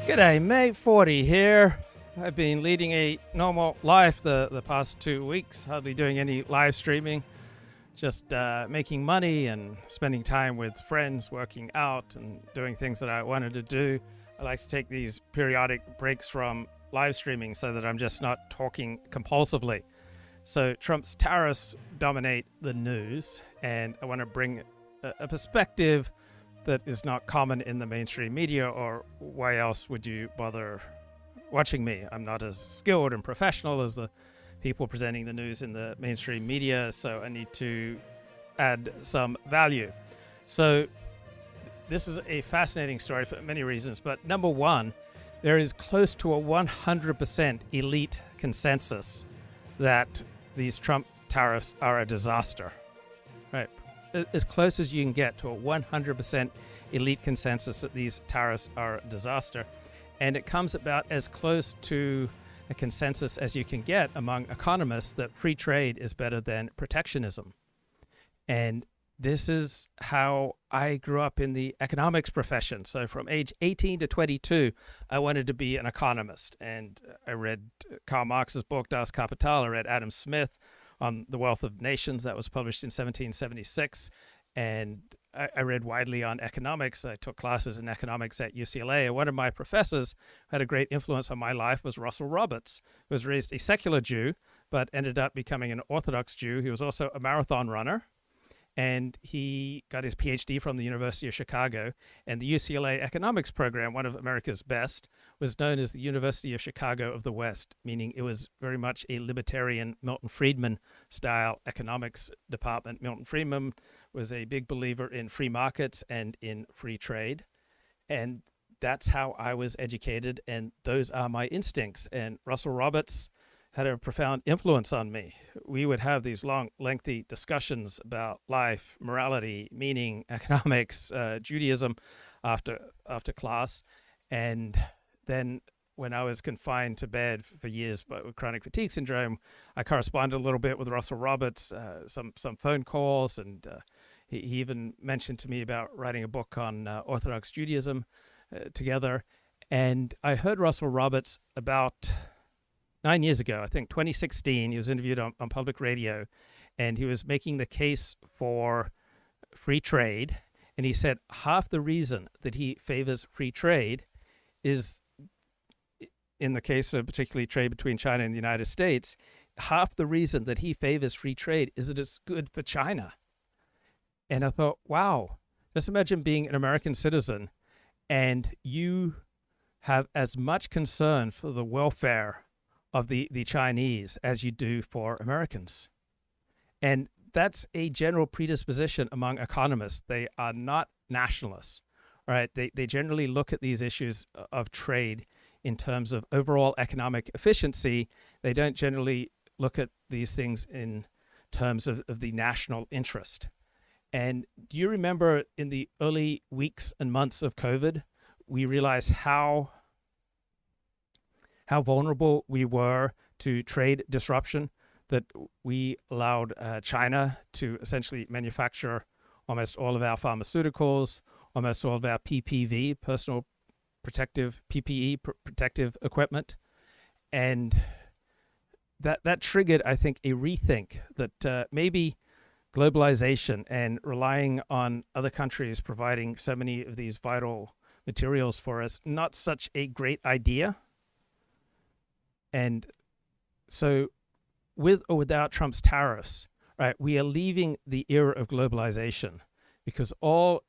G'day, mate. 40 here. I've been leading a normal life the past 2 weeks, hardly doing any live streaming, just making money and spending time with friends, working out and doing things that I wanted to do. I like to take these periodic breaks from live streaming so that I'm just not talking compulsively. So Trump's tariffs dominate the news, and I want to bring a perspective that is not common in the mainstream media, or why else would you bother watching me? I'm not as skilled and professional as the people presenting the news in the mainstream media, so I need to add some value. So this is a fascinating story for many reasons, but number one, there is close to a 100% elite consensus that these Trump tariffs are a disaster, right? As close as you can get to a 100% elite consensus that these tariffs are a disaster. And it comes about as close to a consensus as you can get among economists that free trade is better than protectionism. And this is how I grew up in the economics profession. So from age 18 to 22, I wanted to be an economist. And I read Karl Marx's book, Das Kapital. I read Adam Smith on The Wealth of Nations, that was published in 1776. And I read widely on economics. I took classes in economics at UCLA. And one of my professors who had a great influence on my life was Russell Roberts, who was raised a secular Jew, but ended up becoming an Orthodox Jew. He was also a marathon runner. And he got his PhD from the University of Chicago. And the UCLA economics program, one of America's best, was known as the University of Chicago of the West, meaning it was very much a libertarian Milton Friedman style economics department. Milton Friedman was a big believer in free markets and in free trade. And that's how I was educated, and those are my instincts. And Russell Roberts had a profound influence on me. We would have these long, lengthy discussions about life, morality, meaning, economics, Judaism after class. And then when I was confined to bed for years with chronic fatigue syndrome, I corresponded a little bit with Russell Roberts, some phone calls, and he even mentioned to me about writing a book on Orthodox Judaism together. And I heard Russell Roberts about 9 years ago, I think 2016, he was interviewed on public radio, and he was making the case for free trade. And he said half the reason that he favors free trade is, in the case of particularly trade between China and the United States, half the reason that he favors free trade is that it's good for China. And I thought, wow, just imagine being an American citizen and you have as much concern for the welfare of the Chinese as you do for Americans. And that's a general predisposition among economists. They are not nationalists, right? They generally look at these issues of trade in terms of overall economic efficiency. They don't generally look at these things in terms of the national interest. And do you remember in the early weeks and months of COVID, we realized how vulnerable we were to trade disruption, that we allowed China to essentially manufacture almost all of our pharmaceuticals, almost all of our PPV, personal protective PPE, protective equipment. And that triggered, I think, a rethink that maybe globalization and relying on other countries providing so many of these vital materials for us, not such a great idea. And so with or without Trump's tariffs, right, we are leaving the era of globalization because all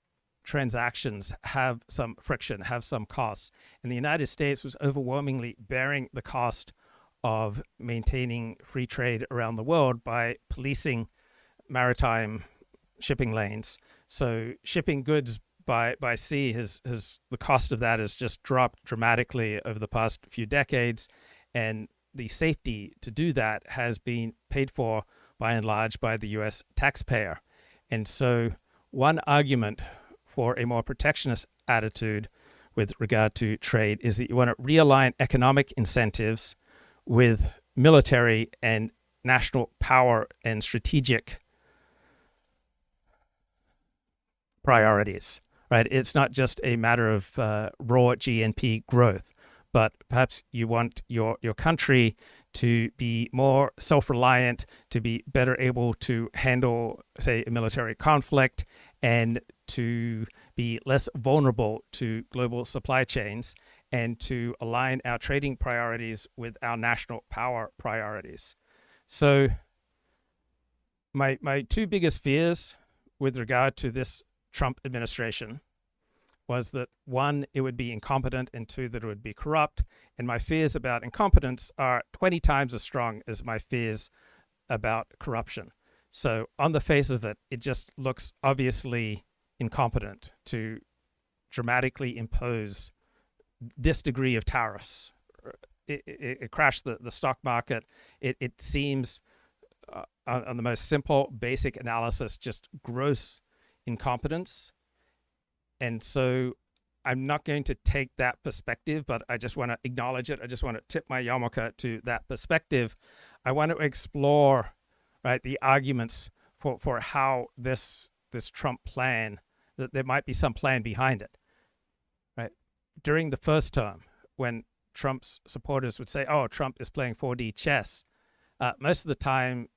transactions have some friction, have some costs. And the United States was overwhelmingly bearing the cost of maintaining free trade around the world by policing maritime shipping lanes. So shipping goods by sea the cost of that has just dropped dramatically over the past few decades. And the safety to do that has been paid for by and large by the US taxpayer. And so one argument for a more protectionist attitude with regard to trade is that you want to realign economic incentives with military and national power and strategic priorities. right? It's not just a matter of raw GNP growth, but perhaps you want your country to be more self-reliant, to be better able to handle, say, a military conflict, and to be less vulnerable to global supply chains, and to align our trading priorities with our national power priorities. So my two biggest fears with regard to this Trump administration was that, one, it would be incompetent, and two, that it would be corrupt. And my fears about incompetence are 20 times as strong as my fears about corruption. So on the face of it, it just looks obviously incompetent to dramatically impose this degree of tariffs. It crashed the stock market. It seems, on the most simple, basic analysis, just gross incompetence. And so I'm not going to take that perspective, but I just want to acknowledge it. I just want to tip my yarmulke to that perspective. I want to explore, right, the arguments for how this Trump plan, that there might be some plan behind it. Right? During the first term, when Trump's supporters would say, oh, Trump is playing 4D chess, most of the time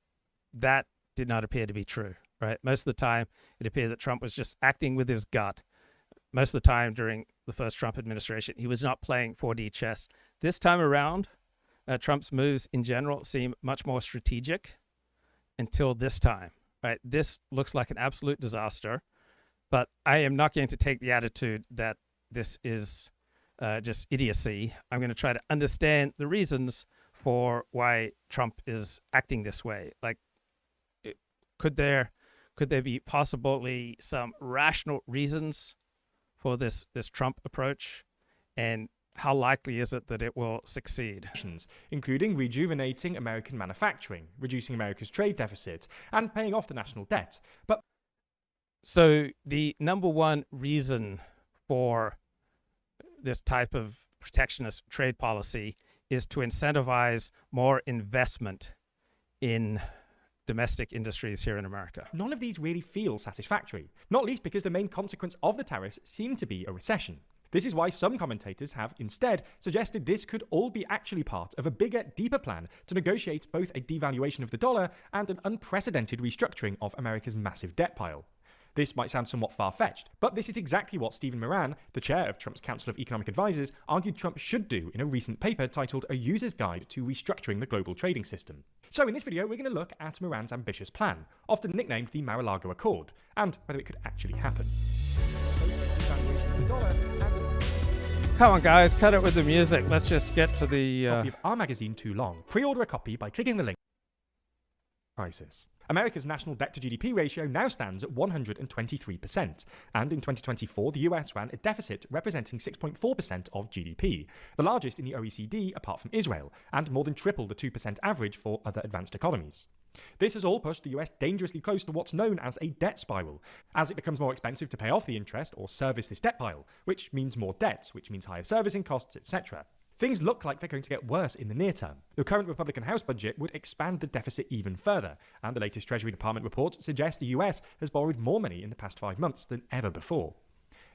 that did not appear to be true. Right? Most of the time it appeared that Trump was just acting with his gut. Most of the time during the first Trump administration, he was not playing 4D chess. This time around, Trump's moves in general seem much more strategic until this time. Right? This looks like an absolute disaster, but I am not going to take the attitude that this is just idiocy. I'm going to try to understand the reasons for why Trump is acting this way. Like, could there be possibly some rational reasons for this Trump approach, and how likely is it that it will succeed? Including rejuvenating American manufacturing, reducing America's trade deficit, and paying off the national debt. So the number one reason for this type of protectionist trade policy is to incentivize more investment in domestic industries here in America. None of these really feel satisfactory, not least because the main consequence of the tariffs seem to be a recession. This is why some commentators have instead suggested this could all be actually part of a bigger, deeper plan to negotiate both a devaluation of the dollar and an unprecedented restructuring of America's massive debt pile. This might sound somewhat far-fetched, but this is exactly what Stephen Miran, the chair of Trump's Council of Economic Advisers, argued Trump should do in a recent paper titled A User's Guide to Restructuring the Global Trading System. So in this video, we're going to look at Miran's ambitious plan, often nicknamed the Mar-a-Lago Accord, and whether it could actually happen. Come on, guys, cut it with the music. Let's just get to the... Copy of our magazine too long. Pre-order a copy by clicking the link. Crisis. America's national debt to GDP ratio now stands at 123%, and in 2024 the US ran a deficit representing 6.4% of GDP, the largest in the OECD apart from Israel, and more than triple the 2% average for other advanced economies. This has all pushed the US dangerously close to what's known as a debt spiral, as it becomes more expensive to pay off the interest or service this debt pile, which means more debt, which means higher servicing costs, etc. Things look like they're going to get worse in the near term. The current Republican House budget would expand the deficit even further, and the latest Treasury Department report suggests the US has borrowed more money in the past 5 months than ever before.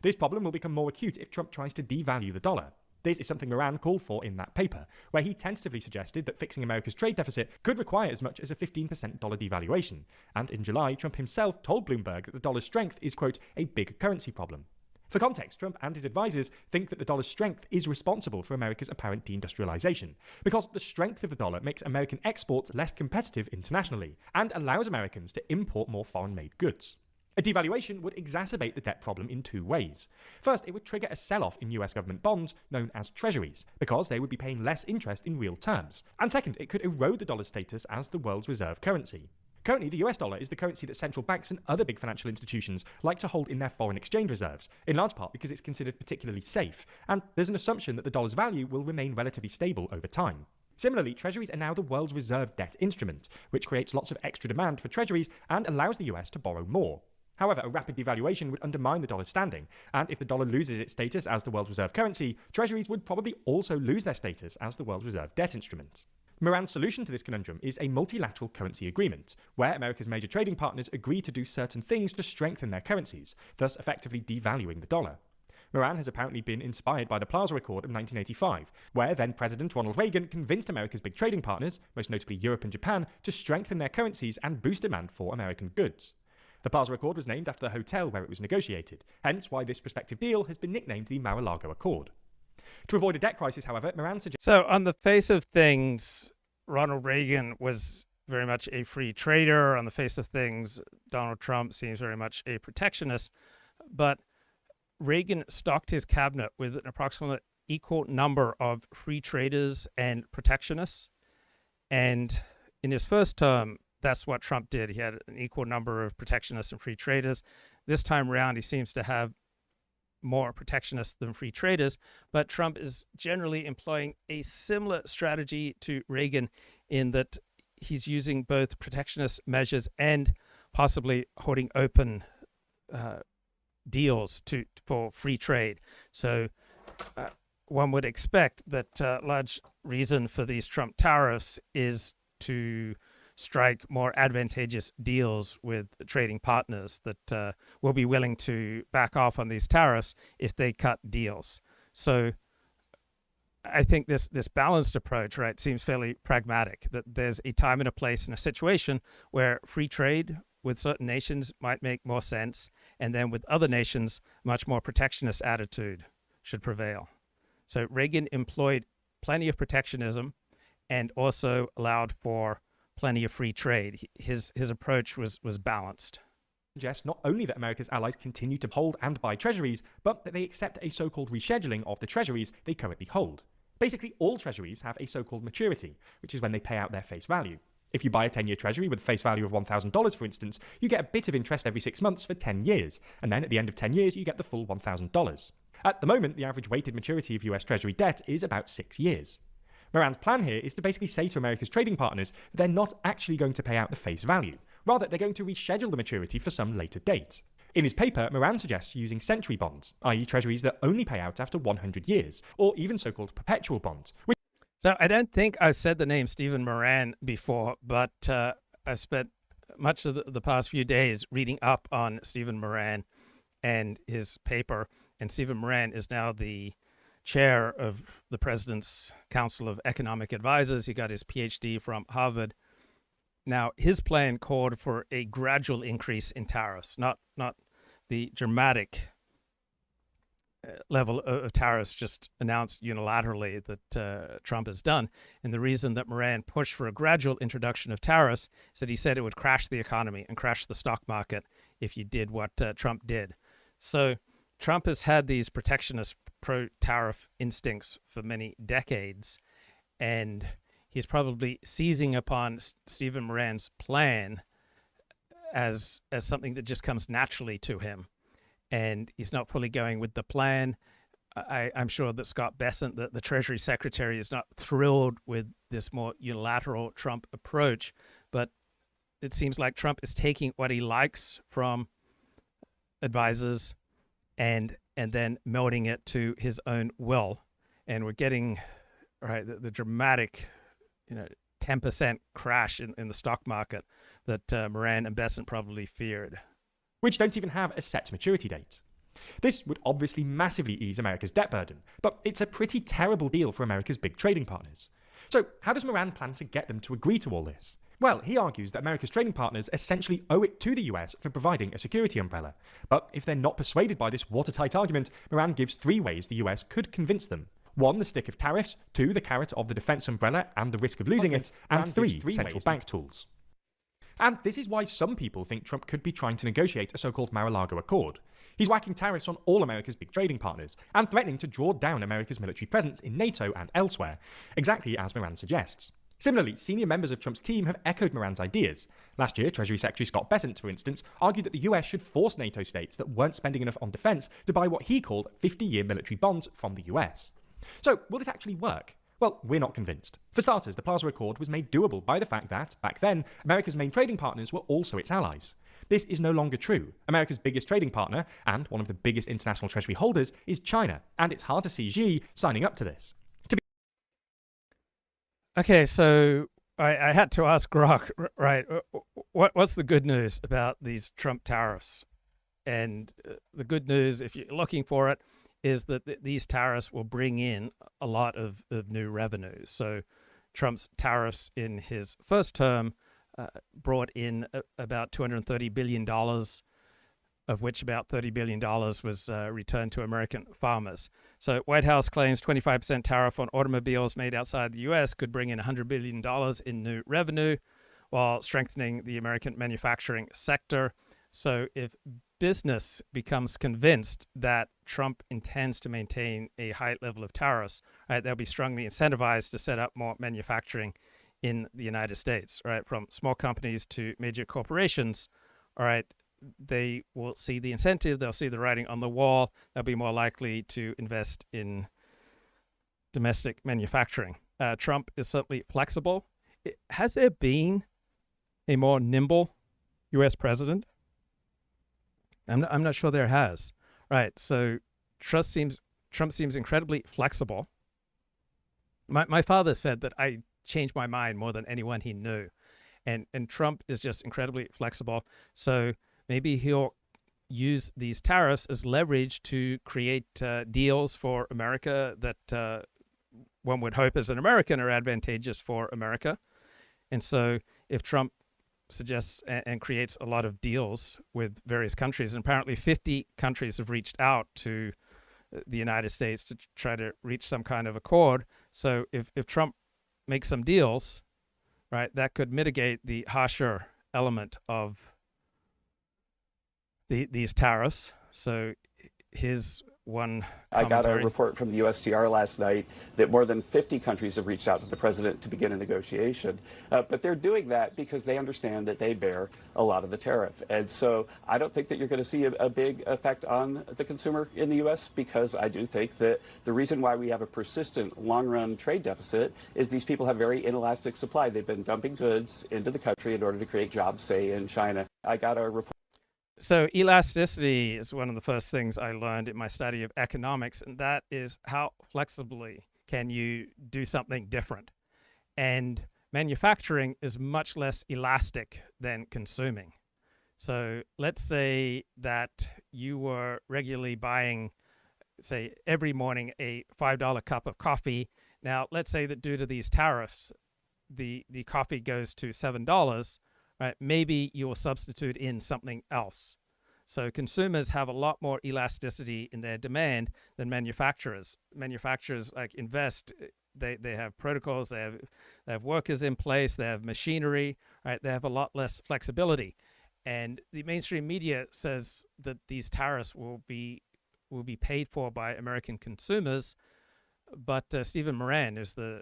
This problem will become more acute if Trump tries to devalue the dollar. This is something Miran called for in that paper, where he tentatively suggested that fixing America's trade deficit could require as much as a 15% dollar devaluation, and in July, Trump himself told Bloomberg that the dollar's strength is, quote, a big currency problem. For context, Trump and his advisors think that the dollar's strength is responsible for America's apparent deindustrialization, because the strength of the dollar makes American exports less competitive internationally, and allows Americans to import more foreign-made goods. A devaluation would exacerbate the debt problem in two ways. First, it would trigger a sell-off in US government bonds, known as Treasuries, because they would be paying less interest in real terms. And second, it could erode the dollar's status as the world's reserve currency. Currently, the US dollar is the currency that central banks and other big financial institutions like to hold in their foreign exchange reserves, in large part because it's considered particularly safe, and there's an assumption that the dollar's value will remain relatively stable over time. Similarly, Treasuries are now the world's reserve debt instrument, which creates lots of extra demand for Treasuries and allows the US to borrow more. However, a rapid devaluation would undermine the dollar's standing, and if the dollar loses its status as the world's reserve currency, Treasuries would probably also lose their status as the world's reserve debt instrument. Miran's solution to this conundrum is a multilateral currency agreement, where America's major trading partners agree to do certain things to strengthen their currencies, thus effectively devaluing the dollar. Miran has apparently been inspired by the Plaza Accord of 1985, where then-President Ronald Reagan convinced America's big trading partners, most notably Europe and Japan, to strengthen their currencies and boost demand for American goods. The Plaza Accord was named after the hotel where it was negotiated, hence why this prospective deal has been nicknamed the Mar-a-Lago Accord. To avoid a debt crisis, however, Miran suggests... So, on the face of things, Ronald Reagan was very much a free trader. On the face of things, Donald Trump seems very much a protectionist. But Reagan stocked his cabinet with an approximately equal number of free traders and protectionists. And in his first term, that's what Trump did. He had an equal number of protectionists and free traders. This time around, he seems to have more protectionists than free traders, but Trump is generally employing a similar strategy to Reagan in that he's using both protectionist measures and possibly holding open deals for free trade. So one would expect that large reason for these Trump tariffs is to strike more advantageous deals with trading partners that will be willing to back off on these tariffs if they cut deals. So I think this balanced approach, right, seems fairly pragmatic, that there's a time and a place and a situation where free trade with certain nations might make more sense, and then with other nations, much more protectionist attitude should prevail. So Reagan employed plenty of protectionism and also allowed for plenty of free trade. His approach was balanced. Suggests not only that America's allies continue to hold and buy treasuries, but that they accept a so-called rescheduling of the treasuries they currently hold. Basically, all treasuries have a so-called maturity, which is when they pay out their face value. If you buy a 10-year treasury with a face value of $1,000, for instance, you get a bit of interest every 6 months for 10 years, and then at the end of 10 years, you get the full $1,000. At the moment, the average weighted maturity of US Treasury debt is about 6 years. Miran's plan here is to basically say to America's trading partners that they're not actually going to pay out the face value. Rather, they're going to reschedule the maturity for some later date. In his paper, Miran suggests using century bonds, i.e. treasuries that only pay out after 100 years, or even so-called perpetual bonds. So I don't think I've said the name Stephen Miran before, but I've spent much of the past few days reading up on Stephen Miran and his paper. And Stephen Miran is now the chair of the President's Council of Economic Advisors. He got his PhD from Harvard. Now, his plan called for a gradual increase in tariffs, not the dramatic level of tariffs just announced unilaterally that Trump has done. And the reason that Miran pushed for a gradual introduction of tariffs is that he said it would crash the economy and crash the stock market if you did what Trump did. So Trump has had these protectionist pro-tariff instincts for many decades, and he's probably seizing upon Stephen Miran's plan as something that just comes naturally to him. And he's not fully going with the plan. I'm sure that Scott Bessent, the Treasury Secretary, is not thrilled with this more unilateral Trump approach, but it seems like Trump is taking what he likes from advisors and then melding it to his own will. And we're getting the dramatic 10% crash in the stock market that Miran and Bessent probably feared, which don't even have a set maturity date. This would obviously massively ease America's debt burden, but it's a pretty terrible deal for America's big trading partners. So how does Miran plan to get them to agree to all this? Well, he argues that America's trading partners essentially owe it to the US for providing a security umbrella. But if they're not persuaded by this watertight argument, Miran gives 3 ways the US could convince them. 1, the stick of tariffs, 2, the carrot of the defense umbrella and the risk of losing it, and 3 central bank tools. And this is why some people think Trump could be trying to negotiate a so-called Mar-a-Lago Accord. He's whacking tariffs on all America's big trading partners, and threatening to draw down America's military presence in NATO and elsewhere, exactly as Miran suggests. Similarly, senior members of Trump's team have echoed Miran's ideas. Last year, Treasury Secretary Scott Bessent, for instance, argued that the US should force NATO states that weren't spending enough on defense to buy what he called 50-year military bonds from the US. So, will this actually work? Well, we're not convinced. For starters, the Plaza Accord was made doable by the fact that, back then, America's main trading partners were also its allies. This is no longer true. America's biggest trading partner, and one of the biggest international treasury holders, is China, and it's hard to see Xi signing up to this. Okay, so I had to ask Grok, right? What's the good news about these Trump tariffs? And the good news, if you're looking for it, is that these tariffs will bring in a lot of new revenues. So Trump's tariffs in his first term brought in about $230 billion, of which about $30 billion was returned to American farmers. So White House claims 25% tariff on automobiles made outside the U.S. could bring in $100 billion in new revenue while strengthening the American manufacturing sector. So if business becomes convinced that Trump intends to maintain a high level of tariffs, right, they'll be strongly incentivized to set up more manufacturing in the United States, right, from small companies to major corporations, all right. They will see the incentive, they'll see the writing on the wall, they'll be more likely to invest in domestic manufacturing. Trump is certainly flexible. Has there been a more nimble U.S. president? I'm not sure there has. Right, so Trump seems incredibly flexible. My father said that I changed my mind more than anyone he knew. And Trump is just incredibly flexible. So maybe he'll use these tariffs as leverage to create deals for America that one would hope as an American are advantageous for America. And so if Trump suggests and creates a lot of deals with various countries, and apparently 50 countries have reached out to the United States to try to reach some kind of accord. So if Trump makes some deals, right, that could mitigate the harsher element of these tariffs. So here's one commentary. I got a report from the USTR last night that more than 50 countries have reached out to the president to begin a negotiation. But they're doing that because they understand that they bear a lot of the tariff. And so I don't think that you're going to see a big effect on the consumer in the U.S. because I do think that the reason why we have a persistent long-run trade deficit is these people have very inelastic supply. They've been dumping goods into the country in order to create jobs, say, in China. I got a report. So elasticity is one of the first things I learned in my study of economics, and that is how flexibly can you do something different. And manufacturing is much less elastic than consuming. So let's say that you were regularly buying, say, every morning a $5 cup of coffee. Now, let's say that due to these tariffs, the coffee goes to $7. Right, maybe you will substitute in something else. So consumers have a lot more elasticity in their demand than manufacturers. Manufacturers like invest, they have protocols, they have workers in place, they have machinery, right? They have a lot less flexibility. And the mainstream media says that these tariffs will be paid for by American consumers, but Stephen Miran is the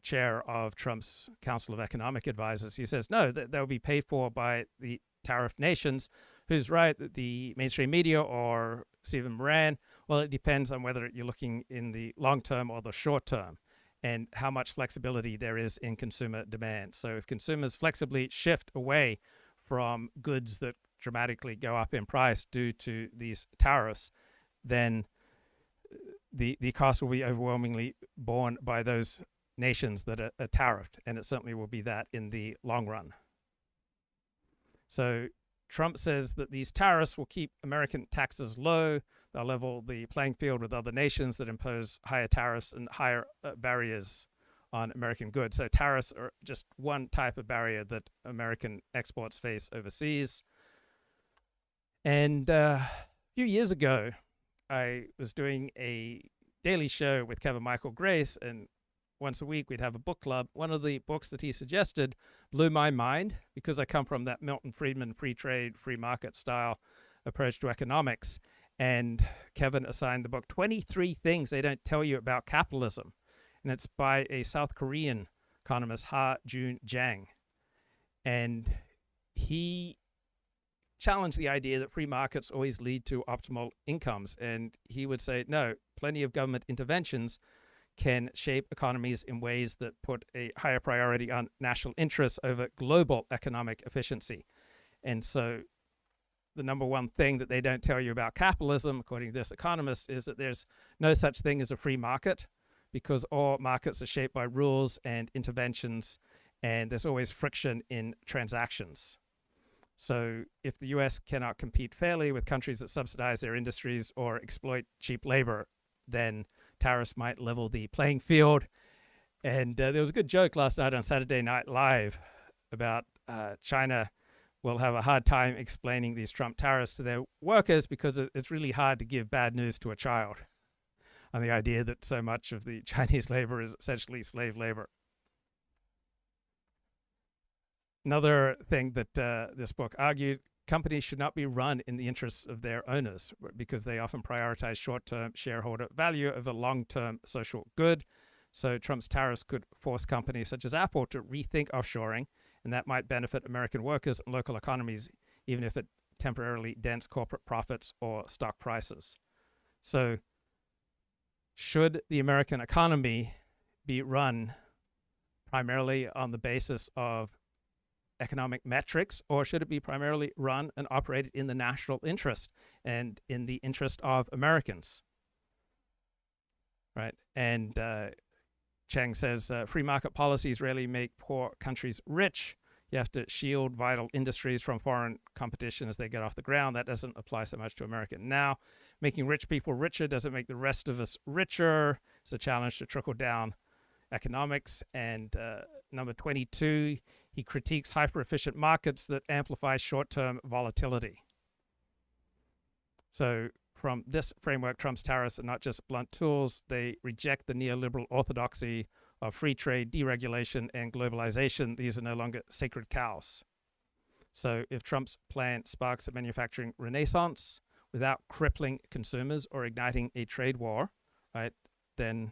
chair of Trump's Council of Economic Advisors. He says, no, they'll be paid for by the tariff nations. Who's right, the mainstream media or Stephen Miran? Well, it depends on whether you're looking in the long term or the short term and how much flexibility there is in consumer demand. So if consumers flexibly shift away from goods that dramatically go up in price due to these tariffs, then the cost will be overwhelmingly borne by those nations that are tariffed, and it certainly will be that in the long run. So Trump says that these tariffs will keep American taxes low. They'll level the playing field with other nations that impose higher tariffs and higher barriers on American goods. So tariffs are just one type of barrier that American exports face overseas. And a few years ago, I was doing a daily show with Kevin Michael Grace, and once a week we'd have a book club. One of the books that he suggested blew my mind because I come from that Milton Friedman free trade, free market style approach to economics. And Kevin assigned the book 23 Things They Don't Tell You About Capitalism. And it's by a South Korean economist, Ha-Joon Jang. And he challenged the idea that free markets always lead to optimal incomes. And he would say, no, plenty of government interventions can shape economies in ways that put a higher priority on national interests over global economic efficiency. And so the number one thing that they don't tell you about capitalism, according to this economist, is that there's no such thing as a free market. because all markets are shaped by rules and interventions, and there's always friction in transactions. So if the US cannot compete fairly with countries that subsidize their industries or exploit cheap labor, then tariffs might level the playing field. And there was a good joke last night on Saturday Night Live about China will have a hard time explaining these Trump tariffs to their workers because it's really hard to give bad news to a child, on the idea that so much of the Chinese labor is essentially slave labor. Another thing that this book argued, companies should not be run in the interests of their owners because they often prioritize short-term shareholder value over long-term social good. So Trump's tariffs could force companies such as Apple to rethink offshoring, and that might benefit American workers and local economies, even if it temporarily dents corporate profits or stock prices. So should the American economy be run primarily on the basis of economic metrics, or should it be primarily run and operated in the national interest and in the interest of Americans? Right? And Cheng says, free market policies rarely make poor countries rich. You have to shield vital industries from foreign competition as they get off the ground. That doesn't apply so much to America now. Making rich people richer doesn't make the rest of us richer. It's a challenge to trickle down economics. And number 22, he critiques hyper-efficient markets that amplify short-term volatility. So from this framework, Trump's tariffs are not just blunt tools. They reject the neoliberal orthodoxy of free trade, deregulation, and globalization. These are no longer sacred cows. So if Trump's plan sparks a manufacturing renaissance without crippling consumers or igniting a trade war, right, then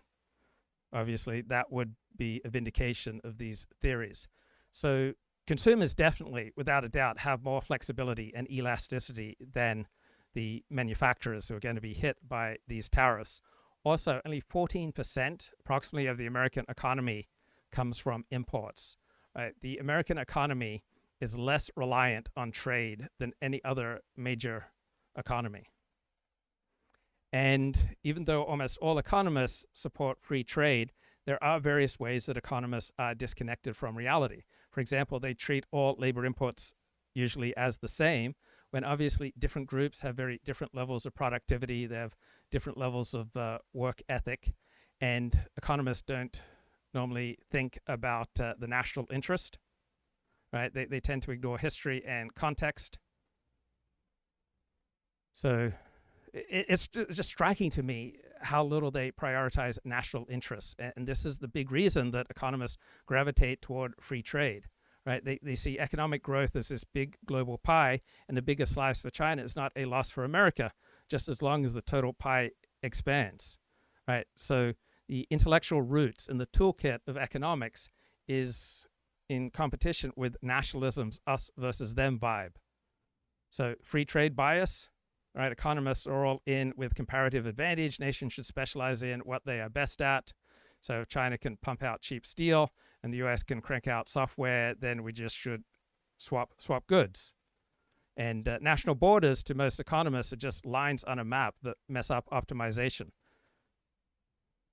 obviously that would be a vindication of these theories. So consumers definitely, without a doubt, have more flexibility and elasticity than the manufacturers who are going to be hit by these tariffs. Also, only 14% approximately of the American economy comes from imports. Right? The American economy is less reliant on trade than any other major economy. And even though almost all economists support free trade, there are various ways that economists are disconnected from reality. For example, they treat all labor imports usually as the same, when obviously different groups have very different levels of productivity, they have different levels of work ethic, and economists don't normally think about the national interest, right? They tend to ignore history and context. So it's just striking to me how little they prioritize national interests. And this is the big reason that economists gravitate toward free trade. Right? They see economic growth as this big global pie, and the bigger slice for China is not a loss for America, just as long as the total pie expands. Right? So the intellectual roots and the toolkit of economics is in competition with nationalism's us versus them vibe. So free trade bias, right? Economists are all in with comparative advantage. Nations should specialize in what they are best at. So if China can pump out cheap steel and the US can crank out software, then we just should swap goods. And national borders, to most economists, are just lines on a map that mess up optimization.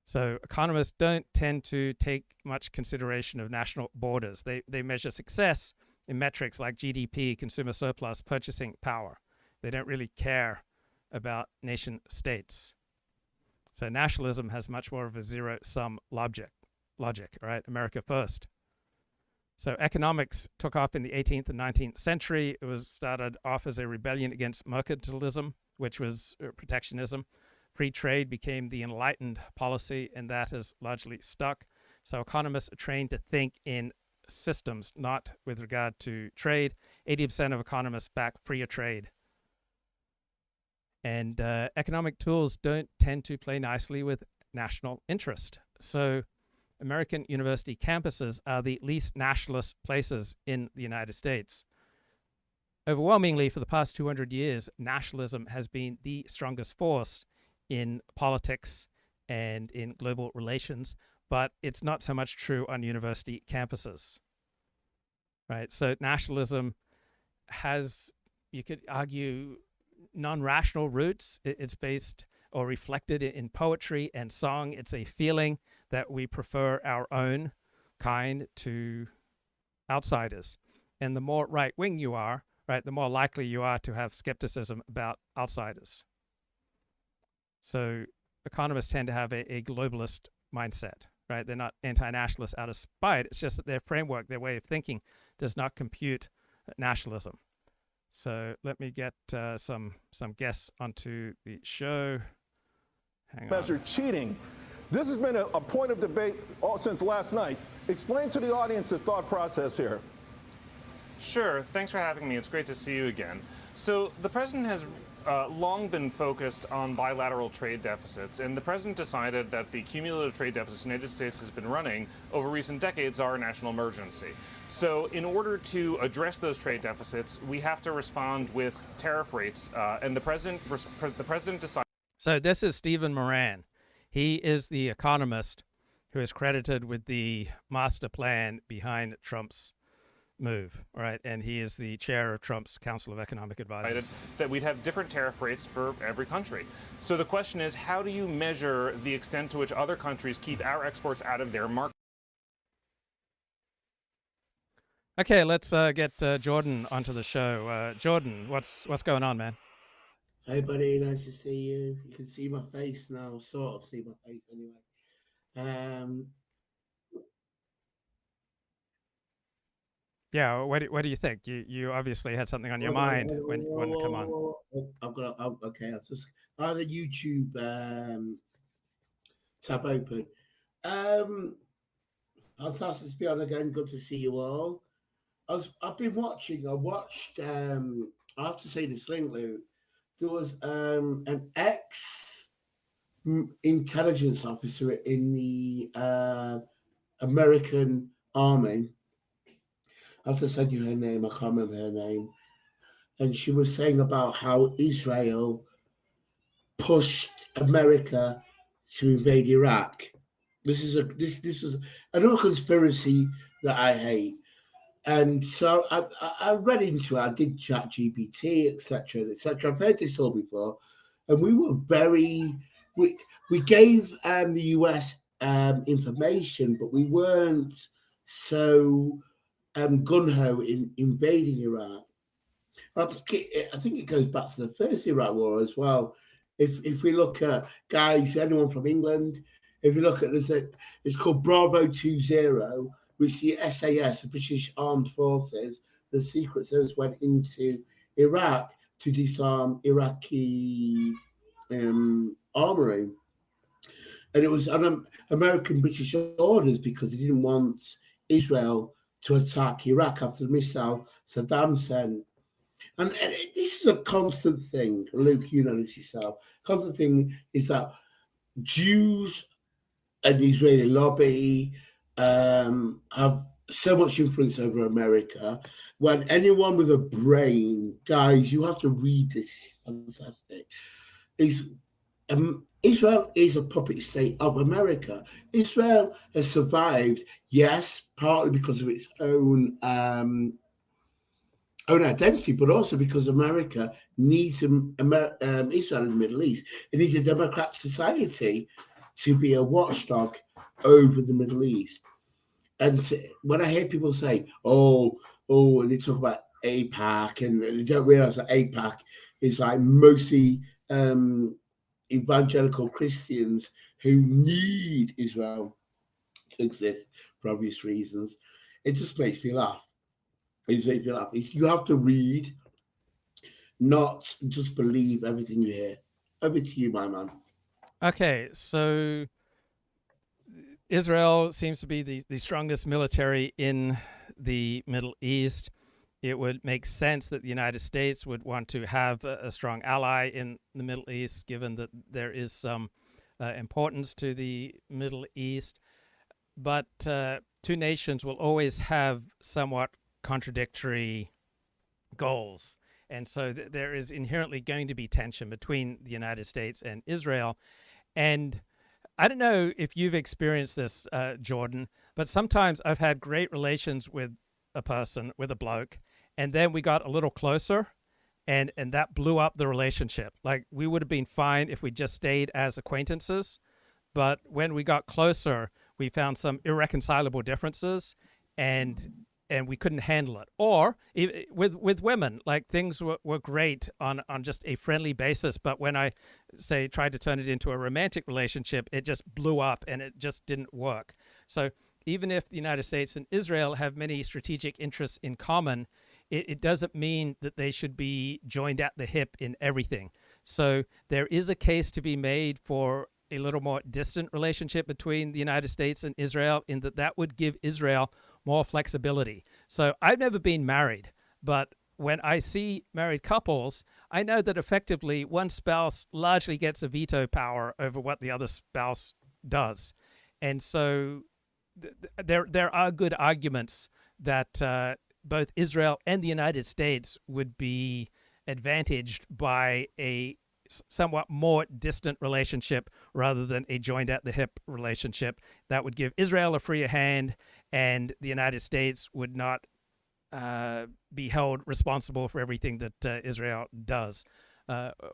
So economists don't tend to take much consideration of national borders. They measure success in metrics like GDP, consumer surplus, purchasing power. They don't really care about nation states. So nationalism has much more of a zero-sum logic, right? America first. So economics took off in the 18th and 19th century. It was started off as a rebellion against mercantilism, which was protectionism. Free trade became the enlightened policy, and that has largely stuck. So economists are trained to think in systems, not with regard to trade. 80% of economists back freer trade. And economic tools don't tend to play nicely with national interest. So American university campuses are the least nationalist places in the United States. Overwhelmingly, for the past 200 years, nationalism has been the strongest force in politics and in global relations, but it's not so much true on university campuses. Right? So nationalism has, you could argue, non-rational roots. It's based or reflected in poetry and song. It's a feeling that we prefer our own kind to outsiders. And the more right-wing you are, right, the more likely you are to have skepticism about outsiders. So economists tend to have a globalist mindset, right? They're not anti-nationalists out of spite. It's just that their framework, their way of thinking, does not compute nationalism. So let me get some guests onto the show. Hang on. Measure cheating. This has been a point of debate since last night. Explain to the audience the thought process here. Sure. Thanks for having me. It's great to see you again. So the president has long been focused on bilateral trade deficits, and the president decided that the cumulative trade deficits the United States has been running over recent decades are a national emergency. So in order to address those trade deficits, we have to respond with tariff rates, and the president decided. So this is Stephen Miran. He is the economist who is credited with the master plan behind Trump's move, right? And he is the chair of Trump's Council of Economic Advisors. That we'd have different tariff rates for every country. So the question is, how do you measure the extent to which other countries keep our exports out of their market? Okay, let's get Jordan onto the show. Jordan, what's going on, man? Hey, buddy, nice to see you. You can see my face now, sort of see my face anyway. Yeah, what do you think? You obviously had something on your mind when you wanted to come on. I've just had a YouTube tab open. Fantastic to be on again. Good to see you all. I've been watching. I watched. I have to say this thing, Lou. There was an ex-intelligence officer in the American Army. I have to send you her name. I can't remember her name. And she was saying about how Israel pushed America to invade Iraq. This was another conspiracy that I hate. And so I read into it. I did chat GPT, etc., etc. I've heard this all before, and we were we gave the US information, but we weren't so gun-ho in invading Iraq. I think it goes back to the first Iraq war as well. If we look at, guys, anyone from England, if you look at it's called Bravo 20, which the SAS, the British Armed Forces, the Secret Service went into Iraq to disarm Iraqi armory. And it was on American British orders because they didn't want Israel to attack Iraq after the missile Saddam sent. And this is a constant thing, Luke, you know this yourself. Constant thing is that Jews and the Israeli lobby have so much influence over America. When anyone with a brain, guys, you have to read this. Fantastic. Israel is a puppet state of America. Israel has survived, yes, partly because of its own identity, but also because America needs Israel in the Middle East. It needs a democratic society to be a watchdog over the Middle East. And when I hear people say, oh, and they talk about AIPAC, and they don't realize that AIPAC is like mostly evangelical Christians who need Israel to exist for obvious reasons. It just makes me laugh. You have to read, not just believe everything you hear. Over to you, my man. Okay, so Israel seems to be the strongest military in the Middle East. It would make sense that the United States would want to have a strong ally in the Middle East, given that there is some importance to the Middle East. But two nations will always have somewhat contradictory goals. And so there is inherently going to be tension between the United States and Israel. And I don't know if you've experienced this, Jordan, but sometimes I've had great relations with a person, with a bloke, and then we got a little closer, and that blew up the relationship. Like, we would have been fine if we just stayed as acquaintances, but when we got closer, we found some irreconcilable differences, and we couldn't handle it. Or with women, like, things were great on just a friendly basis, but when I say tried to turn it into a romantic relationship, it just blew up and it just didn't work. So even if the United States and Israel have many strategic interests in common, it doesn't mean that they should be joined at the hip in everything. So there is a case to be made for a little more distant relationship between the United States and Israel, in that would give Israel more flexibility. So I've never been married, but when I see married couples, I know that effectively one spouse largely gets a veto power over what the other spouse does. And so there are good arguments that both Israel and the United States would be advantaged by a somewhat more distant relationship rather than a joined at the hip relationship. That would give Israel a freer hand, and the United States would not be held responsible for everything that Israel does.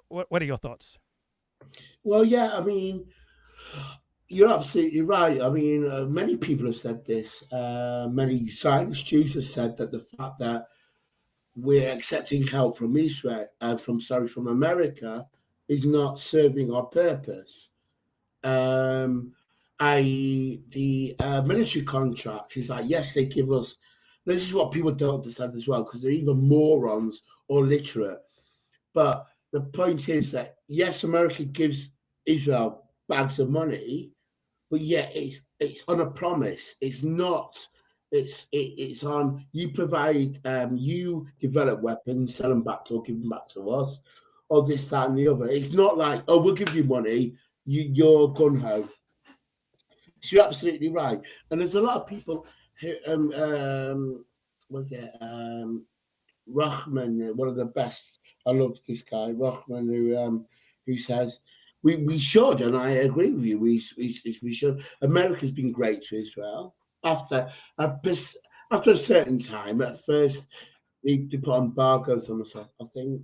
What are your thoughts? Well, yeah, I mean, you're absolutely right. I mean, many people have said this. Many science Jews have said that the fact that we're accepting help from Israel, from America, is not serving our purpose. I.e., the military contract is like, yes, they give us. This is what people don't understand as well, because they're either morons or literate. But the point is that, yes, America gives Israel bags of money, but yet it's on a promise. It's not. It's on, you provide, you develop weapons, sell them back to, or give them back to us, or this, that, and the other. It's not like, oh, we'll give you money, you're gun ho. So you're absolutely right. And there's a lot of people who, Rahman, one of the best. I love this guy, Rahman, who says we should, and I agree with you. We should. America's been great to Israel after a certain time. At first, they put embargoes on us, I think.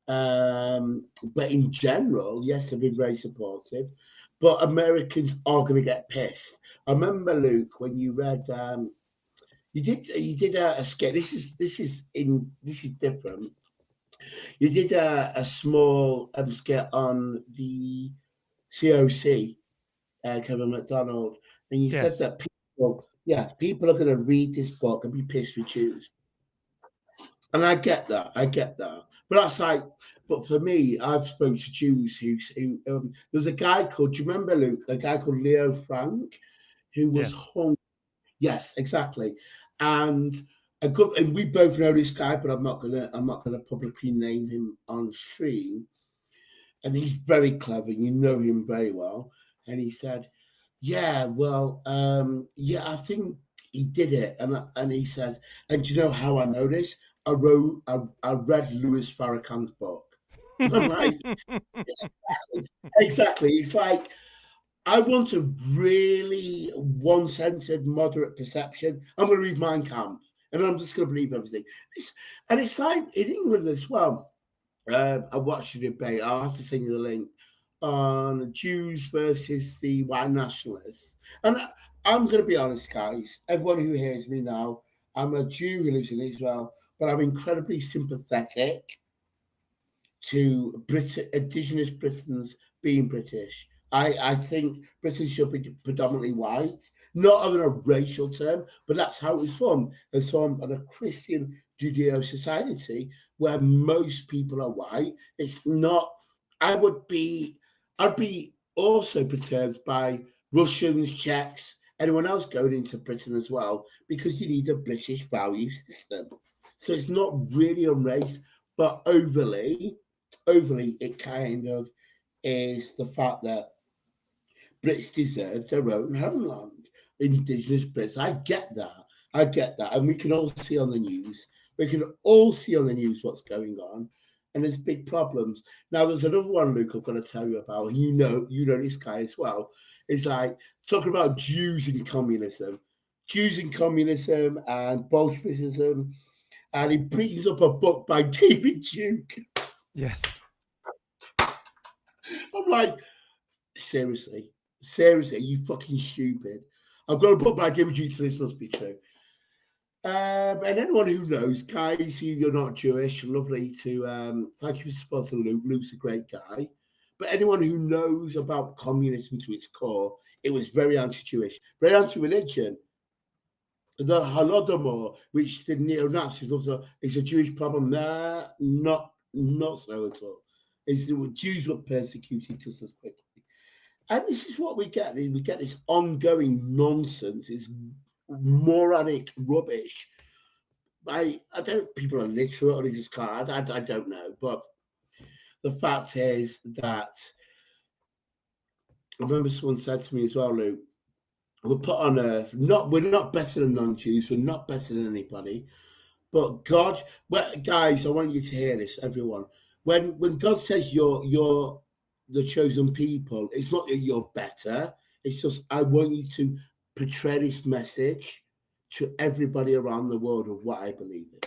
But in general, yes, they've been very supportive. But Americans are going to get pissed. I remember, Luke, when you read. You did a skit. This is different. You did a small skit on the COC, Kevin McDonald, and you said that people are going to read this book and be pissed with Jews. And I get that. But that's like, but for me, I've spoken to Jews who there's a guy called, do you remember, Luke? A guy called Leo Frank, who was hung. Yes, exactly. And we both know this guy, but I'm not gonna publicly name him on stream. And he's very clever. You know him very well. And he said, "Yeah, well, I think he did it." And he says, "And do you know how I know this? I read Louis Farrakhan's book." I'm like, exactly. It's like, I want a really one-centered, moderate perception. I'm going to read Mein Kampf, and I'm just going to believe everything. It's like in England as well. I watched a debate. I'll have to send you the link on Jews versus the white nationalists. And I'm going to be honest, guys. Everyone who hears me now, I'm a Jew who lives in Israel, but I'm incredibly sympathetic to indigenous Britons being British. I think Britain should be predominantly white, not on a racial term, but that's how it was formed. It's formed on a Christian Judeo society where most people are white. It's not. I'd be also perturbed by Russians, Czechs, anyone else going into Britain as well, because you need a British value system. So it's not really on race, but overly, it kind of is the fact that Brits deserve their own homeland, indigenous Brits. I get that. And we can all see on the news. What's going on. And there's big problems. Now, there's another one, Luke, I've got to tell you about. And you know this guy as well. It's like talking about Jews in communism and Bolshevism. and he brings up a book by David Duke. Yes. I'm like, seriously, you fucking stupid. I've got a book by David Duke, so this must be true. And anyone who knows, guys, you're not Jewish, lovely to thank you for sponsoring Luke. Luke's a great guy. But anyone who knows about communism to its core, it was very anti-Jewish, very anti-religion. The Holodomor, which the neo-Nazis also, is a Jewish problem. Nah, not so at all. It's the Jews were persecuted just as quickly. And this is what we get. We get this ongoing nonsense, this moronic rubbish. People are literate or they just can't. I don't know. But the fact is that I remember someone said to me as well, Luke, we're put on earth. We're not better than non-Jews. We're not better than anybody. But God, guys, I want you to hear this, everyone. When God says you're the chosen people, it's not that you're better. It's just I want you to portray this message to everybody around the world of what I believe in.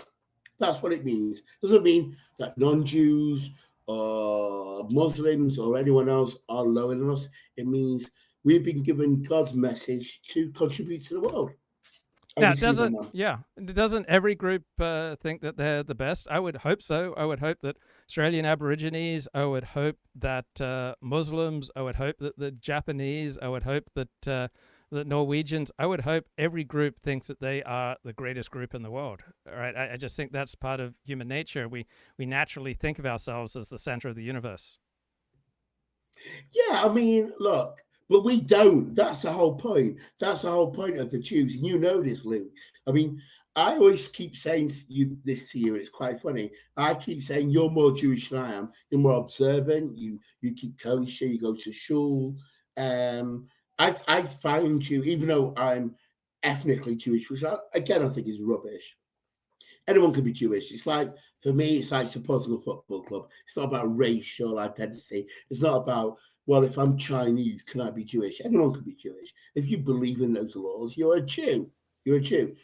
That's what it means. It doesn't mean that non-Jews or Muslims or anyone else are lower than us. It means we've been given God's message to contribute to the world. Now, doesn't every group think that they're the best? I would hope so. I would hope that Australian Aborigines, I would hope that Muslims, I would hope that the Japanese, I would hope that the Norwegians, I would hope every group thinks that they are the greatest group in the world. All right, I just think that's part of human nature. We naturally think of ourselves as the center of the universe. Yeah, I mean, look, but we don't. That's the whole point. That's the whole point of the Jews. And you know this, Luke. I mean, I always keep saying this to you. It's quite funny. I keep saying you're more Jewish than I am. You're more observant. You keep kosher. You go to shul. I find you, even though I'm ethnically Jewish, which I think is rubbish. Anyone can be Jewish. It's like, for me, it's like supporting a football club. It's not about racial identity. It's not about, well, if I'm Chinese, can I be Jewish? Anyone can be Jewish. If you believe in those laws, you're a Jew. You're a Jew.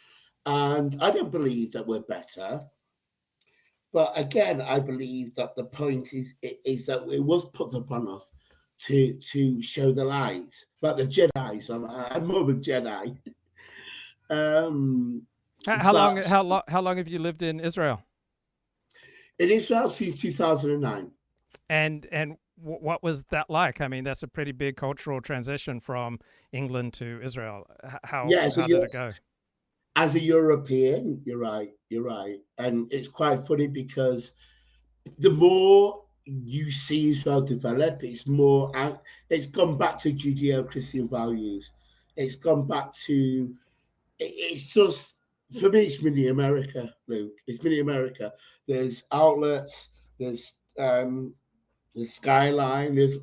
And I don't believe that we're better. But again, I believe that the point is that it was put upon us to show the light. Like the Jedi's. I'm more of a Jedi. How long have you lived in Israel? In Israel since 2009. And what was that like? I mean, that's a pretty big cultural transition from England to Israel. How did it go? As a European, you're right. And it's quite funny because the more you see Israel develop, it's gone back to Judeo-Christian values. It's gone back to, it's just, for me, it's mini America, Luke. It's mini America. There's outlets, there's the skyline, there's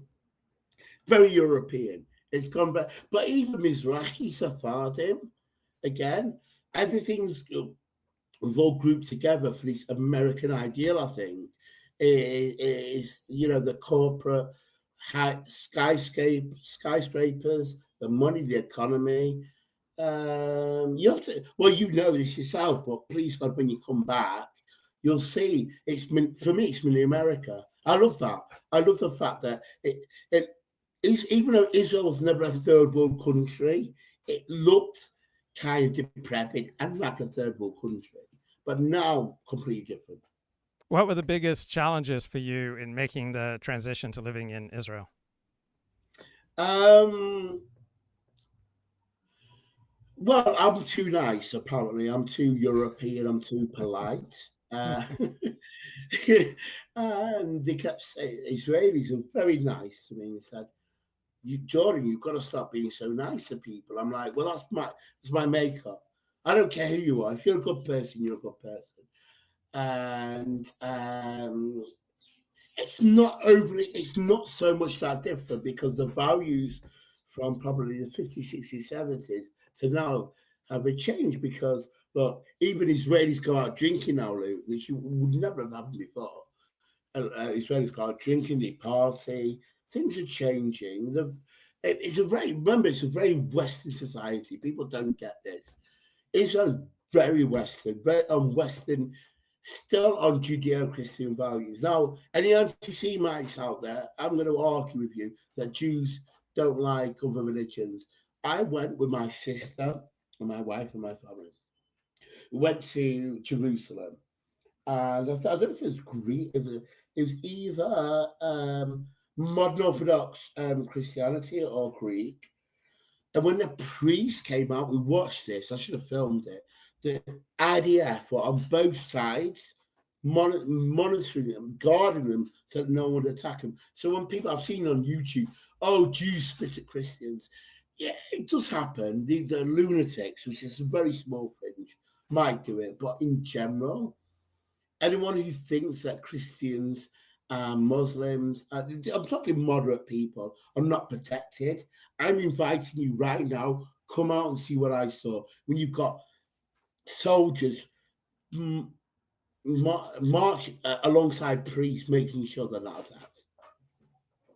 very European. It's gone back. But even Mizrahi, Sephardim, again, everything's, we've all grouped together for this American ideal, I think. Is the corporate skyscrapers, the money, the economy. You have to, well, you know this yourself, but please God, when you come back, you'll see for me, it's mini America. I love that. I love the fact that even though Israel was never a third world country, it looked kind of decrepit and like a third world country. But now, completely different. What were the biggest challenges for you in making the transition to living in Israel? Well, I'm too nice, apparently. I'm too European. I'm too polite. And they kept saying, Israelis are very nice to me. They said, Jordan, you've got to stop being so nice to people. I'm like, well, that's my makeup. I don't care who you are. If you're a good person, you're a good person. And it's not so much that different because the values from probably the 50s, 60s, 70s to now have a change because, look, even Israelis go out drinking now, Luke, which you would never have happened before. Israelis go out drinking, they party, things are changing. It's a very Western society. People don't get this. Israel is very Western, very Western still on Judeo-Christian values. Now, any anti-Semites out there, I'm going to argue with you that Jews don't like other religions. I went with my sister and my wife and my family. We went to Jerusalem, and I don't know if it was Greek. It was either modern Orthodox Christianity or Greek. And when the priest came out, we watched this. I should have filmed it. The IDF were on both sides, monitoring them, guarding them so that no one would attack them. So when people I've seen on YouTube, oh, Jews spit at Christians. Yeah, it does happen. The lunatics, which is a very small fringe, might do it. But in general, anyone who thinks that Christians and Muslims, I'm talking moderate people, are not protected, I'm inviting you right now, come out and see what I saw. When you've got soldiers march alongside priests, making sure they're not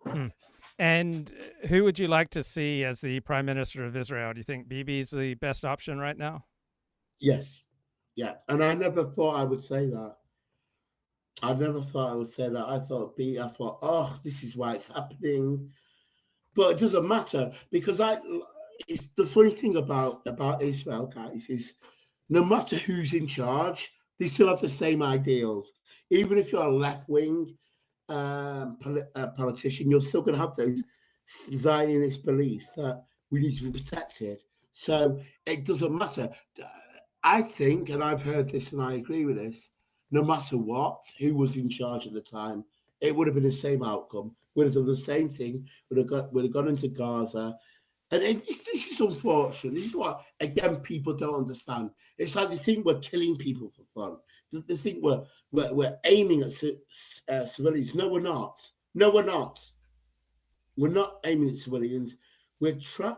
attacked. And who would you like to see as the Prime Minister of Israel? Do you think Bibi's the best option right now? Yes. Yeah. And I never thought I would say that. I never thought I would say that. I thought, oh, this is why it's happening. But it doesn't matter because it's the funny thing about Israel, guys, is no matter who's in charge, they still have the same ideals. Even if you're a left-wing politician, you're still going to have those Zionist beliefs that we need to be protected. So it doesn't matter. I think, and I've heard this and I agree with this, no matter what, who was in charge at the time, it would have been the same outcome. Would have done the same thing. Would have gone into Gaza. And this is unfortunate. This is what, again, people don't understand. It's like they think we're killing people for fun. They think we're aiming at civilians. No, we're not. No, we're not. We're not aiming at civilians. We're trying.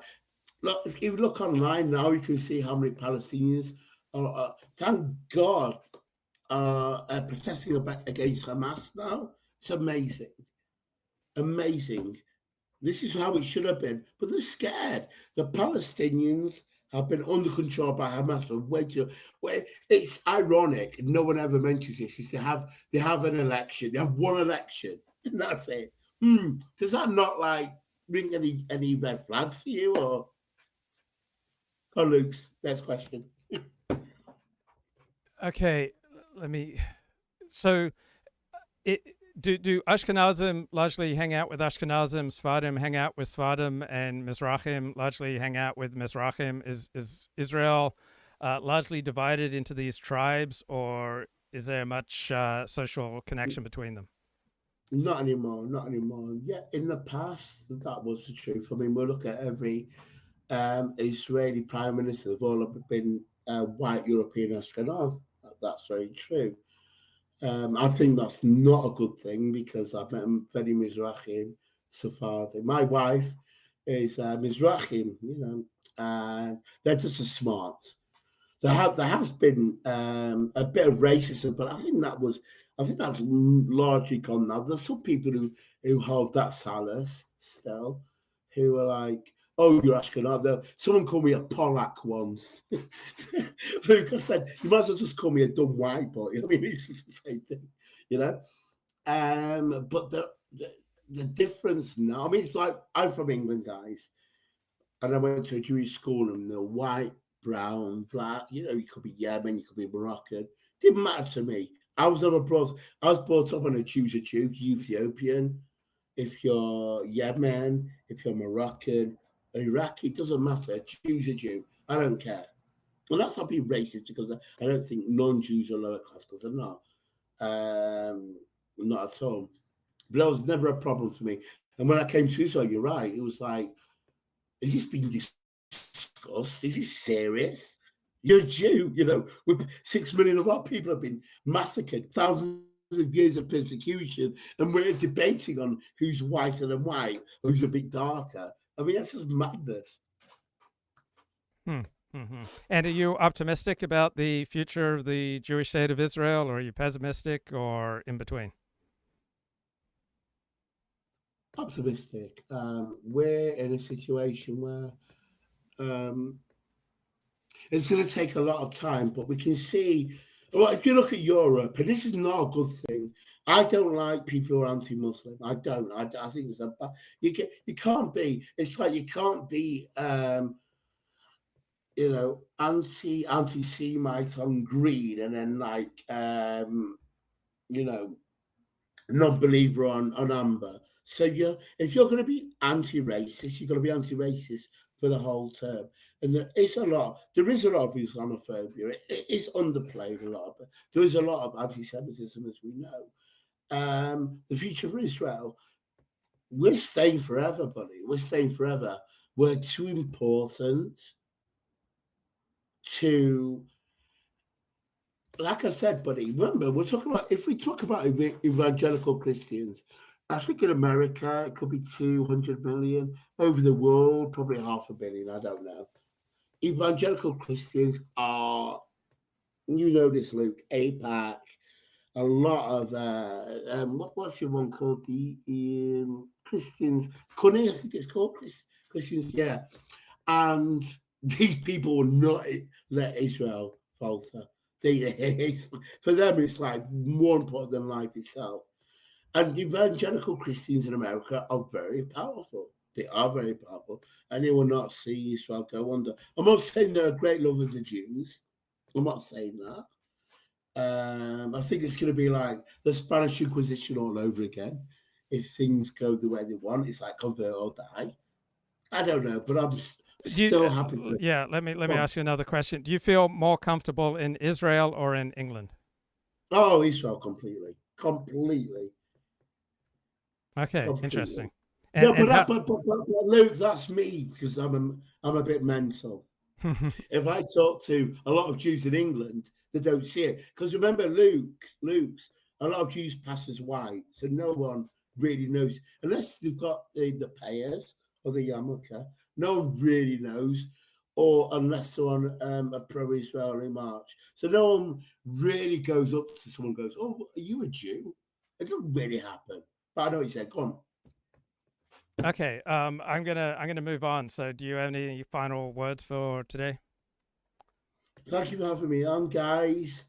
Look, if you look online now, you can see how many Palestinians are. Thank God. Protesting against Hamas now. It's amazing. Amazing. This is how it should have been. But they're scared. The Palestinians have been under control by Hamas for way too. It's ironic. No one ever mentions this. Is they have an election. They have one election. And that's it. Does that not ring any red flags for you or Luke's next question? Okay. So, do Ashkenazim largely hang out with Ashkenazim, Sfadim hang out with Sfadim, and Mizrahim largely hang out with Mizrahim? Is Israel largely divided into these tribes, or is there much social connection between them? Not anymore. Yeah, in the past, that was the truth. I mean, we'll look at every Israeli prime minister. They've all been white European Ashkenaz. That's very true. I think that's not a good thing because I've met many Mizrahim, Sephardim. My wife is Mizrahim, and they're just as smart. There has been a bit of racism, but I think that's largely gone now. There's some people who hold that solace still, who are like, oh, you're Ashkenaz. Someone called me a Polak once. Luke, I said, you might as well just call me a dumb white boy. I mean, it's the same thing, But the difference now, I mean, it's like, I'm from England, guys, and I went to a Jewish school, and they're white, brown, black, you could be Yemen, you could be Moroccan. Didn't matter to me. I was brought up on a Jew's a Jew, Ethiopian. If you're Yemen, if you're Moroccan, Iraqi, it doesn't matter. Jew's a Jew. I don't care. And that's not being racist because I don't think non-Jews are lower class because they're not. Not at all. But that was never a problem for me. And when I came to Israel, you're right. It was like, is this being discussed? Is this serious? You're a Jew, with 6 million of our people have been massacred, thousands of years of persecution, and we're debating on who's whiter than white, who's a bit darker. I mean, that's just madness. Mm-hmm. And are you optimistic about the future of the Jewish state of Israel, or are you pessimistic, or in between? Optimistic. We're in a situation where it's going to take a lot of time, but we can see Well, if you look at Europe, and this is not a good thing, I don't like people who are anti-Muslim. I don't. I think it's you can't be. It's like you can't be, anti-Semite on green, and then non-believer on amber. So if you're going to be anti-racist, you're going to be anti-racist for the whole term. And there is a lot of Islamophobia. It is underplayed a lot, but there is a lot of anti-Semitism, as we know. The future of Israel, we're staying forever, buddy. We're staying forever. We're too important to, like I said, buddy, remember, if we talk about evangelical Christians, I think in America, it could be 200 million. Over the world, probably 500 million, I don't know. Evangelical Christians are, this, Luke, APAC, a lot of, what's your one called? The Christians, Cunning, I think it's called, Christians, yeah. And these people will not let Israel falter. For them, it's like more important than life itself. And evangelical Christians in America are very powerful. They are very powerful, and they will not see Israel go under. I'm not saying they're a great love of the Jews. I'm not saying that. I think it's going to be like the Spanish Inquisition all over again. If things go the way they want, it's like convert or die. I don't know, but I'm still happy. Let me ask you another question. Do you feel more comfortable in Israel or in England? Oh, Israel completely. Okay, interesting. But Luke, that's me, because I'm a bit mental. If I talk to a lot of Jews in England, they don't see it. Because remember, Luke's, a lot of Jews pass as white, so no one really knows. Unless they've got the Perez or the yarmulke, no one really knows, or unless they're on a pro-Israeli march. So no one really goes up to someone and goes, "Oh, are you a Jew?" It doesn't really happen. But I know what you said. Go on. Okay, I'm gonna move on. So, do you have any final words for today? Thank you for having me on, guys.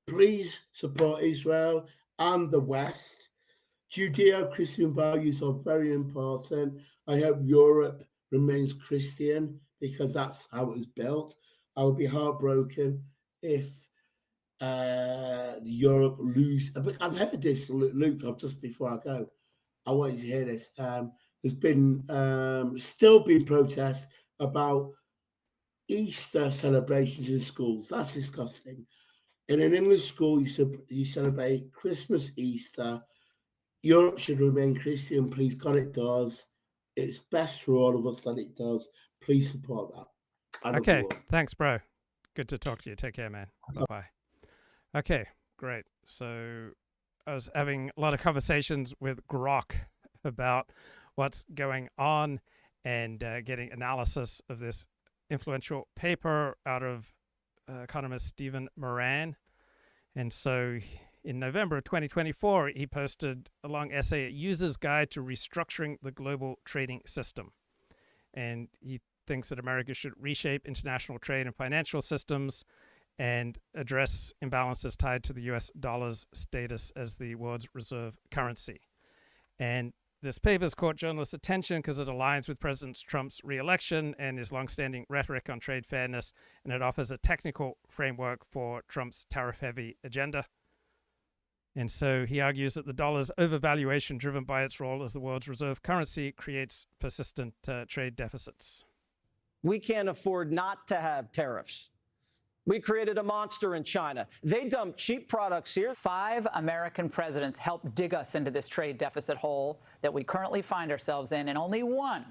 Please support Israel and the West. Judeo-Christian values are very important. I hope Europe remains Christian, because that's how it was built. I would be heartbroken if Europe lose. But I've heard this, Luke, just before I go, I want you to hear this. There's been still been protests about Easter celebrations in schools. That's disgusting. In an English school, you celebrate Christmas, Easter. Europe should remain Christian. Please, God, it does. It's best for all of us that it does. Please support that. Okay, thanks, bro. Good to talk to you. Take care, man. Bye-bye. Okay, great. So I was having a lot of conversations with Grok about what's going on and getting analysis of this influential paper out of economist Stephen Miran. And so in November of 2024, he posted a long essay, A User's Guide to Restructuring the Global Trading System. And he thinks that America should reshape international trade and financial systems and address imbalances tied to the US dollar's status as the world's reserve currency. And this paper's caught journalists' attention because it aligns with President Trump's re-election and his longstanding rhetoric on trade fairness, and it offers a technical framework for Trump's tariff-heavy agenda. And so he argues that the dollar's overvaluation, driven by its role as the world's reserve currency, creates persistent trade deficits. We can't afford not to have tariffs. We created a monster in China. They dumped cheap products here. 5 American presidents helped dig us into this trade deficit hole that we currently find ourselves in, and only one,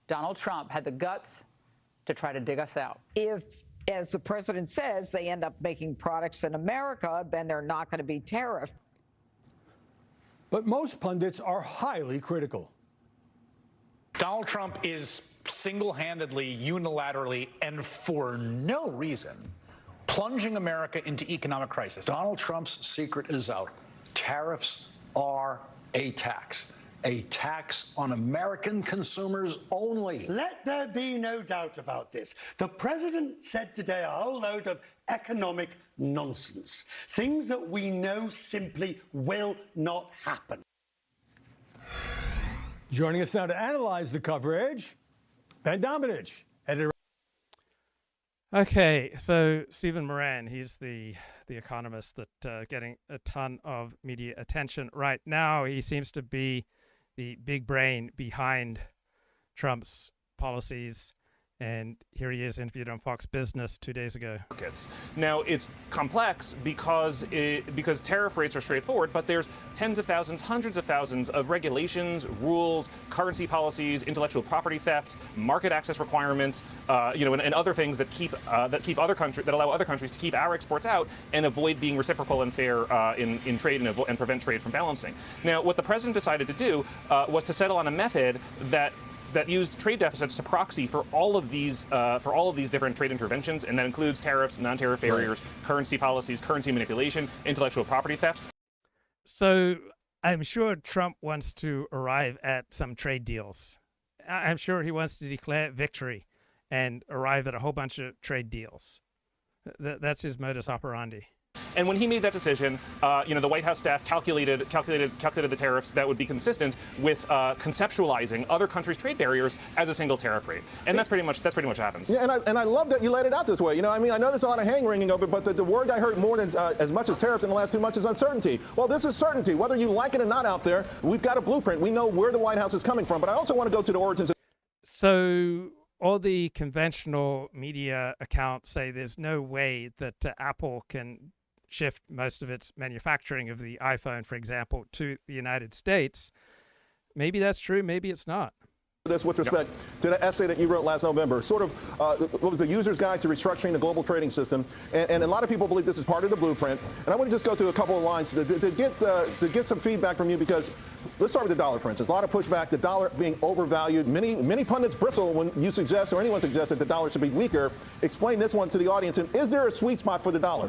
Donald Trump, had the guts to try to dig us out. If, as the president says, they end up making products in America, then they're not going to be tariffed. But most pundits are highly critical. Donald Trump is single-handedly, unilaterally, and for no reason, plunging America into economic crisis. Donald Trump's secret is out. Tariffs are a tax. a tax on American consumers only. Let there be no doubt about this. The president said today a whole load of economic nonsense, things that we know simply will not happen. Joining us now to analyze the coverage, Ben Domenech, editor. Okay, so Stephen Miran, he's the economist that getting a ton of media attention right now. He seems to be the big brain behind Trump's policies. And here he is interviewed on Fox Business 2 days ago. Now, it's complex because tariff rates are straightforward, but there's tens of thousands, hundreds of thousands of regulations, rules, currency policies, intellectual property theft, market access requirements, and other things that allow other countries to keep our exports out and avoid being reciprocal and fair in trade and prevent trade from balancing. Now, what the president decided to do was to settle on a method that used trade deficits to proxy for all of these different trade interventions, and that includes tariffs, non-tariff barriers, currency policies, currency manipulation, intellectual property theft. So I'm sure Trump wants to arrive at some trade deals. I'm sure he wants to declare victory and arrive at a whole bunch of trade deals. That's his modus operandi. And when he made that decision, the White House staff calculated the tariffs that would be consistent with conceptualizing other countries' trade barriers as a single tariff rate, and that's pretty much what happened. Yeah, and I love that you laid it out this way. I know there's a lot of hand-wringing over it, but the word I heard more than as much as tariffs in the last 2 months is uncertainty. Well, this is certainty. Whether you like it or not out there, we've got a blueprint. We know where the White House is coming from. But I also want to go to the origins. So all the conventional media accounts say there's no way that Apple can shift most of its manufacturing of the iPhone, for example, to the United States. Maybe that's true, maybe it's not. This with respect to the essay that you wrote last November, sort of what was the user's guide to restructuring the global trading system, and a lot of people believe this is part of the blueprint. And I want to just go through a couple of lines to get some feedback from you, because let's start with the dollar, for instance. A lot of pushback, the dollar being overvalued. Many pundits bristle when you suggest, or anyone suggests, that the dollar should be weaker. Explain this one to the audience, and is there a sweet spot for the dollar?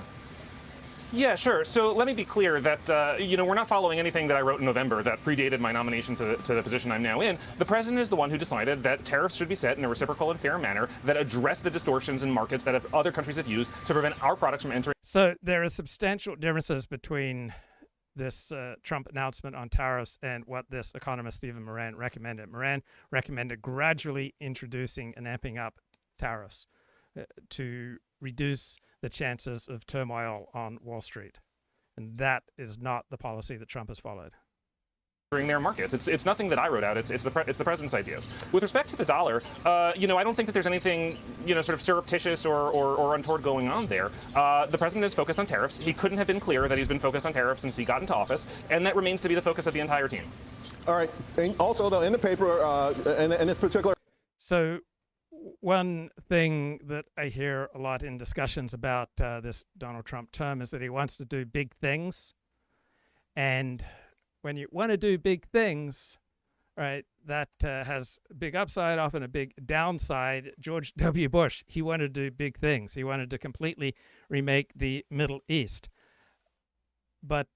Yeah, sure. So let me be clear that, we're not following anything that I wrote in November that predated my nomination to the position I'm now in. The president is the one who decided that tariffs should be set in a reciprocal and fair manner that address the distortions in markets that other countries have used to prevent our products from entering. So there are substantial differences between this Trump announcement on tariffs and what this economist Stephen Miran recommended. Miran recommended gradually introducing and amping up tariffs to reduce the chances of turmoil on Wall Street. And that is not the policy that Trump has followed. During their markets. It's nothing that I wrote out. It's the president's ideas. With respect to the dollar, I don't think that there's anything, sort of surreptitious or untoward going on there. The president is focused on tariffs. He couldn't have been clearer that he's been focused on tariffs since he got into office, and that remains to be the focus of the entire team. All right. And also, though, in the paper, in this particular... So one thing that I hear a lot in discussions about this Donald Trump term is that he wants to do big things. And when you want to do big things, right, that has a big upside, often a big downside. George W. Bush, he wanted to do big things. He wanted to completely remake the Middle East. But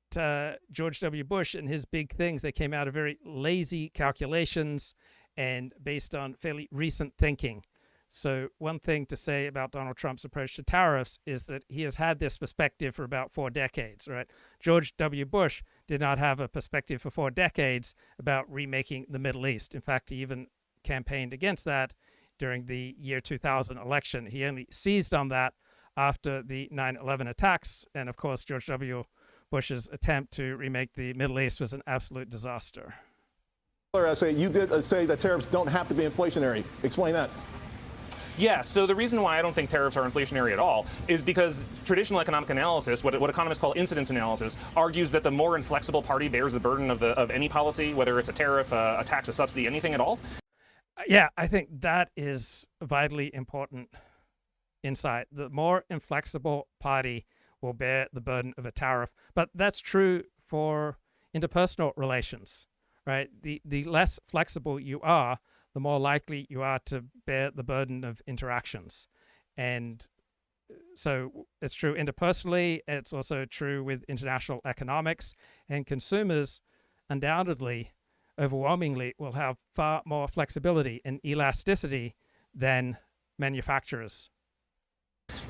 George W. Bush and his big things, they came out of very lazy calculations and based on fairly recent thinking. So one thing to say about Donald Trump's approach to tariffs is that he has had this perspective for about 4 decades, right? George W. Bush did not have a perspective for 4 decades about remaking the Middle East. In fact, he even campaigned against that during the year 2000 election. He only seized on that after the 9/11 attacks. And of course, George W. Bush's attempt to remake the Middle East was an absolute disaster. You did say that tariffs don't have to be inflationary. Explain that. Yeah, so the reason why I don't think tariffs are inflationary at all is because traditional economic analysis, what economists call incidence analysis, argues that the more inflexible party bears the burden of any policy, whether it's a tariff, a tax, a subsidy, anything at all. Yeah, I think that is a vitally important insight. The more inflexible party will bear the burden of a tariff. But that's true for interpersonal relations, right? The less flexible you are, the more likely you are to bear the burden of interactions. And so it's true interpersonally. It's also true with international economics. And consumers undoubtedly overwhelmingly will have far more flexibility and elasticity than manufacturers.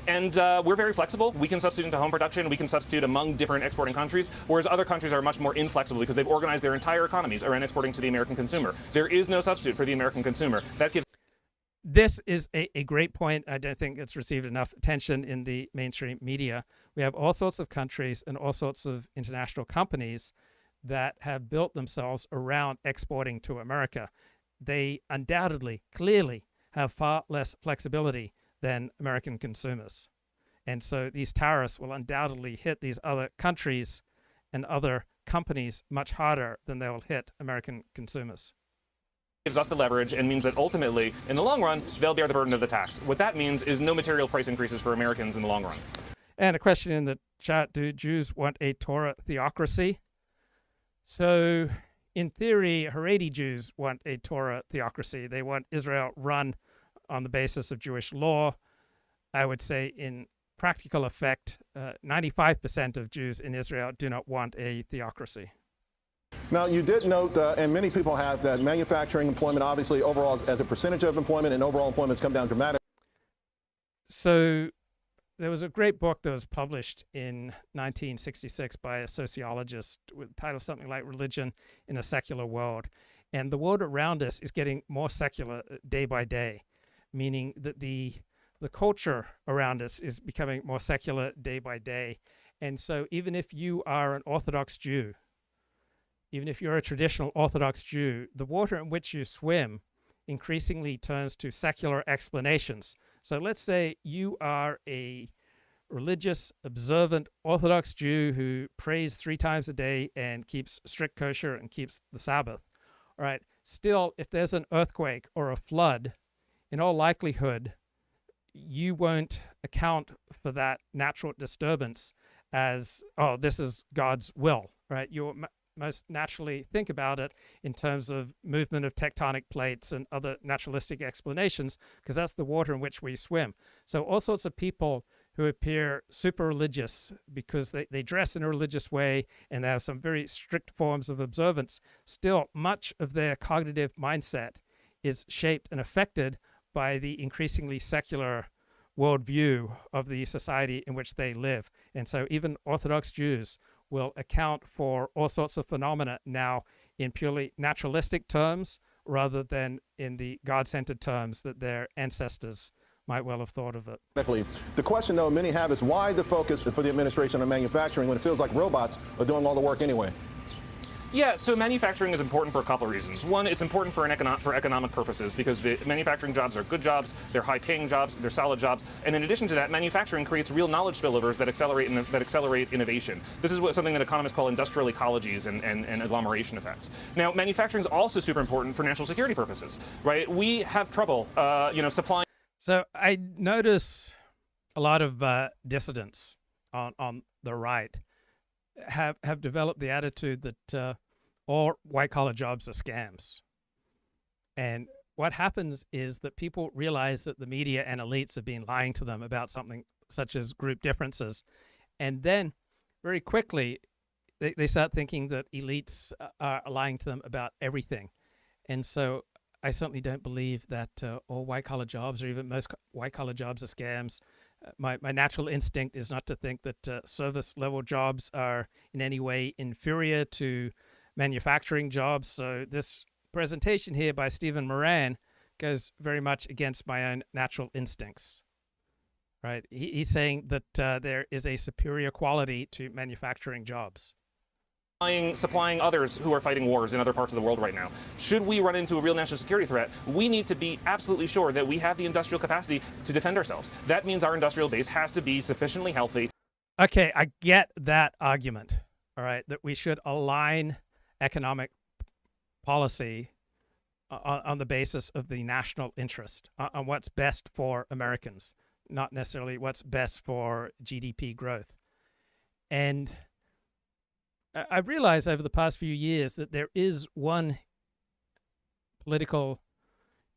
And we're very flexible. We can substitute into home production. We can substitute among different exporting countries, whereas other countries are much more inflexible because they've organized their entire economies around exporting to the American consumer. There is no substitute for the American consumer. That gives. This is a great point. I don't think it's received enough attention in the mainstream media. We have all sorts of countries and all sorts of international companies that have built themselves around exporting to America. They undoubtedly, clearly have far less flexibility than American consumers. And so these tariffs will undoubtedly hit these other countries and other companies much harder than they will hit American consumers. Gives us the leverage and means that ultimately, in the long run, they'll bear the burden of the tax. What that means is no material price increases for Americans in the long run. And a question in the chat, do Jews want a Torah theocracy? So in theory, Haredi Jews want a Torah theocracy. They want Israel run on the basis of Jewish law. I would say in practical effect, 95% of Jews in Israel do not want a theocracy. Now, you did note, and many people have, that manufacturing employment, obviously, overall, as a percentage of employment and overall employment, has come down dramatically. So there was a great book that was published in 1966 by a sociologist with the title something like Religion in a Secular World. And the world around us is getting more secular day by day, meaning that the culture around us is becoming more secular day by day. And so even if you are an Orthodox Jew, even if you're a traditional Orthodox Jew, the water in which you swim increasingly turns to secular explanations. So let's say you are a religious, observant Orthodox Jew who prays 3 times a day and keeps strict kosher and keeps the Sabbath. All right. Still, if there's an earthquake or a flood, in all likelihood, you won't account for that natural disturbance as, oh, this is God's will, right? You'll most naturally think about it in terms of movement of tectonic plates and other naturalistic explanations, because that's the water in which we swim. So all sorts of people who appear super religious because they dress in a religious way and they have some very strict forms of observance, still much of their cognitive mindset is shaped and affected by the increasingly secular worldview of the society in which they live. And so even Orthodox Jews will account for all sorts of phenomena now in purely naturalistic terms rather than in the God-centered terms that their ancestors might well have thought of it. The question, though, many have is why the focus for the administration on manufacturing when it feels like robots are doing all the work anyway? Yeah, so manufacturing is important for a couple of reasons. One, it's important for economic purposes because the manufacturing jobs are good jobs, they're high-paying jobs, they're solid jobs, and in addition to that, manufacturing creates real knowledge spillovers that accelerate innovation. This is something that economists call industrial ecologies and agglomeration effects. Now, manufacturing is also super important for national security purposes, right? We have trouble, supplying. So I notice a lot of dissidents on the right have developed the attitude that all white-collar jobs are scams. And what happens is that people realize that the media and elites have been lying to them about something such as group differences. And then very quickly, they start thinking that elites are lying to them about everything. And so I certainly don't believe that all white-collar jobs or even most white-collar jobs are scams. My natural instinct is not to think that service-level jobs are in any way inferior to manufacturing jobs. So this presentation here by Stephen Miran goes very much against my own natural instincts. Right? He's saying that there is a superior quality to manufacturing jobs. Supplying others who are fighting wars in other parts of the world right now. Should we run into a real national security threat, we need to be absolutely sure that we have the industrial capacity to defend ourselves. That means our industrial base has to be sufficiently healthy. Okay, I get that argument, all right, that we should align economic policy on the basis of the national interest, on what's best for Americans, not necessarily what's best for GDP growth. And I've realized over the past few years that there is one political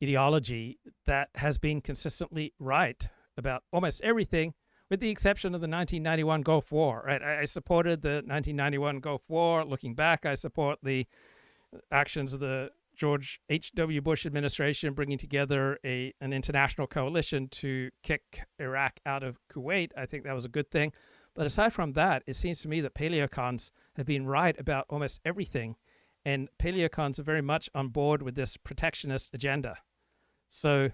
ideology that has been consistently right about almost everything, with the exception of the 1991 Gulf War. Right? I supported the 1991 Gulf War. Looking back, I support the actions of the George H.W. Bush administration bringing together an international coalition to kick Iraq out of Kuwait. I think that was a good thing. But aside from that, it seems to me that paleocons have been right about almost everything. And paleocons are very much on board with this protectionist agenda. So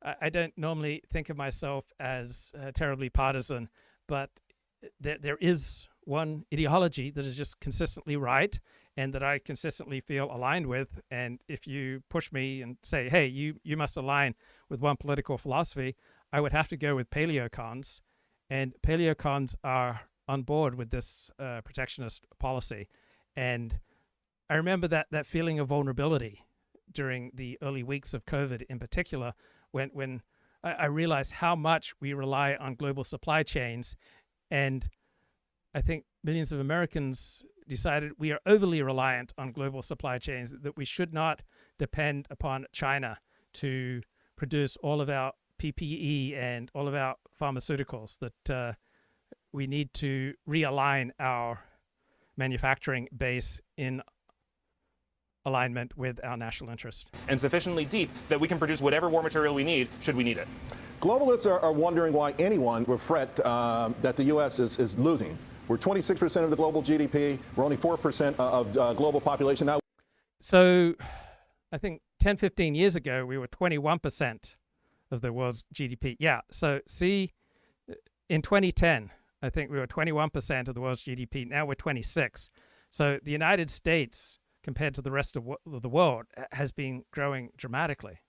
I don't normally think of myself as terribly partisan, but there is one ideology that is just consistently right and that I consistently feel aligned with. And if you push me and say, hey, you must align with one political philosophy, I would have to go with paleocons. And paleocons are on board with this protectionist policy. And I remember that feeling of vulnerability during the early weeks of COVID in particular, when I realized how much we rely on global supply chains. And I think millions of Americans decided we are overly reliant on global supply chains, that we should not depend upon China to produce all of our PPE and all of our pharmaceuticals, that we need to realign our manufacturing base in alignment with our national interest. And sufficiently deep that we can produce whatever war material we need, should we need it. Globalists are wondering why anyone would fret that the U.S. is losing. We're 26% of the global GDP. We're only 4% of global population now. So I think 10, 15 years ago, we were 21% of the world's GDP. Yeah, so see, in 2010, I think we were 21% of the world's GDP. Now we're 26. So the United States, compared to the rest of the world, has been growing dramatically.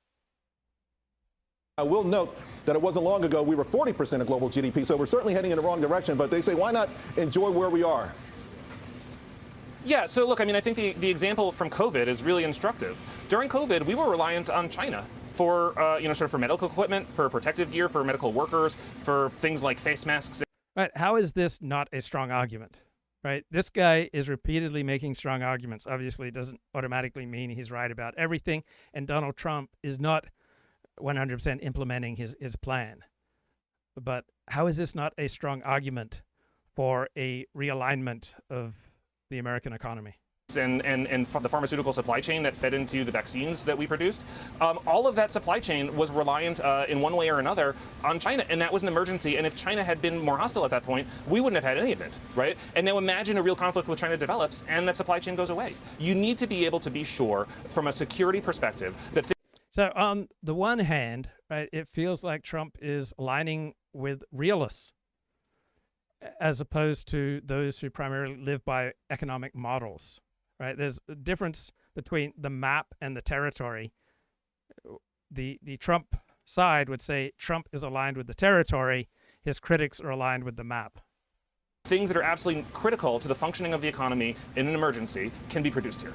I will note that it wasn't long ago we were 40% of global GDP, so we're certainly heading in the wrong direction, but they say, why not enjoy where we are? Yeah, so look, I mean, I think the example from COVID is really instructive. During COVID, we were reliant on China for, sort of for medical equipment, for protective gear, for medical workers, for things like face masks. Right, how is this not a strong argument? Right, this guy is repeatedly making strong arguments. Obviously, it doesn't automatically mean he's right about everything, and Donald Trump is not 100% implementing his plan. But how is this not a strong argument for a realignment of the American economy? And the pharmaceutical supply chain that fed into the vaccines that we produced, all of that supply chain was reliant in one way or another on China, and that was an emergency. And if China had been more hostile at that point, we wouldn't have had any of it, right? And now imagine a real conflict with China develops and that supply chain goes away. You need to be able to be sure from a security perspective that... So on the one hand, right, it feels like Trump is aligning with realists as opposed to those who primarily live by economic models. Right, there's a difference between the map and the territory. The Trump side would say Trump is aligned with the territory. His critics are aligned with the map. Things that are absolutely critical to the functioning of the economy in an emergency can be produced here.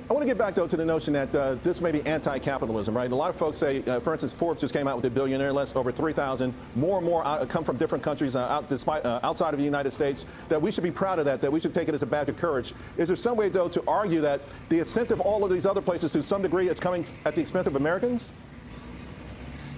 I want to get back, though, to the notion that this may be anti-capitalism, right? A lot of folks say, for instance, Forbes just came out with a billionaire list, over 3,000. More and more come from different countries outside of the United States, that we should be proud of that we should take it as a badge of courage. Is there some way, though, to argue that the ascent of all of these other places, to some degree, it's coming at the expense of Americans?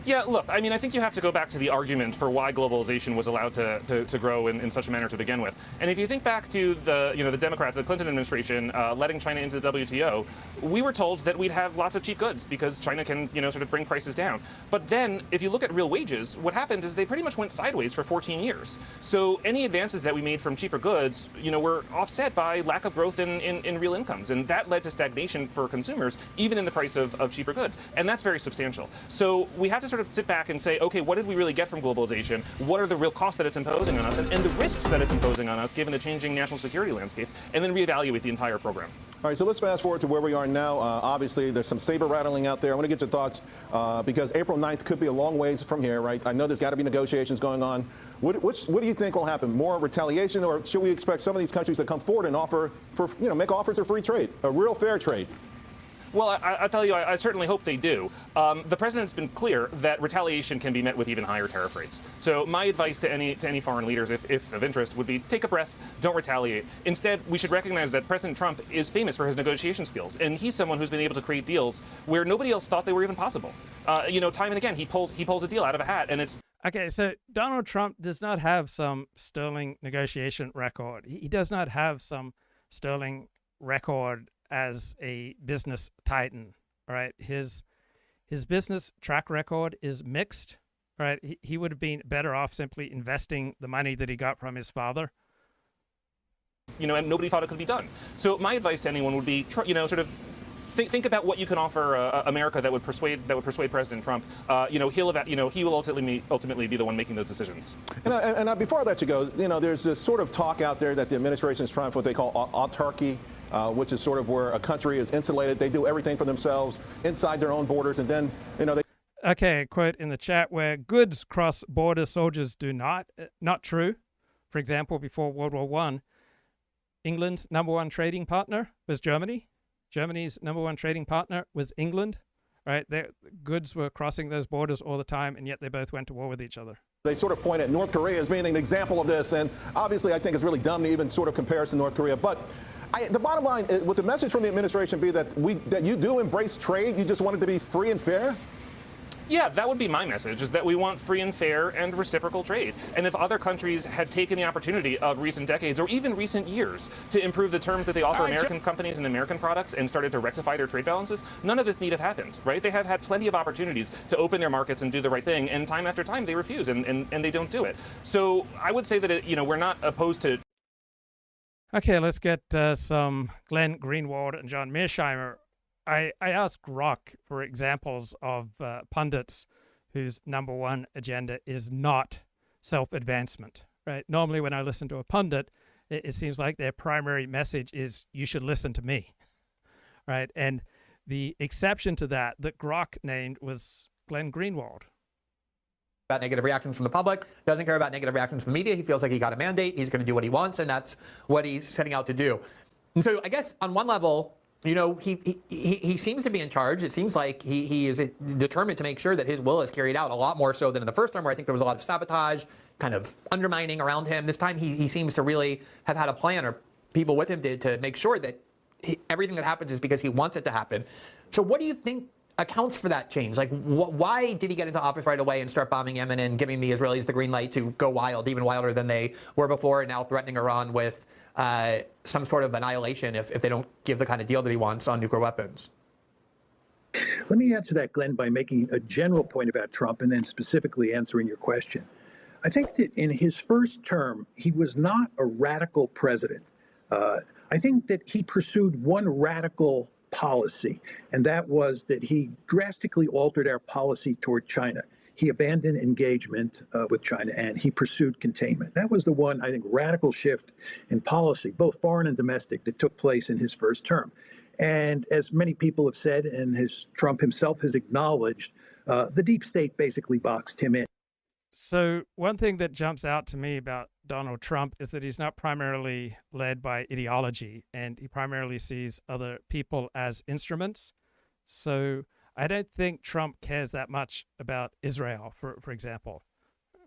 Yeah, look, I mean, I think you have to go back to the argument for why globalization was allowed to grow in such a manner to begin with. And if you think back to the Democrats, the Clinton administration letting China into the WTO, we were told that we'd have lots of cheap goods because China can, sort of bring prices down. But then if you look at real wages, what happened is they pretty much went sideways for 14 years. So any advances that we made from cheaper goods, were offset by lack of growth in real incomes. And that led to stagnation for consumers, even in the price of cheaper goods. And that's very substantial. So we have to sort of sit back and say, okay, what did we really get from globalization? What are the real costs that it's imposing on us and the risks that it's imposing on us given the changing national security landscape, and then reevaluate the entire program. All right, so let's fast forward to where we are now. Obviously, there's some saber rattling out there. I want to get your thoughts because April 9th could be a long ways from here, right? I know there's got to be negotiations going on. What do you think will happen? More retaliation, or should we expect some of these countries to come forward and offer make offers of free trade, a real fair trade? Well, I'll tell you, I certainly hope they do. The president's been clear that retaliation can be met with even higher tariff rates. So my advice to any foreign leaders, if of interest, would be take a breath, don't retaliate. Instead, we should recognize that President Trump is famous for his negotiation skills, and he's someone who's been able to create deals where nobody else thought they were even possible. Time and again, he pulls a deal out of a hat, and it's... Okay, so Donald Trump does not have some sterling negotiation record. He does not have some sterling record as a business titan. All right, his business track record is mixed. All right, he would have been better off simply investing the money that he got from his father. And nobody thought it could be done. So my advice to anyone would be, sort of think about what you can offer America that would persuade President Trump. He will ultimately be the one making those decisions. And before I let you go, there's this sort of talk out there that the administration is trying for what they call autarky, which is sort of where a country is insulated. They do everything for themselves inside their own borders, and then they. Okay, a quote in the chat where goods cross border, soldiers do not. Not true. For example, before World War I, England's #1 trading partner was Germany. Germany's #1 trading partner was England. Right? Their goods were crossing those borders all the time, and yet they both went to war with each other. They sort of point at North Korea as being an example of this, and obviously I think it's really dumb to even sort of compare us to North Korea. But the bottom line, would the message from the administration be that you do embrace trade, you just want it to be free and fair? Yeah, that would be my message, is that we want free and fair and reciprocal trade. And if other countries had taken the opportunity of recent decades or even recent years to improve the terms that they offer American companies and American products and started to rectify their trade balances, none of this need have happened, right? They have had plenty of opportunities to open their markets and do the right thing, and time after time they refuse and they don't do it. So I would say that, we're not opposed to... Okay, let's get some Glenn Greenwald and John Mearsheimer. I asked Grok for examples of pundits whose #1 agenda is not self-advancement, right? Normally when I listen to a pundit, it seems like their primary message is, you should listen to me, right? And the exception to that Grok named was Glenn Greenwald. About negative reactions from the public, doesn't care about negative reactions from the media. He feels like he got a mandate, he's going to do what he wants, and that's what he's setting out to do. And so I guess on one level, he seems to be in charge. It seems like he is determined to make sure that his will is carried out, a lot more so than in the first time, where I think there was a lot of sabotage, kind of undermining around him. This time he seems to really have had a plan, or people with him did, to make sure that everything that happens is because he wants it to happen. So what do you think accounts for that change? Like, why did he get into office right away and start bombing Yemen and giving the Israelis the green light to go wild, even wilder than they were before, and now threatening Iran with some sort of annihilation if they don't give the kind of deal that he wants on nuclear weapons? Let me answer that, Glenn, by making a general point about Trump and then specifically answering your question. I think that in his first term, he was not a radical president. I think that he pursued one radical policy, and that was that he drastically altered our policy toward China. He abandoned engagement with China, and he pursued containment. That was the one, I think, radical shift in policy, both foreign and domestic, that took place in his first term. And as many people have said, and Trump himself has acknowledged, the deep state basically boxed him in. So one thing that jumps out to me about Donald Trump is that he's not primarily led by ideology, and he primarily sees other people as instruments. So I don't think Trump cares that much about Israel, for example,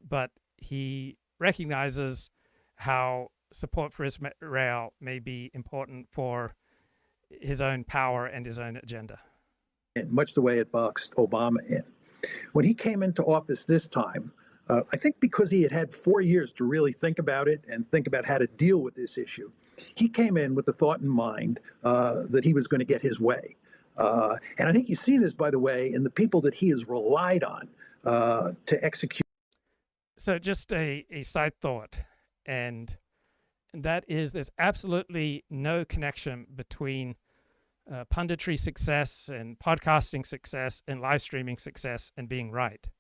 but he recognizes how support for Israel may be important for his own power and his own agenda. Much the way it boxed Obama in. When he came into office this time, I think because he had had 4 years to really think about it and think about how to deal with this issue, he came in with the thought in mind that he was going to get his way. And I think you see this, by the way, in the people that he has relied on to execute. So just a side thought, and that is there's absolutely no connection between punditry success and podcasting success and live streaming success and being right.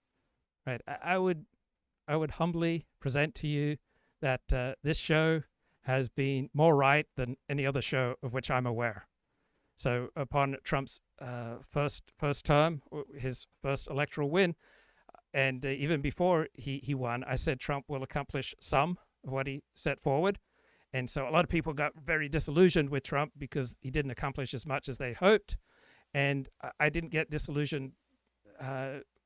Right? I would humbly present to you that this show has been more right than any other show of which I'm aware. So upon Trump's first term, his first electoral win, and even before he won, I said Trump will accomplish some of what he set forward. And so a lot of people got very disillusioned with Trump because he didn't accomplish as much as they hoped. And I didn't get disillusioned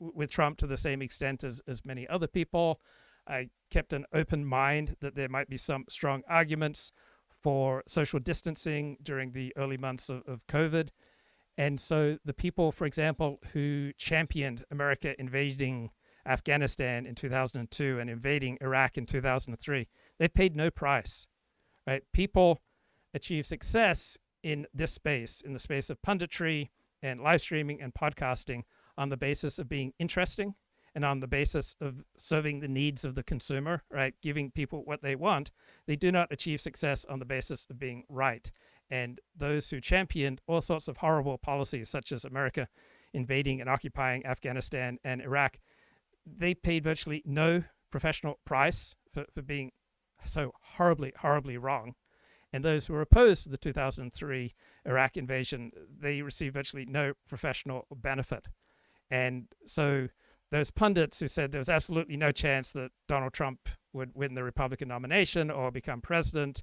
with Trump to the same extent as many other people. I kept an open mind that there might be some strong arguments for social distancing during the early months of COVID. And so the people, for example, who championed America invading Afghanistan in 2002 and invading Iraq in 2003, they paid no price, right? People achieve success in this space, in the space of punditry and live streaming and podcasting, on the basis of being interesting and on the basis of serving the needs of the consumer, right? Giving people what they want, they do not achieve success on the basis of being right. And those who championed all sorts of horrible policies, such as America invading and occupying Afghanistan and Iraq, they paid virtually no professional price for being so horribly, horribly wrong. And those who were opposed to the 2003 Iraq invasion, they received virtually no professional benefit. And so those pundits who said there was absolutely no chance that Donald Trump would win the Republican nomination or become president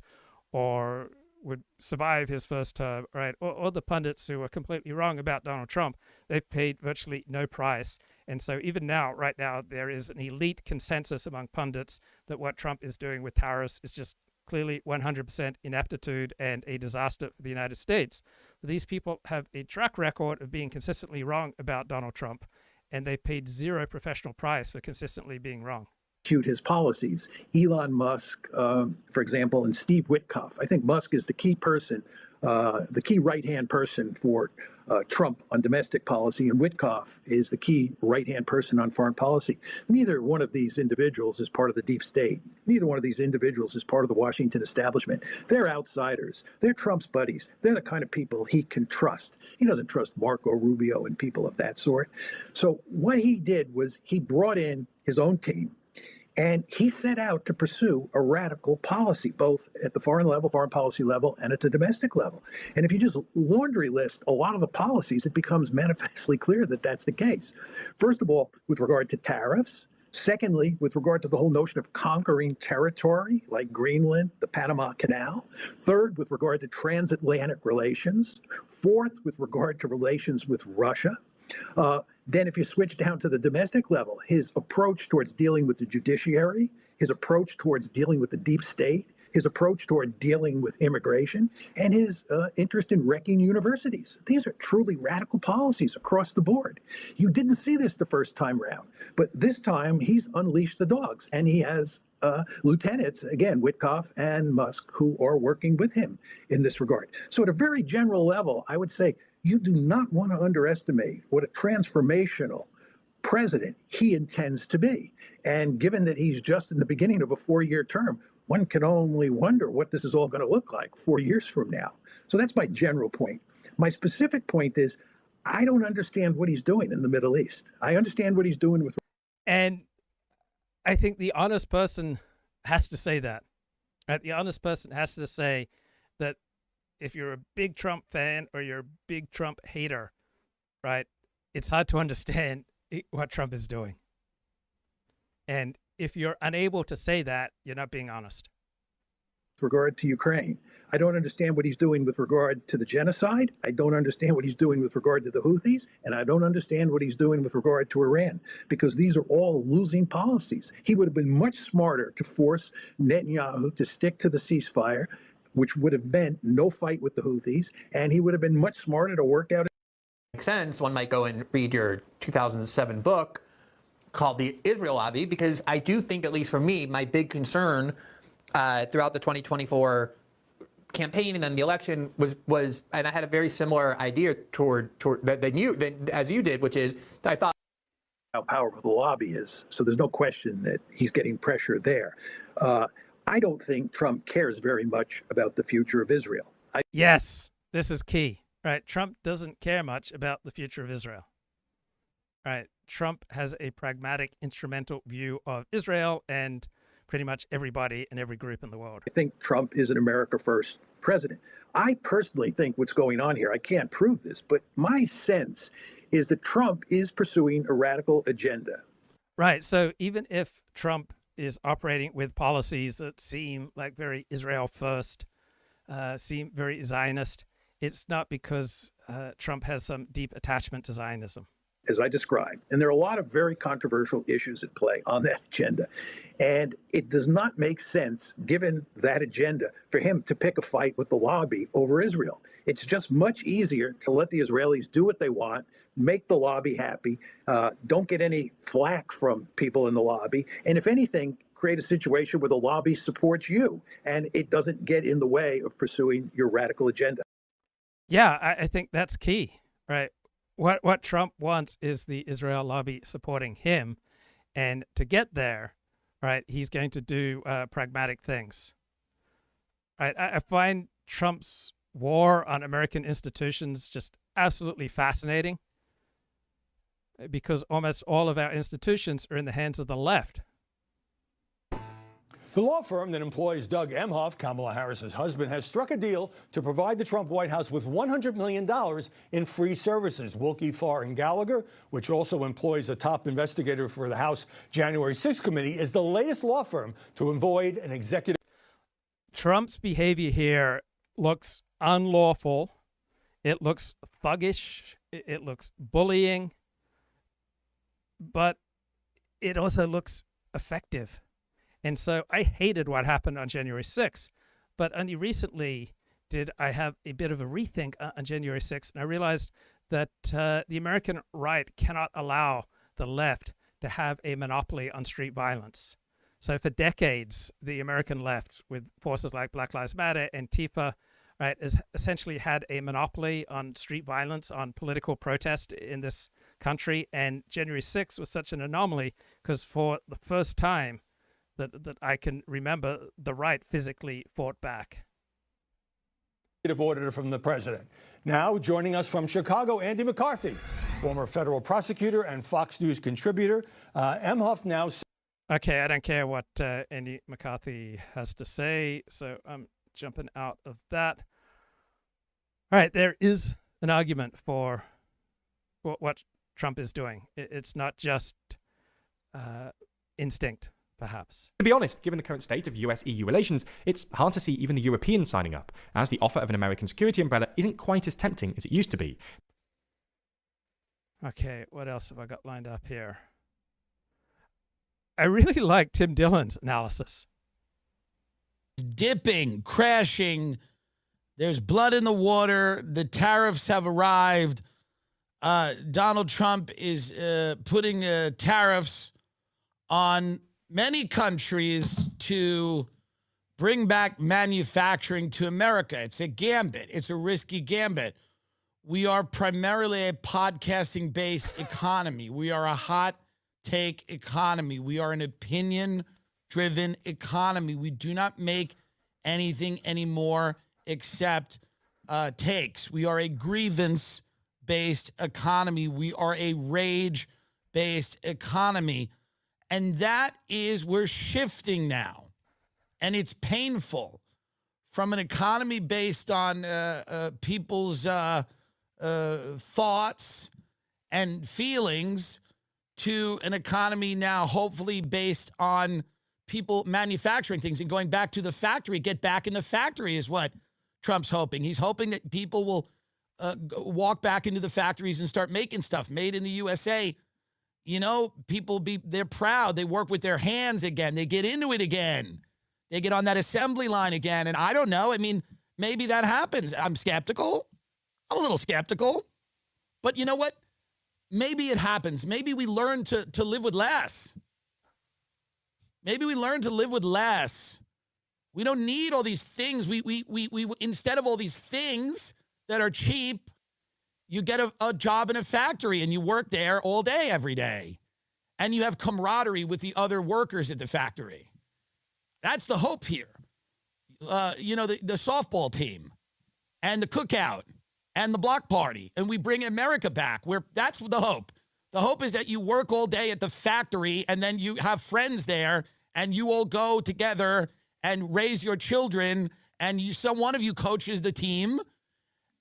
or would survive his first term, right? Or the pundits who were completely wrong about Donald Trump, they paid virtually no price. And so even now, right now, there is an elite consensus among pundits that what Trump is doing with tariffs is just clearly 100% ineptitude and a disaster for the United States. But these people have a track record of being consistently wrong about Donald Trump, and they paid zero professional price for consistently being wrong. His policies. Elon Musk, for example, and Steve Witkoff. I think Musk is the key person, the key right-hand person for Trump on domestic policy, and Witkoff is the key right-hand person on foreign policy. Neither one of these individuals is part of the deep state. Neither one of these individuals is part of the Washington establishment. They're outsiders. They're Trump's buddies. They're the kind of people he can trust. He doesn't trust Marco Rubio and people of that sort. So what he did was he brought in his own team. And he set out to pursue a radical policy, both at the foreign level, foreign policy level, and at the domestic level. And if you just laundry list a lot of the policies, it becomes manifestly clear that that's the case. First of all, with regard to tariffs. Secondly, with regard to the whole notion of conquering territory, like Greenland, the Panama Canal. Third, with regard to transatlantic relations. Fourth, with regard to relations with Russia. Then if you switch down to the domestic level, his approach towards dealing with the judiciary, his approach towards dealing with the deep state, his approach toward dealing with immigration, and his interest in wrecking universities. These are truly radical policies across the board. You didn't see this the first time around, but this time he's unleashed the dogs, and he has lieutenants, again, Witkoff and Musk, who are working with him in this regard. So at a very general level, I would say you do not want to underestimate what a transformational president he intends to be. And given that he's just in the beginning of a 4-year term, one can only wonder what this is all going to look like 4 years from now. So that's my general point. My specific point is I don't understand what he's doing in the Middle East. I understand what he's doing with... And I think the honest person has to say that. Right? The honest person has to say that if you're a big Trump fan or you're a big Trump hater, right, it's hard to understand what Trump is doing. And if you're unable to say that, you're not being honest. With regard to Ukraine, I don't understand what he's doing with regard to the genocide. I don't understand what he's doing with regard to the Houthis. And I don't understand what he's doing with regard to Iran, because these are all losing policies. He would have been much smarter to force Netanyahu to stick to the ceasefire, which would have meant no fight with the Houthis, and he would have been much smarter to work out. Makes sense. One might go and read your 2007 book called The Israel Lobby, because I do think, at least for me, my big concern throughout the 2024 campaign and then the election was, and I had a very similar idea toward as you did, which is that I thought how powerful the lobby is. So there's no question that he's getting pressure there. I don't think Trump cares very much about the future of Israel. Yes, this is key, right? Trump doesn't care much about the future of Israel, right? Trump has a pragmatic, instrumental view of Israel and pretty much everybody and every group in the world. I think Trump is an America First president. I personally think what's going on here, I can't prove this, but my sense is that Trump is pursuing a radical agenda. Right. So even if Trump is operating with policies that seem like very Israel first, seem very Zionist, it's not because Trump has some deep attachment to Zionism. As I described, and there are a lot of very controversial issues at play on that agenda. And it does not make sense, given that agenda, for him to pick a fight with the lobby over Israel. It's just much easier to let the Israelis do what they want, make the lobby happy, don't get any flack from people in the lobby, and if anything, create a situation where the lobby supports you and it doesn't get in the way of pursuing your radical agenda. Yeah, I think that's key, right? What Trump wants is the Israel lobby supporting him, and to get there, right, he's going to do pragmatic things. Right? I find Trump's war on American institutions just absolutely fascinating, because almost all of our institutions are in the hands of the left. The law firm that employs Doug Emhoff, Kamala Harris's husband, has struck a deal to provide the Trump White House with $100 million in free services. Wilkie Farr and Gallagher, which also employs a top investigator for the House January 6th committee, is the latest law firm to avoid an executive. Trump's behavior here looks unlawful. It looks thuggish. It looks bullying. But it also looks effective. And so I hated what happened on January 6th, but only recently did I have a bit of a rethink on January 6th, and I realized that the American right cannot allow the left to have a monopoly on street violence. So for decades, the American left, with forces like Black Lives Matter and Antifa, right, has essentially had a monopoly on street violence, on political protest in this country. And January 6th was such an anomaly because for the first time that I can remember, the right physically fought back. Order from the president. Now joining us from Chicago, Andy McCarthy, former federal prosecutor and Fox News contributor. Emhoff now. Okay, I don't care what Andy McCarthy has to say, so I'm jumping out of that. All right, there is an argument for what Trump is doing. It's not just instinct, perhaps. To be honest, given the current state of US-EU relations, it's hard to see even the Europeans signing up, as the offer of an American security umbrella isn't quite as tempting as it used to be. Okay, what else have I got lined up here? I really like Tim Dillon's analysis. Dipping, crashing, there's blood in the water, the tariffs have arrived. Donald Trump is putting tariffs on many countries to bring back manufacturing to America. It's a gambit. It's a risky gambit. We are primarily a podcasting-based economy. We are a hot take economy. We are an opinion-driven economy. We do not make anything anymore except takes. We are a grievance-based economy. We are a rage-based economy. And that is, we're shifting now. And it's painful from an economy based on people's thoughts and feelings to an economy now hopefully based on people manufacturing things and going back to the factory. Get back in the factory is what Trump's hoping. He's hoping that people will walk back into the factories and start making stuff made in the USA. You know, they're proud. They work with their hands again. They get into it again. They get on that assembly line again. And I don't know. I mean, maybe that happens. I'm skeptical. I'm a little skeptical. But you know what? Maybe it happens. Maybe we learn to live with less. Maybe we learn to live with less. We don't need all these things. We instead of all these things that are cheap, you get a job in a factory and you work there all day, every day. And you have camaraderie with the other workers at the factory. That's the hope here. The softball team and the cookout and the block party. And we bring America back. That's the hope. The hope is that you work all day at the factory and then you have friends there and you all go together and raise your children and one of you coaches the team.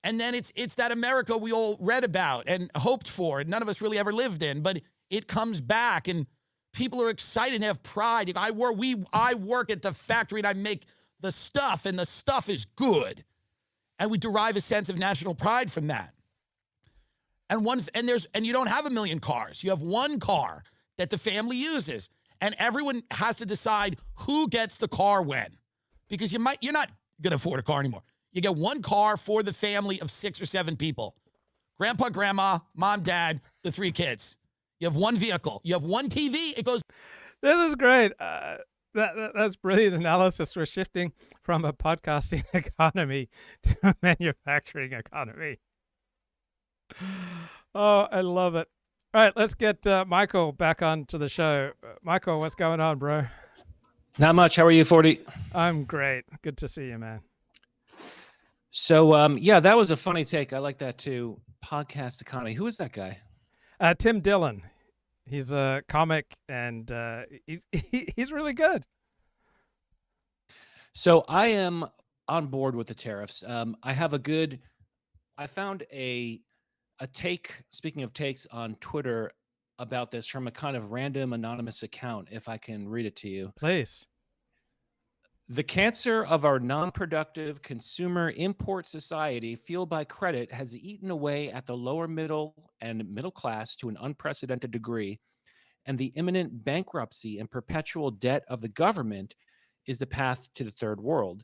And then it's that America we all read about and hoped for and none of us really ever lived in. But it comes back and people are excited and have pride. I work at the factory and I make the stuff and the stuff is good. And we derive a sense of national pride from that. And you don't have a million cars. You have one car that the family uses. And everyone has to decide who gets the car when. Because you're not going to afford a car anymore. You get one car for the family of 6 or 7 people. Grandpa, grandma, mom, dad, the 3 kids. You have one vehicle. You have one TV. It goes. This is great. That's brilliant analysis. We're shifting from a podcasting economy to a manufacturing economy. Oh, I love it. All right, let's get Michael back onto the show. Michael, what's going on, bro? Not much. How are you, 40? I'm great. Good to see you, man. So, yeah, that was a funny take. I like that too. Podcast economy. Who is that guy? Tim Dillon. He's a comic, and he's really good. So I am on board with the tariffs. I found a take, speaking of takes, on Twitter about this from a kind of random anonymous account, if I can read it to you. Please. The cancer of our non-productive consumer import society fueled by credit has eaten away at the lower middle and middle class to an unprecedented degree, and the imminent bankruptcy and perpetual debt of the government is the path to the third world.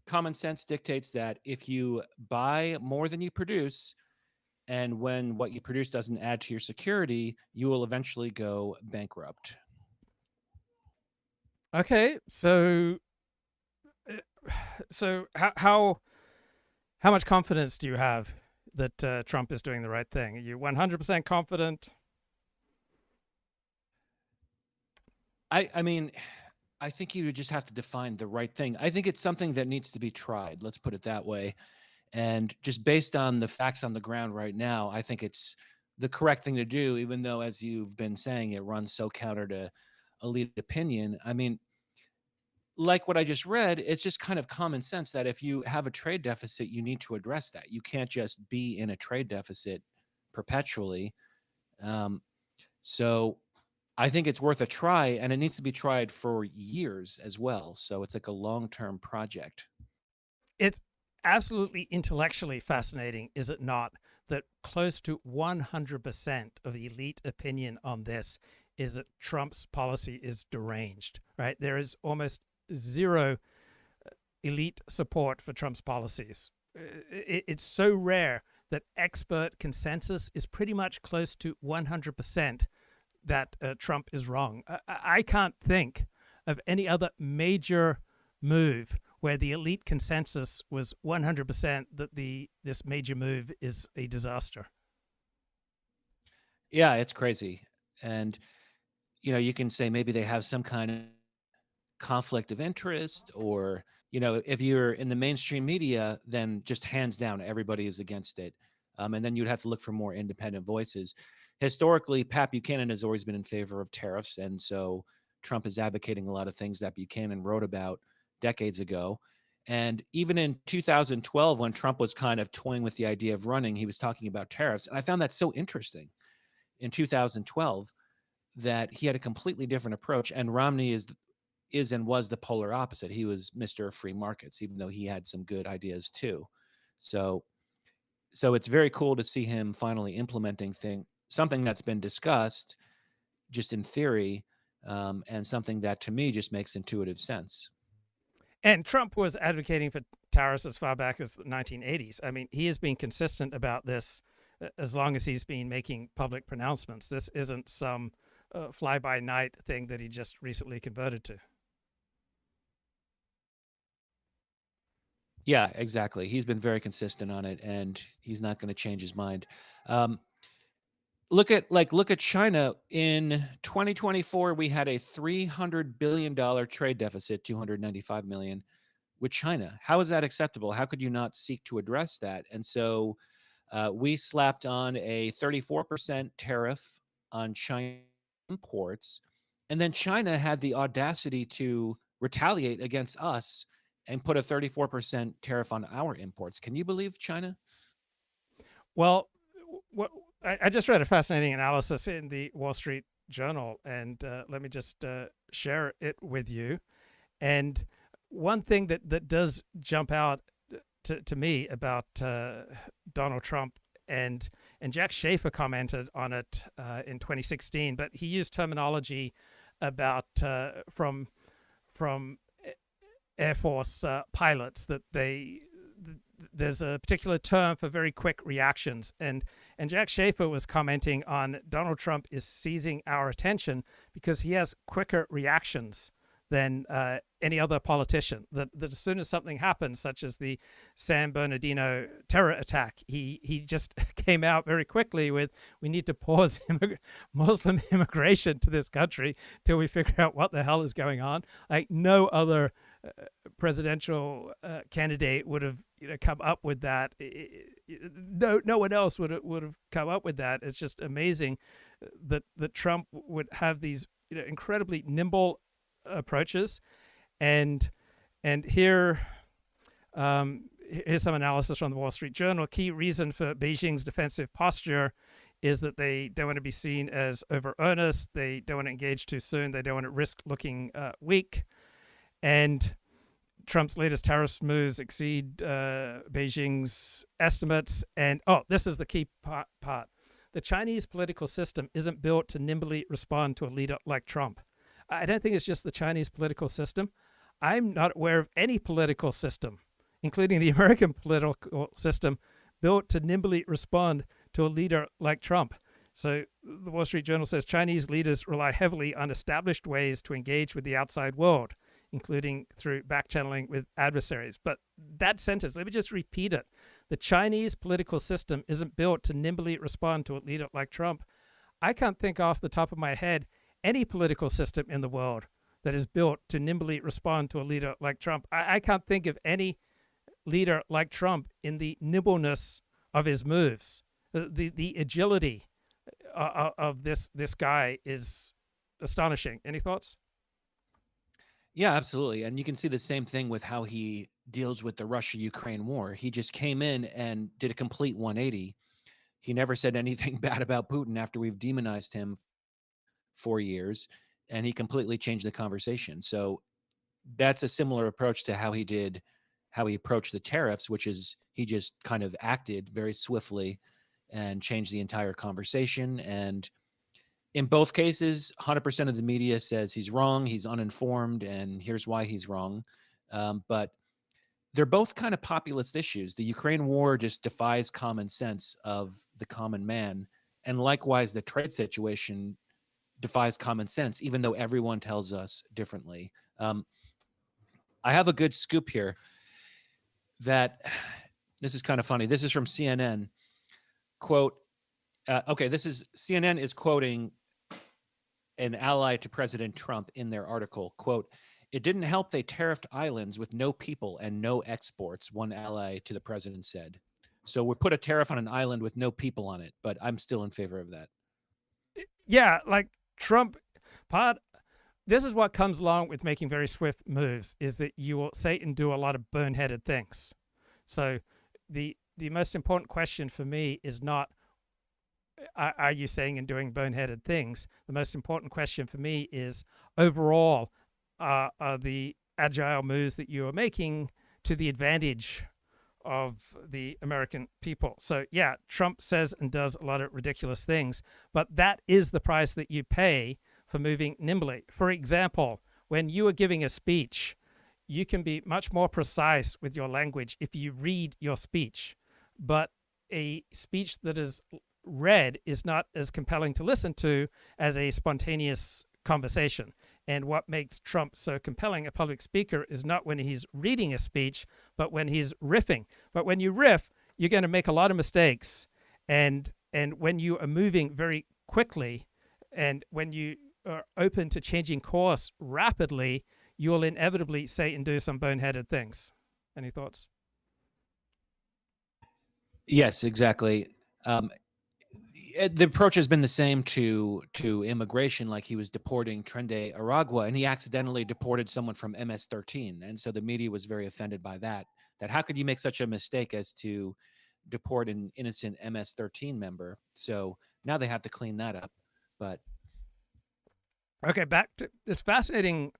Common sense dictates that if you buy more than you produce, and when what you produce doesn't add to your security, you will eventually go bankrupt. Okay, so how much confidence do you have that Trump is doing the right thing? Are you 100% confident? I mean, I think you just have to define the right thing. I think it's something that needs to be tried. Let's put it that way. And just based on the facts on the ground right now, I think it's the correct thing to do, even though, as you've been saying, it runs so counter to elite opinion. I mean, like what I just read, it's just kind of common sense that if you have a trade deficit, you need to address that. You can't just be in a trade deficit perpetually. So I think it's worth a try, and it needs to be tried for years as well. So it's like a long-term project. It's absolutely intellectually fascinating, is it not, that close to 100% of the elite opinion on this is that Trump's policy is deranged, right? There is almost zero elite support for Trump's policies. It's so rare that expert consensus is pretty much close to 100% that Trump is wrong. I can't think of any other major move where the elite consensus was 100% that this major move is a disaster. Yeah, it's crazy. And, you know, you can say maybe they have some kind of conflict of interest, or, you know, if you're in the mainstream media, then just hands down, everybody is against it. And then you'd have to look for more independent voices. Historically, Pat Buchanan has always been in favor of tariffs. And so Trump is advocating a lot of things that Buchanan wrote about decades ago. And even in 2012, when Trump was kind of toying with the idea of running, he was talking about tariffs. And I found that so interesting in 2012 that he had a completely different approach. And Romney is and was the polar opposite. He was Mr. Free Markets, even though he had some good ideas too. So it's very cool to see him finally implementing something that's been discussed just in theory, and something that to me just makes intuitive sense. And Trump was advocating for tariffs as far back as the 1980s. I mean, he has been consistent about this as long as he's been making public pronouncements. This isn't some fly-by-night thing that he just recently converted to. Yeah, exactly. He's been very consistent on it, and he's not going to change his mind. Look at China. In 2024, we had a $300 billion trade deficit, $295 million with China. How is that acceptable? How could you not seek to address that? And so we slapped on a 34% tariff on China imports, and then China had the audacity to retaliate against us and put a 34% tariff on our imports. Can you believe China? Well, I just read a fascinating analysis in the Wall Street Journal, and let me just share it with you. And one thing that does jump out to me about Donald Trump, and Jack Schaefer commented on it in 2016, but he used terminology about from Air Force pilots that there's a particular term for very quick reactions, and Jack Schaefer was commenting on Donald Trump is seizing our attention because he has quicker reactions than any other politician. That as soon as something happens, such as the San Bernardino terror attack, he just came out very quickly with, we need to pause Muslim immigration to this country till we figure out what the hell is going on. Like no other presidential candidate would have come up with that. No one else would have come up with that. It's just amazing that Trump would have these incredibly nimble approaches, and here's some analysis from the Wall Street Journal. Key reason for Beijing's defensive posture is that they don't want to be seen as over earnest. They don't want to engage too soon. They don't want to risk looking weak. And Trump's latest tariffs moves exceed Beijing's estimates. And this is the key part. The Chinese political system isn't built to nimbly respond to a leader like Trump. I don't think it's just the Chinese political system. I'm not aware of any political system, including the American political system, built to nimbly respond to a leader like Trump. So the Wall Street Journal says Chinese leaders rely heavily on established ways to engage with the outside world, including through back-channeling with adversaries. But that sentence, let me just repeat it. The Chinese political system isn't built to nimbly respond to a leader like Trump. I can't think off the top of my head any political system in the world that is built to nimbly respond to a leader like Trump. I can't think of any leader like Trump in the nimbleness of his moves. The agility of this guy is astonishing. Any thoughts? Yeah, absolutely. And you can see the same thing with how he deals with the Russia-Ukraine war. He just came in and did a complete 180. He never said anything bad about Putin after we've demonized him for years, and he completely changed the conversation. So that's a similar approach to how he approached the tariffs, which is he just kind of acted very swiftly and changed the entire conversation. And in both cases, 100% of the media says he's wrong, he's uninformed, and here's why he's wrong. But they're both kind of populist issues. The Ukraine war just defies common sense of the common man. And likewise, the trade situation defies common sense, even though everyone tells us differently. I have a good scoop here that this is kind of funny. This is from CNN. Quote, CNN is quoting an ally to President Trump in their article. Quote, "It didn't help they tariffed islands with no people and no exports," one ally to the president said. So we put a tariff on an island with no people on it, but I'm still in favor of that. Yeah, like Trump, this is what comes along with making very swift moves, is that you will say and do a lot of boneheaded things. So the most important question for me is not, are you saying and doing boneheaded things? The most important question for me is, overall, are the agile moves that you are making to the advantage of the American people? So yeah, Trump says and does a lot of ridiculous things, but that is the price that you pay for moving nimbly. For example, when you are giving a speech, you can be much more precise with your language if you read your speech, but a speech that is read is not as compelling to listen to as a spontaneous conversation. And what makes Trump so compelling a public speaker is not when he's reading a speech, but when he's riffing. But when you riff, you're going to make a lot of mistakes. And when you are moving very quickly, and when you are open to changing course rapidly, you'll inevitably say and do some boneheaded things. Any thoughts? Yes, exactly. The approach has been the same to immigration, like he was deporting Trende Aragua, and he accidentally deported someone from MS-13. And so the media was very offended by that how could you make such a mistake as to deport an innocent MS-13 member? So now they have to clean that up. But okay, back to this fascinating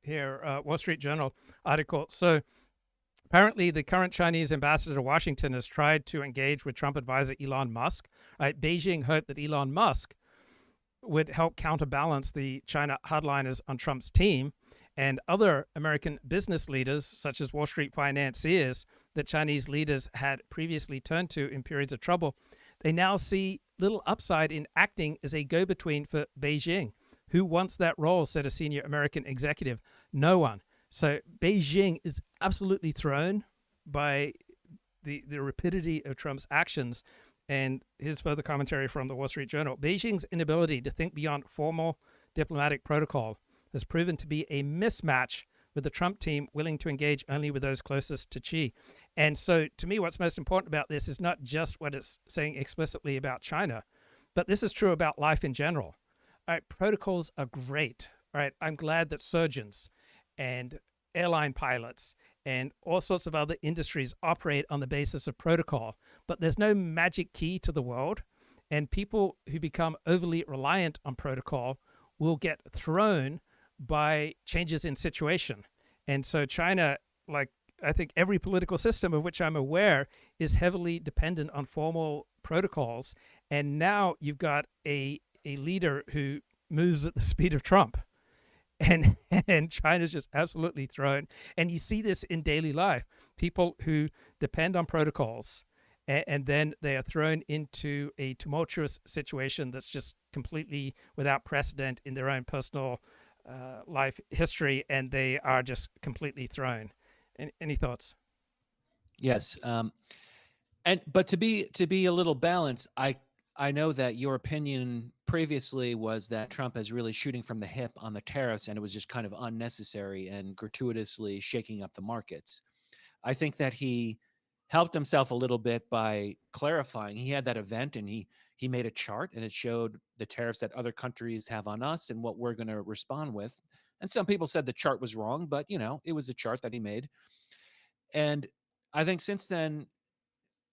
here, Wall Street Journal article. So apparently, the current Chinese ambassador to Washington has tried to engage with Trump advisor Elon Musk. Right? Beijing hoped that Elon Musk would help counterbalance the China hardliners on Trump's team, and other American business leaders, such as Wall Street financiers that Chinese leaders had previously turned to in periods of trouble. They now see little upside in acting as a go-between for Beijing, Who wants that role, said a senior American executive. No one. So Beijing is absolutely thrown by the rapidity of Trump's actions. And here's further commentary from the Wall Street Journal. Beijing's inability to think beyond formal diplomatic protocol has proven to be a mismatch with the Trump team willing to engage only with those closest to Xi. And so to me, what's most important about this is not just what it's saying explicitly about China, but this is true about life in general. All right, protocols are great. All right, I'm glad that surgeons and airline pilots and all sorts of other industries operate on the basis of protocol, but there's no magic key to the world. And people who become overly reliant on protocol will get thrown by changes in situation. And so China, like I think every political system of which I'm aware, is heavily dependent on formal protocols. And now you've got a leader who moves at the speed of Trump. And China's just absolutely thrown. And you see this in daily life. People who depend on protocols and then they are thrown into a tumultuous situation that's just completely without precedent in their own personal life history, and they are just completely thrown. Any thoughts? Yes, but to be a little balanced, I know that your opinion previously was that Trump is really shooting from the hip on the tariffs, and it was just kind of unnecessary and gratuitously shaking up the markets. I think that he helped himself a little bit by clarifying. He had that event, and he made a chart, and it showed the tariffs that other countries have on us and what we're going to respond with. And some people said the chart was wrong, but it was a chart that he made. And I think since then,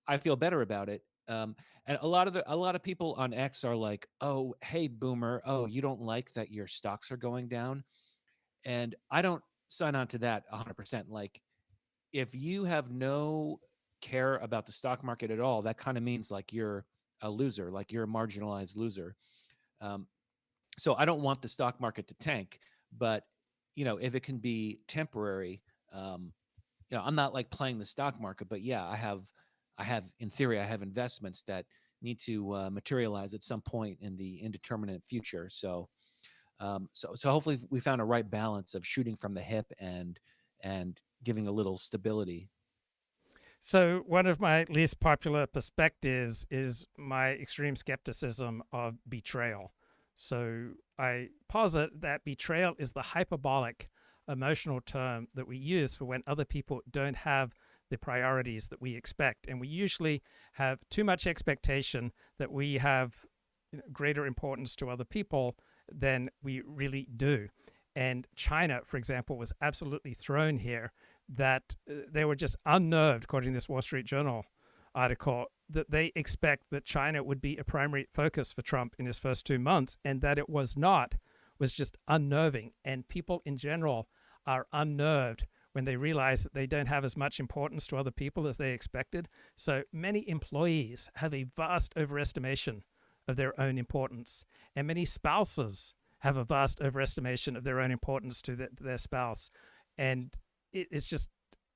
I feel better about it. And a lot of people on X are like, "Oh, hey, boomer. Oh, you don't like that your stocks are going down?" And I don't sign on to that 100%. Like, if you have no care about the stock market at all, that kind of means like you're a loser, like you're a marginalized loser. So I don't want the stock market to tank, but if it can be temporary, I'm not like playing the stock market, but yeah, I have in theory, I have investments that need to materialize at some point in the indeterminate future. So hopefully we found a right balance of shooting from the hip and giving a little stability. So one of my least popular perspectives is my extreme skepticism of betrayal. So I posit that betrayal is the hyperbolic emotional term that we use for when other people don't have the priorities that we expect. And we usually have too much expectation that we have greater importance to other people than we really do. And China, for example, was absolutely thrown here, that they were just unnerved, according to this Wall Street Journal article, that they expect that China would be a primary focus for Trump in his first 2 months, and that it was not, was just unnerving. And people in general are unnerved when they realize that they don't have as much importance to other people as they expected. So many employees have a vast overestimation of their own importance, and many spouses have a vast overestimation of their own importance to their spouse. And it's just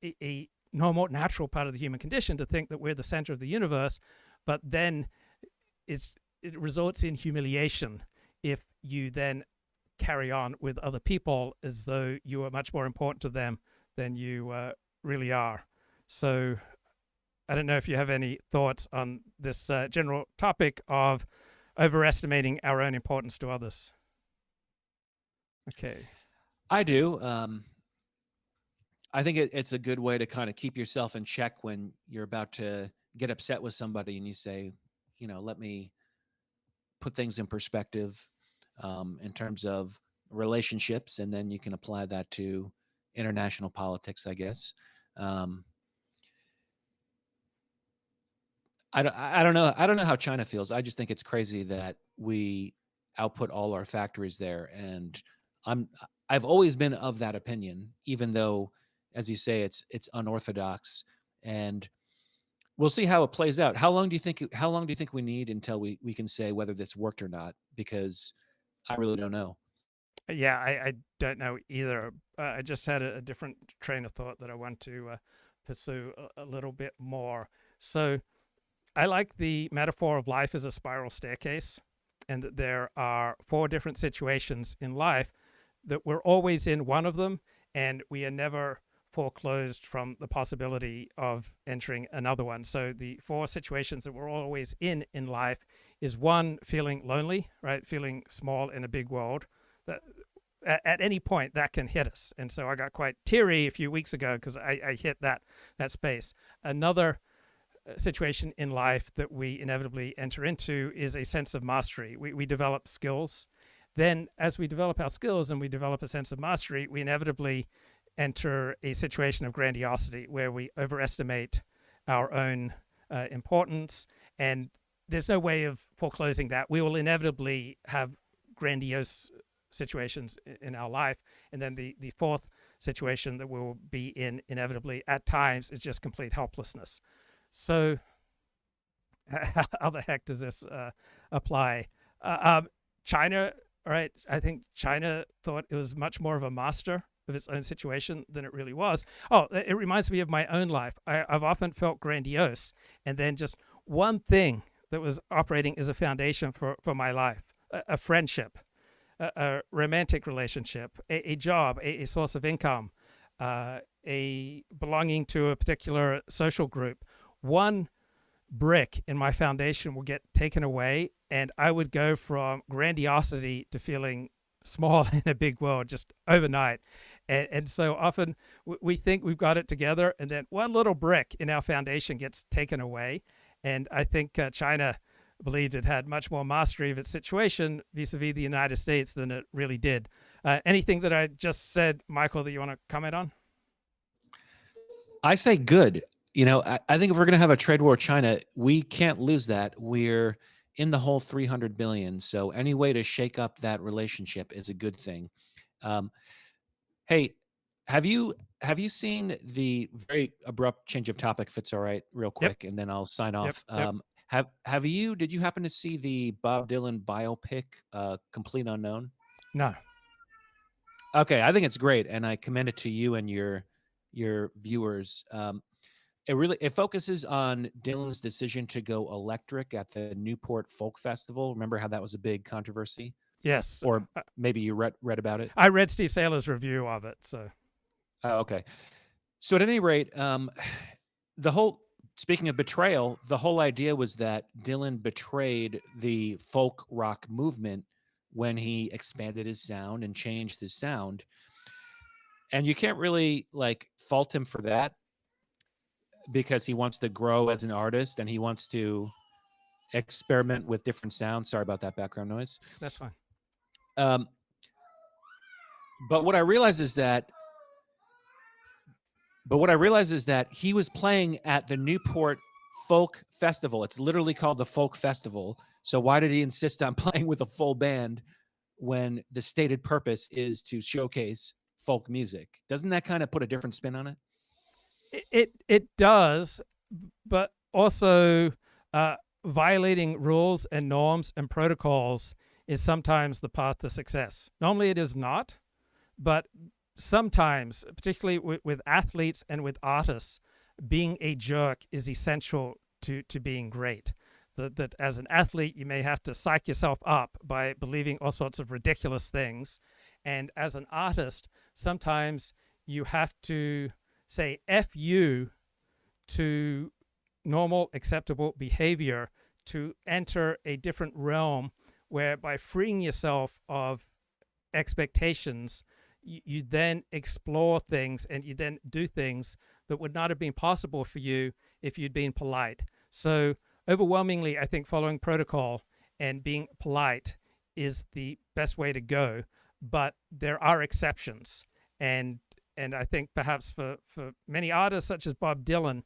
a normal, natural part of the human condition to think that we're the center of the universe, but then it results in humiliation if you then carry on with other people as though you are much more important to them than you really are. So I don't know if you have any thoughts on this general topic of overestimating our own importance to others. Okay. I do. I think it's a good way to kind of keep yourself in check when you're about to get upset with somebody and you say, let me put things in perspective in terms of relationships, and then you can apply that to international politics, I guess. I don't know. I don't know how China feels. I just think it's crazy that we output all our factories there, and I've always been of that opinion, even though, as you say, it's unorthodox, and we'll see how it plays out. How long do you think we need until we can say whether this worked or not? Because I really don't know. Yeah, I don't know either. I just had a different train of thought that I want to pursue a little bit more. So I like the metaphor of life as a spiral staircase. and that there are 4 different situations in life that we're always in one of them, and we are never foreclosed from the possibility of entering another one. So the 4 situations that we're always in life is 1, feeling lonely, right? Feeling small in a big world. That at any point that can hit us. And so I got quite teary a few weeks ago because I hit that space. Another situation in life that we inevitably enter into is a sense of mastery. We develop skills. Then as we develop our skills and we develop a sense of mastery, we inevitably enter a situation of grandiosity where we overestimate our own importance. And there's no way of foreclosing that. We will inevitably have grandiose situations in our life. And then the 4th situation that we'll be in inevitably at times is just complete helplessness. So how the heck does this apply? China, right? I think China thought it was much more of a master of its own situation than it really was. Oh, it reminds me of my own life. I've often felt grandiose, and then just one thing that was operating as a foundation for my life, a friendship, a romantic relationship, a job, a source of income, a belonging to a particular social group. One brick in my foundation will get taken away, and I would go from grandiosity to feeling small in a big world just overnight. And so often we think we've got it together, and then one little brick in our foundation gets taken away. And I think China believed it had much more mastery of its situation vis-a-vis the United States than it really did. Anything that I just said, Michael, that you want to comment on? I say good. You know, I think if we're going to have a trade war with China, we can't lose that. We're in the whole 300 billion. So any way to shake up that relationship is a good thing. Hey, have you seen the very abrupt change of topic, if it's all right, real quick, and then I'll sign off. Yep. Did you happen to see the Bob Dylan biopic, Complete Unknown? No. Okay, I think it's great, and I commend it to you and your viewers. It focuses on Dylan's decision to go electric at the Newport Folk Festival. Remember how that was a big controversy? Yes. Or maybe you read about it? I read Steve Saylor's review of it. So. Okay. So at any rate, speaking of betrayal, the whole idea was that Dylan betrayed the folk rock movement when he expanded his sound and changed his sound. And you can't really fault him for that, because he wants to grow as an artist and he wants to experiment with different sounds. Sorry about that background noise. That's fine. But what I realized is that he was playing at the Newport Folk Festival. It's literally called the Folk Festival. So why did he insist on playing with a full band when the stated purpose is to showcase folk music? Doesn't that kind of put a different spin on it? It does, but also violating rules and norms and protocols is sometimes the path to success. Normally it is not, but sometimes, particularly with athletes and with artists, being a jerk is essential to being great. That as an athlete, you may have to psych yourself up by believing all sorts of ridiculous things. And as an artist, sometimes you have to say F you to normal, acceptable behavior to enter a different realm where, by freeing yourself of expectations, you then explore things and you then do things that would not have been possible for you if you'd been polite. So overwhelmingly, I think following protocol and being polite is the best way to go, but there are exceptions. And I think perhaps for many artists such as Bob Dylan,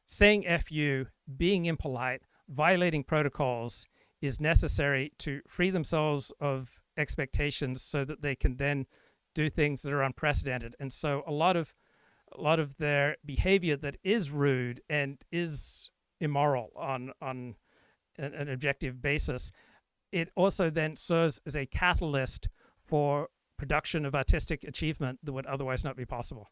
saying F you, being impolite, violating protocols is necessary to free themselves of expectations so that they can then do things that are unprecedented. And so a lot of their behavior that is rude and is immoral on an objective basis, it also then serves as a catalyst for production of artistic achievement that would otherwise not be possible.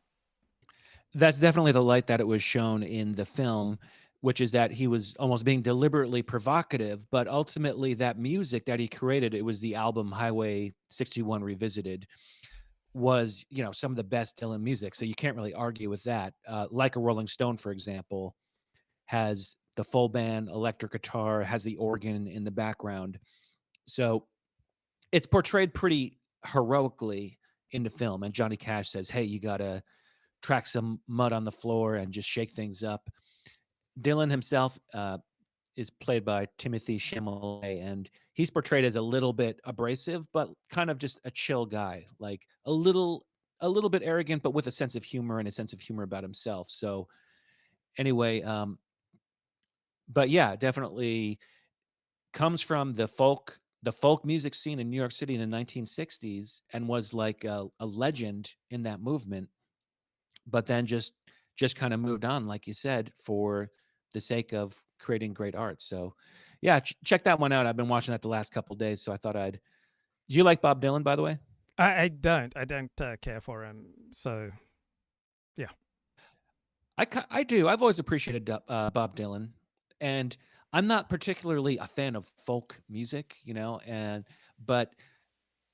That's definitely the light that it was shown in the film. which is that he was almost being deliberately provocative, but ultimately that music that he created, it was the album Highway 61 Revisited, was, you know, some of the best Dylan music. So you can't really argue with that. Like a Rolling Stone, for example, has the full band, electric guitar, has the organ in the background. So it's portrayed pretty heroically in the film. And Johnny Cash says, hey, you got to track some mud on the floor and just shake things up. Dillon himself is played by Timothy Chalamet, and he's portrayed as a little bit abrasive, but kind of just a chill guy, like a little bit arrogant, but with a sense of humor and a sense of humor about himself. So anyway, but yeah, definitely comes from the folk music scene in New York City in the 1960s and was like a legend in that movement, but then just kind of moved on, like you said, for the sake of creating great art. So yeah, check that one out. I've been watching that the last couple of days, so I thought I'd. Do you like Bob Dylan, by the way? I don't care for him. So yeah. I do. I've always appreciated Bob Dylan, and I'm not particularly a fan of folk music, you know, but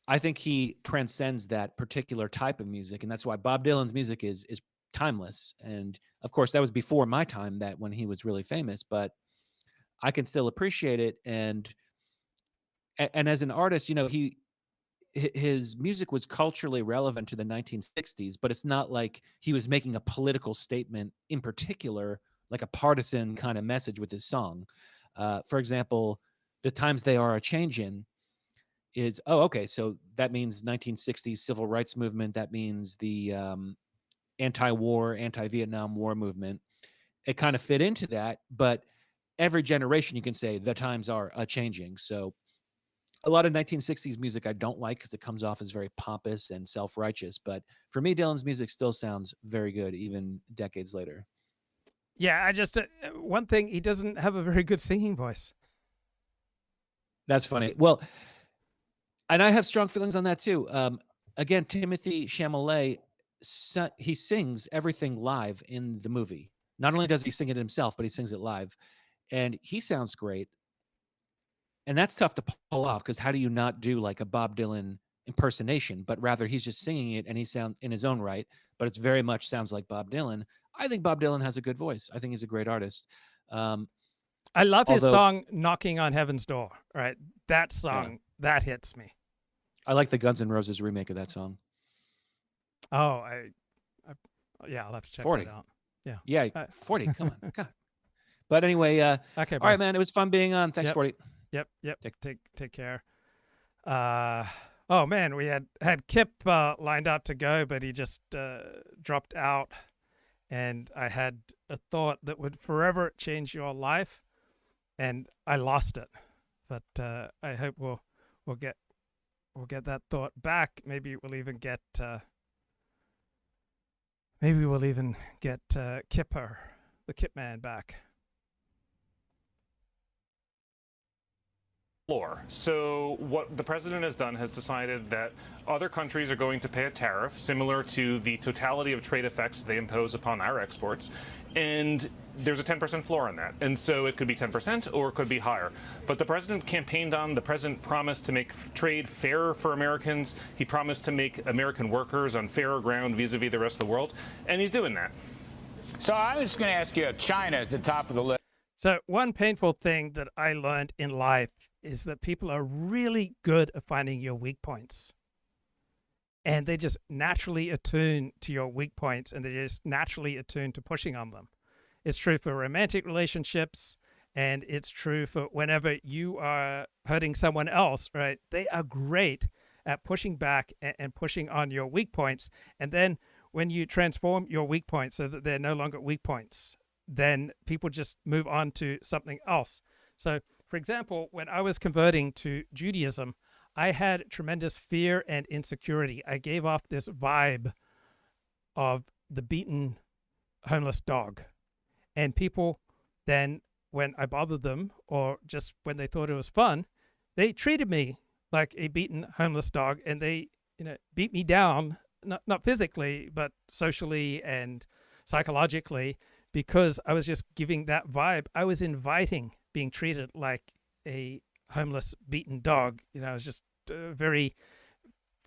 I think he transcends that particular type of music, and that's why Bob Dylan's music is timeless. And of course, that was before my time, that when he was really famous, but I can still appreciate it. And as an artist, you know, his music was culturally relevant to the 1960s, but it's not like he was making a political statement in particular, like a partisan kind of message with his song. For example, The Times They Are A-Changin' is, so that means 1960s civil rights movement. That means the anti-war, anti-Vietnam War movement. It kind of fit into that, but every generation you can say the times are a-changing. So a lot of 1960s music I don't like because it comes off as very pompous and self-righteous. But for me, Dylan's music still sounds very good, even decades later. Yeah, I just one thing, he doesn't have a very good singing voice. That's funny. Well, and I have strong feelings on that too. Again, Timothy Chalamet, he sings everything live in the movie. Not only does he sing it himself, but he sings it live, and he sounds great. And that's tough to pull off, because how do you not do like a Bob Dylan impersonation? But rather, he's just singing it, and he sounds in his own right, but it's very much sounds like Bob Dylan. I think Bob Dylan has a good voice. I think he's a great artist. I love his song "Knocking on Heaven's Door." Right, that song that hits me. I like the Guns N' Roses remake of that song. Oh, I'll have to check 40. that out. Yeah. Yeah, 40. Come on. God. But anyway, okay. All right, man. It was fun being on. Thanks, 40. Yep. Take care. Oh man, we had Kip lined up to go, but he just dropped out, and I had a thought that would forever change your life, and I lost it. But I hope we'll get that thought back. Maybe we'll even get Kipper, the Kip Man, back. Floor. So what the president has done has decided that other countries are going to pay a tariff similar to the totality of trade effects they impose upon our exports, and there's a 10% floor on that. And so it could be 10% or it could be higher. But the president campaigned on, the president promised to make trade fairer for Americans. He promised to make American workers on fairer ground vis-a-vis the rest of the world, and he's doing that. So I was going to ask you, China at the top of the list. So one painful thing that I learned in life is that people are really good at finding your weak points. And they just naturally attune to your weak points, and they just naturally attune to pushing on them. It's true for romantic relationships, and it's true for whenever you are hurting someone else, right? They are great at pushing back and pushing on your weak points. And then when you transform your weak points so that they're no longer weak points, then people just move on to something else. So, for example, when I was converting to Judaism, I had tremendous fear and insecurity. I gave off this vibe of the beaten homeless dog. And people then, when I bothered them, or just when they thought it was fun, they treated me like a beaten homeless dog, and they, beat me down, not physically, but socially and psychologically, because I was just giving that vibe. I was inviting being treated like a homeless, beaten dog. You know, I was just very,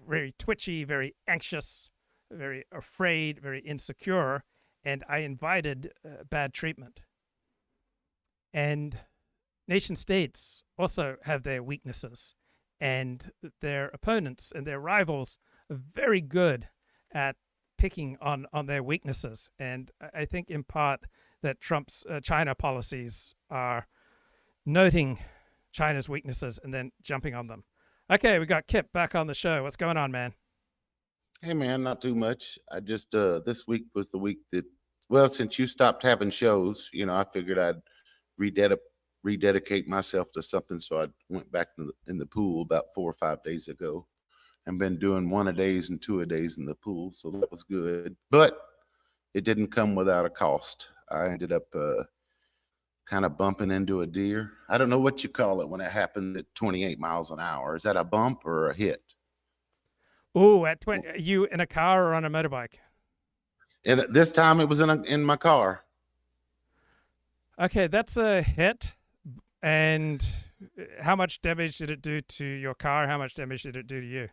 very twitchy, very anxious, very afraid, very insecure, and I invited bad treatment. And nation states also have their weaknesses, and their opponents and their rivals are very good at picking on their weaknesses. And I think in part that Trump's China policies are noting China's weaknesses and then jumping on them. Okay, we got Kip back on the show. What's going on, man? Hey, man, not too much. I just, this week was the week that, well, since you stopped having shows, you know, I figured I'd rededicate myself to something. So I went back in the pool about 4 or 5 days ago and been doing 1 a days and 2 a days in the pool. So that was good, but it didn't come without a cost. I ended up kind of bumping into a deer. I don't know what you call it when it happened at 28 miles an hour. Is that a bump or a hit? Oh, at 20, you in a car or on a motorbike? And this time it was in my car. Okay, that's a hit. And how much damage did it do to your car? How much damage did it do to you?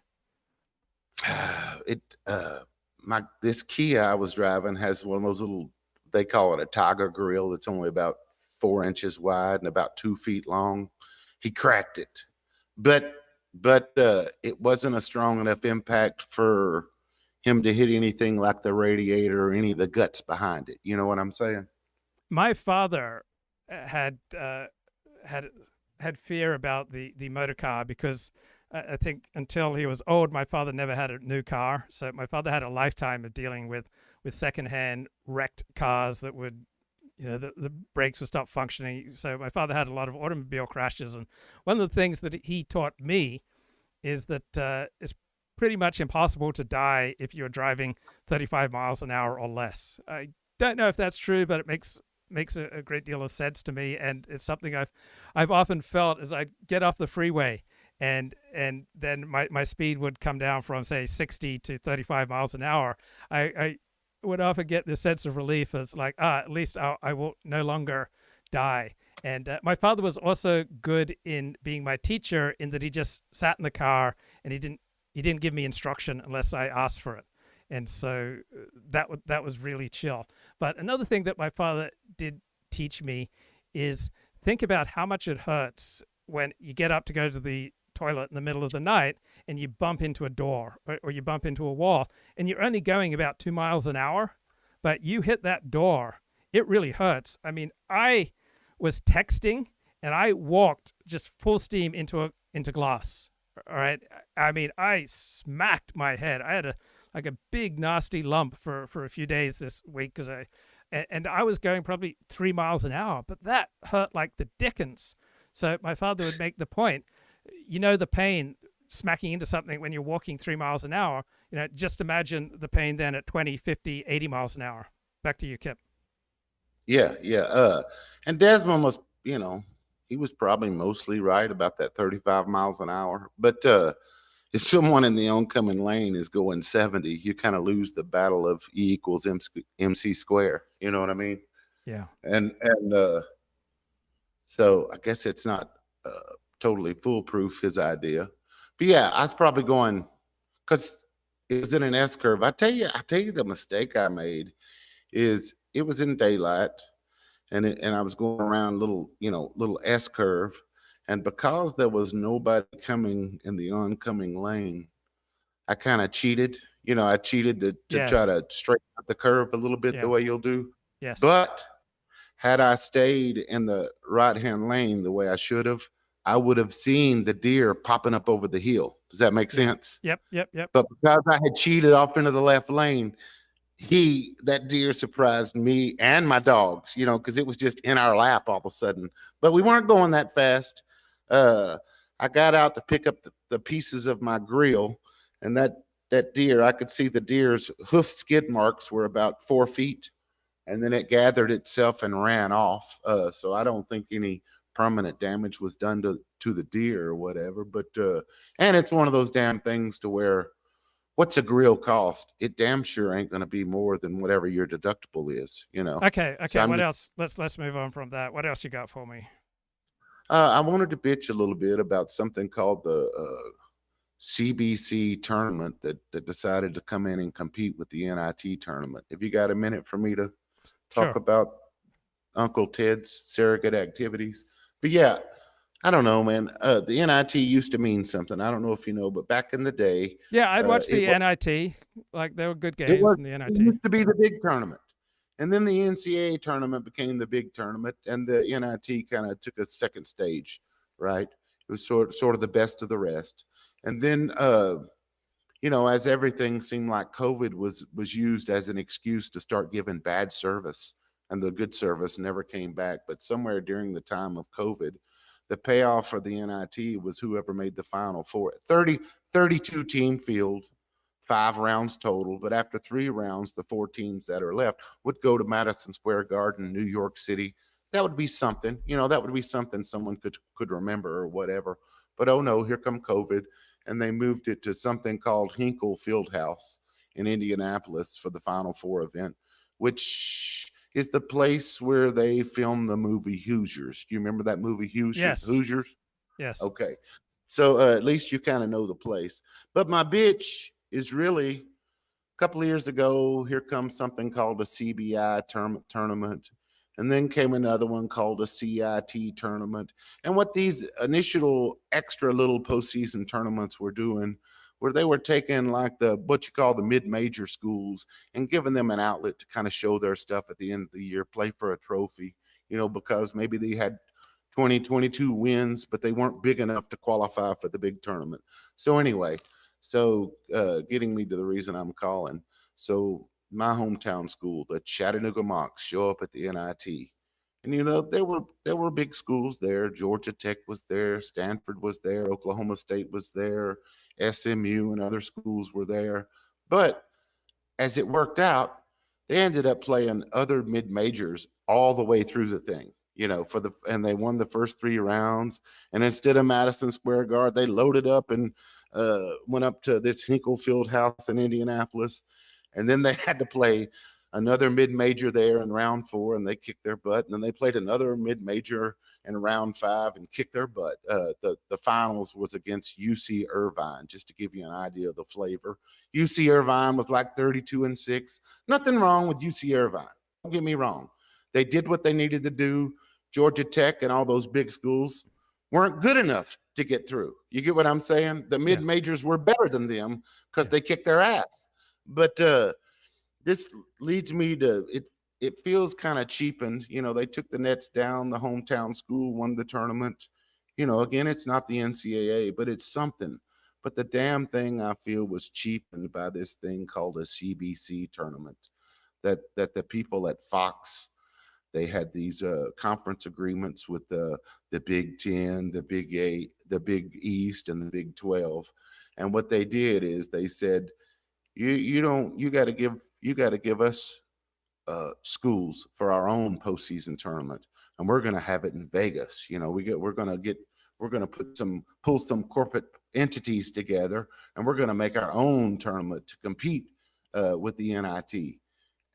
This Kia I was driving has one of those little, they call it a tiger grill. That's only about 4 inches wide and about 2 feet long. He cracked it, but it wasn't a strong enough impact for him to hit anything like the radiator or any of the guts behind it. You know what I'm saying? My father had fear about the motor car because I think until he was old, my father never had a new car. So my father had a lifetime of dealing with secondhand wrecked cars that would, you know, the brakes would stop functioning. So my father had a lot of automobile crashes. And one of the things that he taught me is that it's pretty much impossible to die if you're driving 35 miles an hour or less. I don't know if that's true, but it makes a great deal of sense to me, and it's something I've often felt as I get off the freeway and then my speed would come down from, say, 60 to 35 miles an hour. I would often get this sense of relief as like, at least I will no longer die. And my father was also good in being my teacher in that he just sat in the car and he didn't give me instruction unless I asked for it. And so that was really chill. But another thing that my father did teach me is think about how much it hurts when you get up to go to the toilet in the middle of the night and you bump into a door or you bump into a wall and you're only going about 2 miles an hour, but you hit that door. It really hurts. I mean, I was texting and I walked just full steam into glass. All right. I mean, I smacked my head. I had a big nasty lump for a few days this week because I was going probably 3 miles an hour, but that hurt like the dickens. So my father would make the point, you know, the pain smacking into something when you're walking 3 miles an hour, you know, just imagine the pain then at 20, 50, 80 miles an hour. Back to you, Kip. Yeah. And Desmond was, you know, he was probably mostly right about that 35 miles an hour. But if someone in the oncoming lane is going 70, you kind of lose the battle of E equals MC square. You know what I mean? Yeah. And so I guess it's not totally foolproof, his idea. But yeah, I was probably going, because it was in an S curve. I tell you the mistake I made is it was in daylight and I was going around little S curve. And because there was nobody coming in the oncoming lane, I kind of cheated. You know, I cheated to Yes. try to straighten out the curve a little bit Yeah. the way you'll do. Yes. But had I stayed in the right-hand lane the way I should have, I would have seen the deer popping up over the hill. Does that make sense? Yep. But because I had cheated off into the left lane, that deer surprised me and my dogs, you know, because it was just in our lap all of a sudden. But we weren't going that fast. I got out to pick up the pieces of my grill, and that deer, I could see the deer's hoof skid marks were about 4 feet, and then it gathered itself and ran off. So I don't think any permanent damage was done to the deer or whatever. But and it's one of those damn things to where what's a real cost? It damn sure ain't going to be more than whatever your deductible is, you know. Okay. So I'm What just, else? Let's move on from that. What else you got for me? I wanted to bitch a little bit about something called the CBC tournament that decided to come in and compete with the NIT tournament. Have you got a minute for me to talk Sure. about Uncle Ted's surrogate activities? But yeah, I don't know, man. The NIT used to mean something. I don't know if you know, but back in the day, Yeah, I'd watch the it NIT. Like, there were good It games was, in the it NIT. used to be the big tournament. And then the NCAA tournament became the big tournament, and the NIT kind of took a second stage, right? It was sort of the best of the rest. And then, you know, as everything seemed like COVID was used as an excuse to start giving bad service, and the good service never came back. But somewhere during the time of COVID, the payoff for the NIT was whoever made the Final Four. 32 team field, 5 rounds total, but after 3 rounds, the 4 teams that are left would go to Madison Square Garden, New York City. That would be something, you know, that would be something someone could remember or whatever. But oh no, here come COVID, and they moved it to something called Hinkle Fieldhouse in Indianapolis for the Final Four event, which is the place where they filmed the movie Hoosiers. Do you remember that movie Hoosiers? Yes. Hoosiers? Yes. Okay. So at least you kind of know the place. But my bitch is really, a couple of years ago, here comes something called a CBI tournament. And then came another one called a CIT tournament. And what these initial extra little postseason tournaments were doing, where they were taking like what you call the mid-major schools and giving them an outlet to kind of show their stuff at the end of the year, play for a trophy, you know, because maybe they had 22 wins, but they weren't big enough to qualify for the big tournament. So anyway, getting me to the reason I'm calling. So my hometown school, the Chattanooga Mocs, show up at the NIT. And, you know, there were big schools there. Georgia Tech was there. Stanford was there. Oklahoma State was there. SMU and other schools were there. But as it worked out, they ended up playing other mid-majors all the way through the thing, you know, and they won the first 3 rounds. And instead of Madison Square Garden, they loaded up and went up to this Hinkle Fieldhouse in Indianapolis. And then they had to play another mid-major there in round 4, and they kicked their butt. And then they played another mid-major in round 5 and kicked their butt. The finals was against UC Irvine, just to give you an idea of the flavor. UC Irvine was like 32-6. Nothing wrong with UC Irvine. Don't get me wrong. They did what they needed to do. Georgia Tech and all those big schools weren't good enough to get through. You get what I'm saying? The mid-majors were better than them because they kicked their ass. But this leads me to it feels kind of cheapened. You know, they took the nets down, the hometown school won the tournament. You know, again, it's not the NCAA, but it's something. But the damn thing I feel was cheapened by this thing called a CBC tournament that the people at Fox, they had these conference agreements with the Big 10, the Big 8, the Big East, and the Big 12. And what they did is they said, you got to give us schools for our own postseason tournament, and we're going to have it in Vegas. You know, we're going to pull some corporate entities together, and we're going to make our own tournament to compete with the NIT.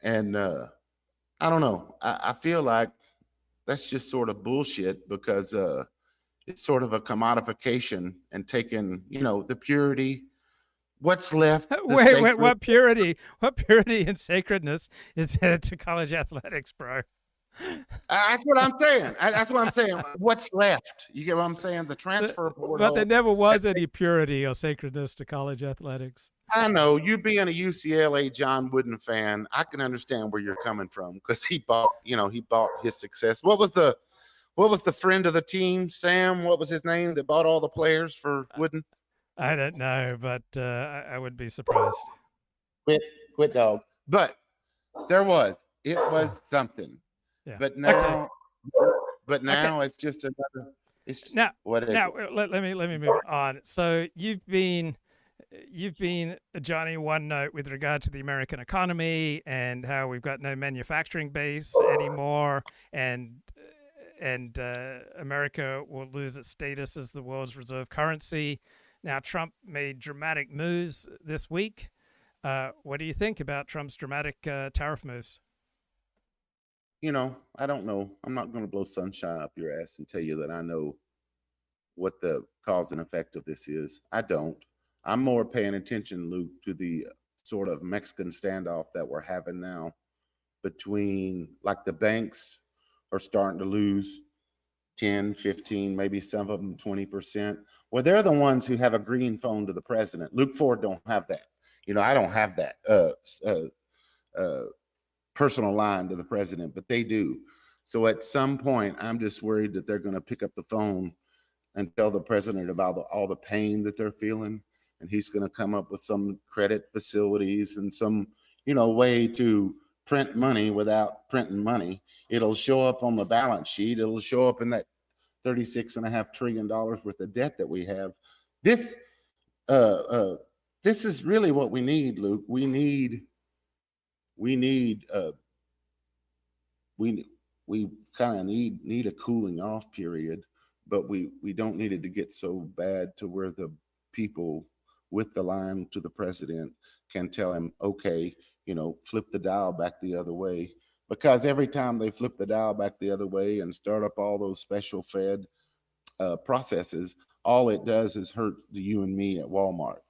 And I don't know. I feel like that's just sort of bullshit because it's sort of a commodification and taking, you know, the purity. What's left? Wait, what purity? What purity and sacredness is headed to college athletics, bro? That's what I'm saying. That's what I'm saying. What's left? You get what I'm saying? The transfer portal. But there never was any purity or sacredness to college athletics. I know, you being a UCLA John Wooden fan, I can understand where you're coming from because he bought his success. What was the friend of the team, Sam? What was his name that bought all the players for Wooden? I don't know, but I would be surprised. Quit, dog. But it was something. Yeah. But now, Okay. it's just another. It's Now, what is now it? let me move on. So you've been Johnny One Note with regard to the American economy and how we've got no manufacturing base anymore, and America will lose its status as the world's reserve currency. Now, Trump made dramatic moves this week. What do you think about Trump's dramatic tariff moves? I don't know. I'm not going to blow sunshine up your ass and tell you that I know what the cause and effect of this is. I don't. I'm more paying attention, Luke, to the sort of Mexican standoff that we're having now between, like, the banks are starting to lose 10, 15, maybe some of them 20%. Well, they're the ones who have a green phone to the president. Luke Ford don't have that. I don't have that personal line to the president, but they do. So at some point, I'm just worried that they're going to pick up the phone and tell the president about all the pain that they're feeling. And he's going to come up with some credit facilities and some, way to print money without printing money. It'll show up on the balance sheet. It'll show up in that $36.5 trillion worth of debt that we have. This is really what we need, Luke. We kind of need a cooling off period, but we don't need it to get so bad to where the people with the line to the president can tell him, okay, flip the dial back the other way. Because every time they flip the dial back the other way and start up all those special Fed processes, all it does is hurt you and me at Walmart.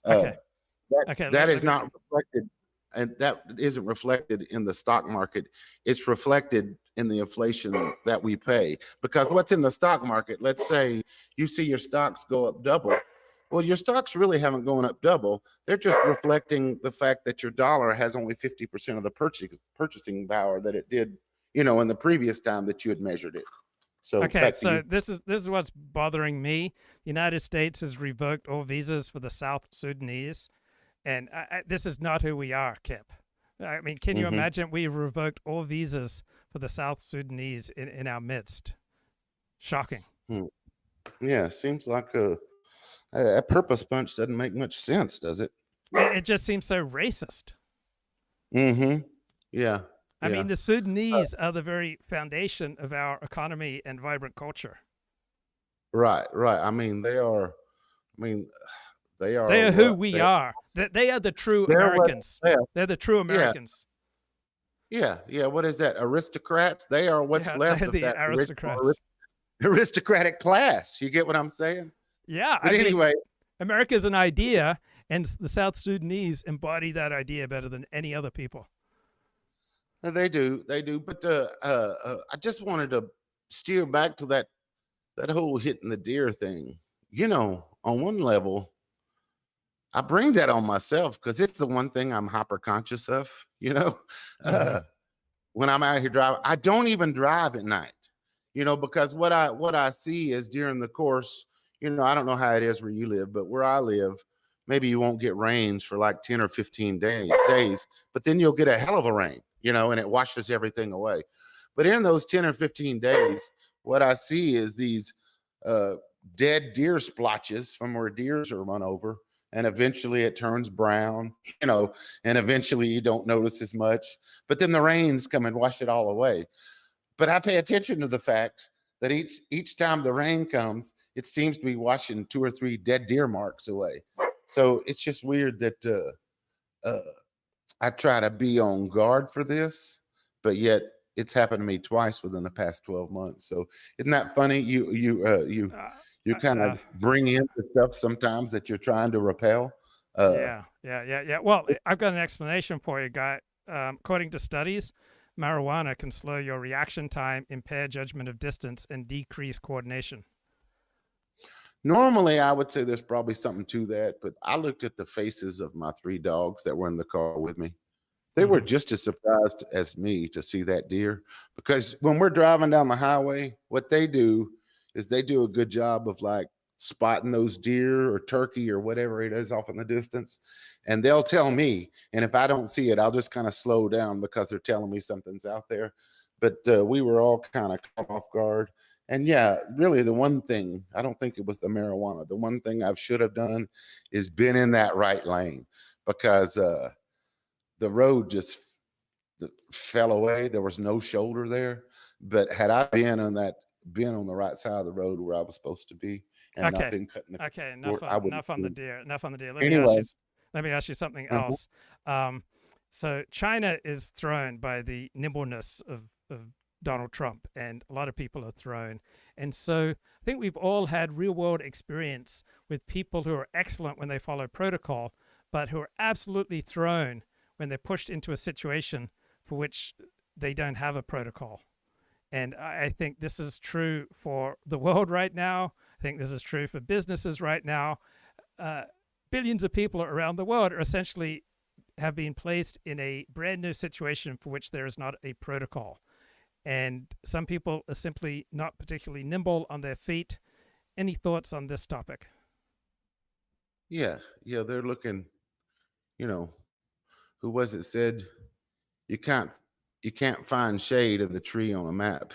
That is not reflected, and that isn't reflected in the stock market. It's reflected in the inflation that we pay. Because what's in the stock market, let's say you see your stocks go up double. Well, your stocks really haven't gone up double. They're just reflecting the fact that your dollar has only 50% of the purchasing power that it did, in the previous time that you had measured it. So okay, so this is what's bothering me. The United States has revoked all visas for the South Sudanese, and this is not who we are, Kip. I mean, can you imagine we revoked all visas for the South Sudanese in our midst? Shocking. Yeah, seems like a purpose punch doesn't make much sense, does it? It just seems so racist. Yeah. I mean, the Sudanese are the very foundation of our economy and vibrant culture. Right. I mean, they are. They are who we are. They are the true Americans. They're the true Americans. Yeah. What is that? Aristocrats? They are what's left of that aristocratic class. You get what I'm saying? Yeah. But anyway, America's an idea, and the South Sudanese embody that idea better than any other people. They do. But I just wanted to steer back to that whole hitting the deer thing. On one level, I bring that on myself because it's the one thing I'm hyper conscious of. When I'm out here driving, I don't even drive at night. Because what I see is during the course. I don't know how it is where you live, but where I live, maybe you won't get rains for like 10 or 15 days, but then you'll get a hell of a rain, and it washes everything away. But in those 10 or 15 days, what I see is these dead deer splotches from where deers are run over. And eventually it turns brown, and eventually you don't notice as much. But then the rains come and wash it all away. But I pay attention to the fact that each time the rain comes, it seems to be washing 2 or 3 dead deer marks away. So it's just weird that I try to be on guard for this, but yet it's happened to me twice within the past 12 months. So isn't that funny? You kind of bring in the stuff sometimes that you're trying to repel. Yeah. Well, I've got an explanation for you, Guy. According to studies, marijuana can slow your reaction time, impair judgment of distance, and decrease coordination. Normally, I would say there's probably something to that, but I looked at the faces of my 3 dogs that were in the car with me. They were just as surprised as me to see that deer, because when we're driving down the highway, what they do is they do a good job of like spotting those deer or turkey or whatever it is off in the distance. And they'll tell me, and if I don't see it, I'll just kind of slow down because they're telling me something's out there. But we were all kind of caught off guard. And yeah, really the one thing, I don't think it was the marijuana. The one thing I should have done is been in that right lane, because the road just fell away. There was no shoulder there. But had I been on the right side of the road where I was supposed to be, and not Okay. been cut in the Okay. short, I wouldn't Enough on the do. deer. Enough on the deer. Anyway. Let me ask you something Uh-huh. else. So China is thrown by the nimbleness of Donald Trump, and a lot of people are thrown. And so I think we've all had real world experience with people who are excellent when they follow protocol, but who are absolutely thrown when they're pushed into a situation for which they don't have a protocol. And I think this is true for the world right now. I think this is true for businesses right now. Billions of people around the world are essentially have been placed in a brand new situation for which there is not a protocol. And some people are simply not particularly nimble on their feet. Any thoughts on this topic? Yeah, they're looking, who was it said you can't find shade in the tree on a map.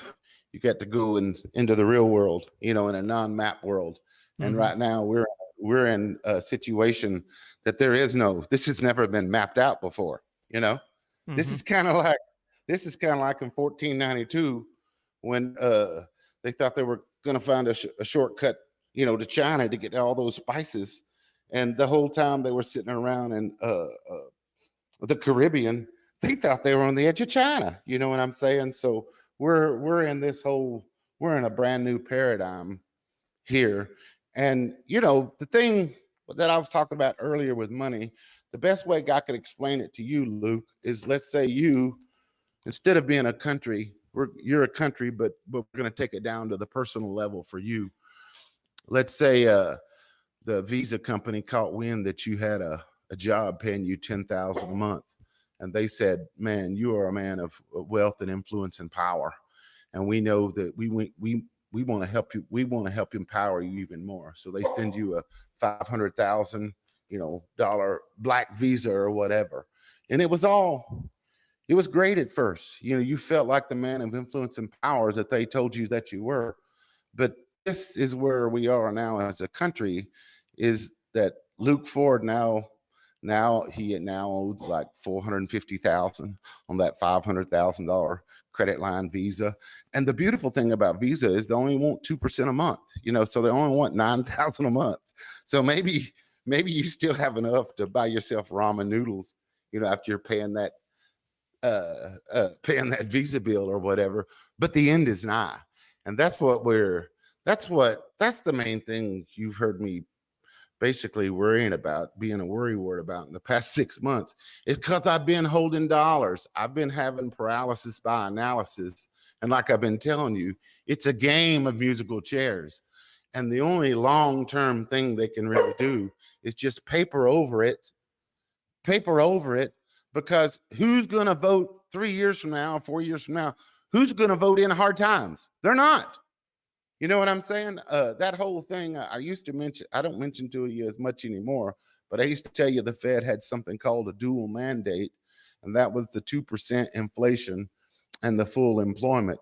You got to go into the real world, in a non-map world. And right now we're in a situation that this has never been mapped out before. This is kind of like in 1492 when they thought they were going to find a shortcut, to China to get all those spices, and the whole time they were sitting around in the Caribbean, they thought they were on the edge of China. You know what I'm saying? So we're in a brand new paradigm here. And the thing that I was talking about earlier with money, the best way I could explain it to you, Luke, is let's say you, instead of being a country, you're a country, but we're going to take it down to the personal level for you. Let's say the Visa company caught wind that you had a job paying you $10,000 a month. And they said, man, you are a man of wealth and influence and power. And we know that we want to help you. We want to help empower you even more. So they send you a $500,000, dollar black Visa or whatever. And it was great at first. You felt like the man of influence and power that they told you that you were. But this is where we are now as a country, is that Luke Ford now he owes like $450,000 on that $500,000 credit line Visa. And the beautiful thing about Visa is they only want 2% a month, so they only want $9,000 a month. So maybe you still have enough to buy yourself ramen noodles, after you're paying that Visa bill or whatever. But the end is nigh. And that's the main thing you've heard me basically being a worrywart about in the past 6 months. It's because I've been holding dollars. I've been having paralysis by analysis. And like I've been telling you, it's a game of musical chairs. And the only long-term thing they can really do is just paper over it, because who's going to vote 3 years from now, 4 years from now? Who's going to vote in hard times? They're not. You know what I'm saying? That whole thing I used to mention, I don't mention to you as much anymore, but I used to tell you the Fed had something called a dual mandate, and that was the 2% inflation and the full employment.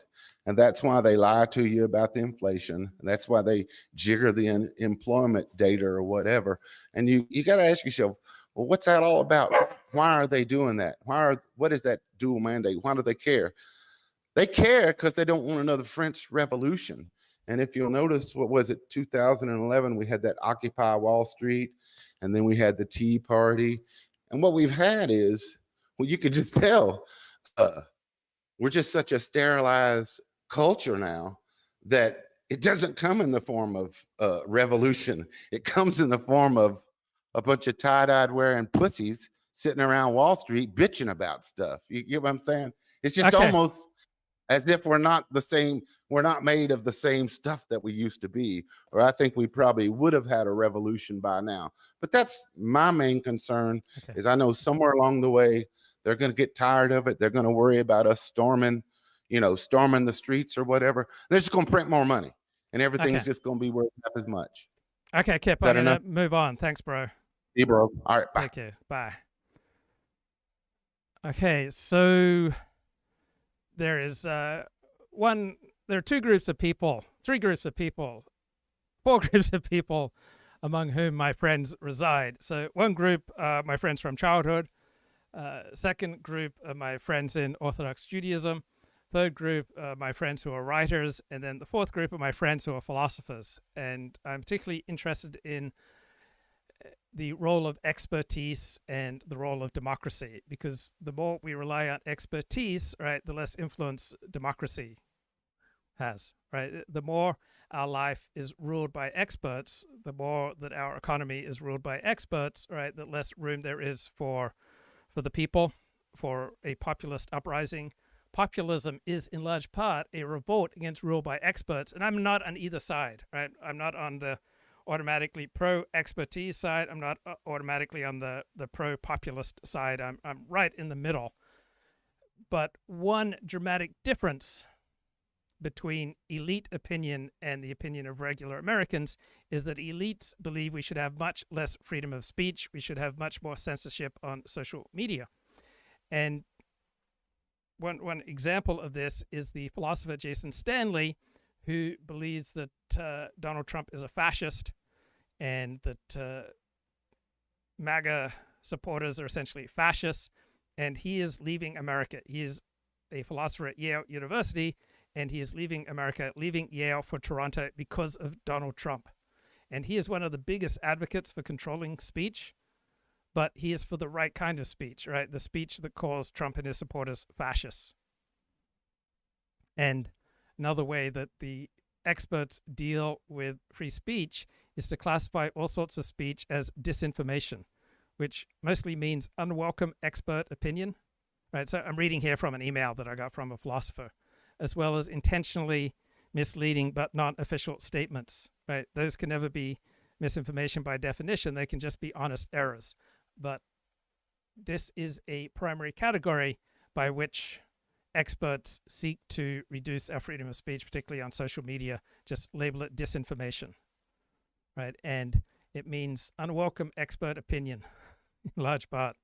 And that's why they lie to you about the inflation. And that's why they jigger the employment data or whatever. And you got to ask yourself, well, what's that all about? Why are they doing that? What is that dual mandate? Why do they care? They care because they don't want another French Revolution. And if you'll notice, 2011, we had that Occupy Wall Street, and then we had the Tea Party. And what we've had is, you could just tell, we're just such a sterilized culture now that it doesn't come in the form of revolution. It comes in the form of a bunch of tie-dyed wearing pussies sitting around Wall Street bitching about stuff. You get what I'm saying? It's just almost as if we're not made of the same stuff that we used to be, or I think we probably would have had a revolution by now. But that's my main concern, is I know somewhere along the way, they're going to get tired of it. They're going to worry about us storming the streets or whatever. They're just going to print more money, and everything's just going to be worth half as much. Okay, Kip, I'm going to move on. Thanks, bro. See, bro. All right, bye. Take care. Bye. Okay, so there are three groups of people, 4 groups of people among whom my friends reside. So one group, my friends from childhood. Second group are my friends in Orthodox Judaism. third group are my friends who are writers, and then the fourth group are my friends who are philosophers. And I'm particularly interested in the role of expertise and the role of democracy, because the more we rely on expertise, right, the less influence democracy has, right? The more our life is ruled by experts, the more that our economy is ruled by experts, right, the less room there is for the people, for a populist uprising. Populism is in large part a revolt against rule by experts, and I'm not on either side, right? I'm not on the automatically pro-expertise side. I'm not automatically on the pro-populist side. I'm right in the middle. But one dramatic difference between elite opinion and the opinion of regular Americans is that elites believe we should have much less freedom of speech. We should have much more censorship on social media. And one example of this is the philosopher Jason Stanley, who believes that Donald Trump is a fascist and that MAGA supporters are essentially fascists, and he is leaving America. He is a philosopher at Yale University, and he is leaving America, leaving Yale for Toronto because of Donald Trump. And he is one of the biggest advocates for controlling speech, but he is for the right kind of speech, right? The speech that calls Trump and his supporters fascists. And another way that the experts deal with free speech is to classify all sorts of speech as disinformation, which mostly means unwelcome expert opinion, right? So I'm reading here from an email that I got from a philosopher, as well as intentionally misleading but non-official statements, right? Those can never be misinformation by definition. They can just be honest errors. But this is a primary category by which experts seek to reduce our freedom of speech, particularly on social media. Just label it disinformation, right? And it means unwelcome expert opinion in large part.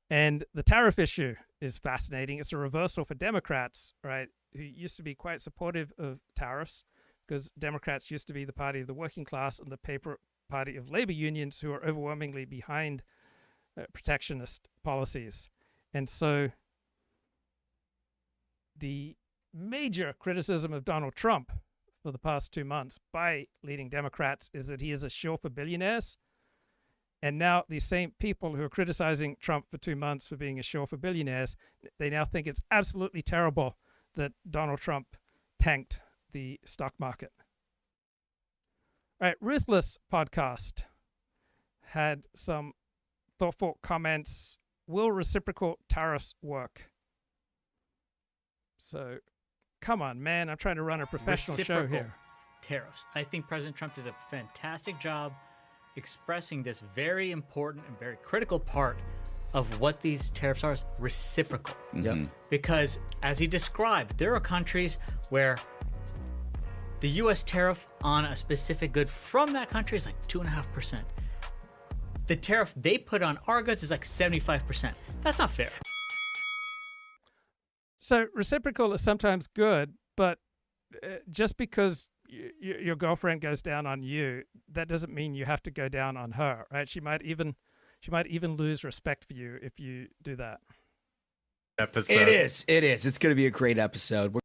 And the tariff issue is fascinating. It's a reversal for Democrats, right, who used to be quite supportive of tariffs, because Democrats used to be the party of the working class and the paper party of labor unions who are overwhelmingly behind protectionist policies. And so the major criticism of Donald Trump for the past 2 months by leading Democrats is that he is a shill for billionaires. And now these same people who are criticizing Trump for 2 months for being a shill for billionaires, they now think it's absolutely terrible that Donald Trump tanked the stock market. All right, Ruthless podcast had some thoughtful comments. Will reciprocal tariffs work? So, come on, man. I'm trying to run a professional show here. Tariffs. I think President Trump did a fantastic job expressing this very important and very critical part of what these tariffs are, is reciprocal. Mm-hmm. Because, as he described, there are countries where the U.S. tariff on a specific good from that country is like 2.5%. The tariff they put on our goods is like 75%. That's not fair. So reciprocal is sometimes good, but just because your girlfriend goes down on you, that doesn't mean you have to go down on her, right? She might even lose respect for you if you do that. Episode. It is. It's going to be a great episode.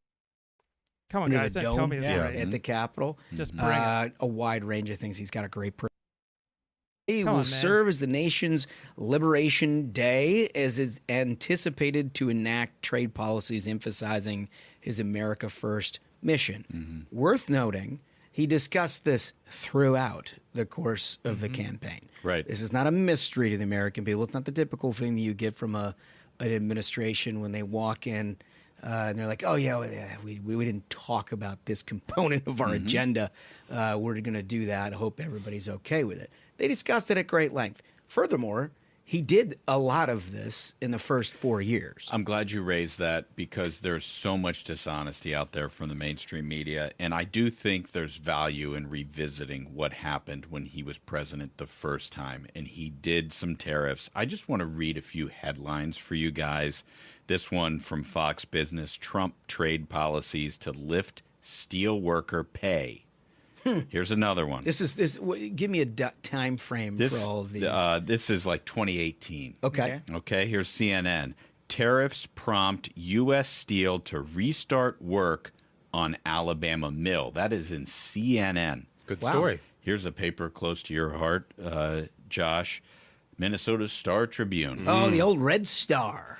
Come on, guys, don't tell me it's great. At the Capitol. Just bring it. A wide range of things. He's got a great He will serve as the nation's Liberation Day, as is anticipated to enact trade policies emphasizing his America First mission. Mm-hmm. Worth noting, he discussed this throughout the course of the campaign. Right. This is not a mystery to the American people. It's not the typical thing that you get from an administration when they walk in and they're like, oh, yeah, we didn't talk about this component of our agenda. We're going to do that. I hope everybody's okay with it. They discussed it at great length. Furthermore, he did a lot of this in the first 4 years. I'm glad you raised that, because there's so much dishonesty out there from the mainstream media. And I do think there's value in revisiting what happened when he was president the first time. And he did some tariffs. I just want to read a few headlines for you guys. This one from Fox Business: Trump trade policies to lift steel worker pay. Here's another one. Give me a time frame for all of these. This is like 2018. Okay. Okay, here's CNN. Tariffs prompt U.S. Steel to restart work on Alabama mill. That is in CNN. Good story. Here's a paper close to your heart, Josh. Minnesota Star Tribune. Oh, the old Red Star.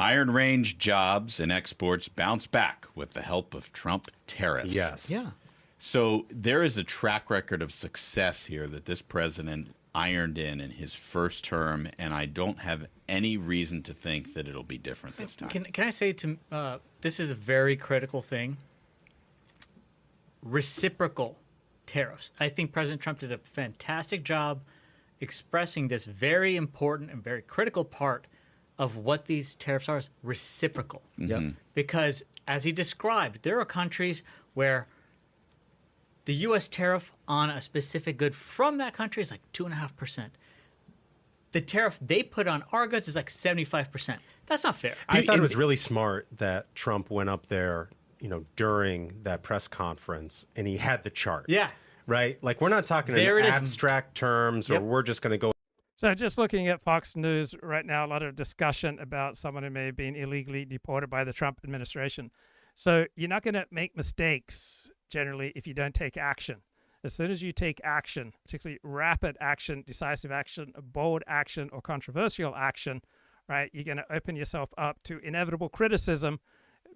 Iron Range jobs and exports bounce back with the help of Trump tariffs. Yes. Yeah. So there is a track record of success here that this president ironed in his first term, and I don't have any reason to think that it'll be different this time. Can I say this is a very critical thing? Reciprocal tariffs. I think President Trump did a fantastic job expressing this very important and very critical part of what these tariffs are, is reciprocal. Mhm. Because as he described, there are countries where the U.S. tariff on a specific good from that country is like 2.5%. The tariff they put on our goods is like 75%. That's not fair. I thought it was really smart that Trump went up there, during that press conference, and he had the chart. Yeah. Right? Like, we're not talking in abstract terms, or we're just going to go. So just looking at Fox News right now, a lot of discussion about someone who may have been illegally deported by the Trump administration. So you're not going to make mistakes generally if you don't take action. As soon as you take action, particularly rapid action, decisive action, bold action, or controversial action, right, you're going to open yourself up to inevitable criticism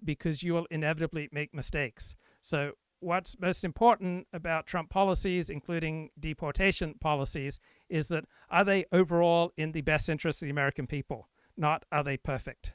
because you will inevitably make mistakes. So what's most important about Trump policies, including deportation policies, is that are they overall in the best interest of the American people? Not are they perfect?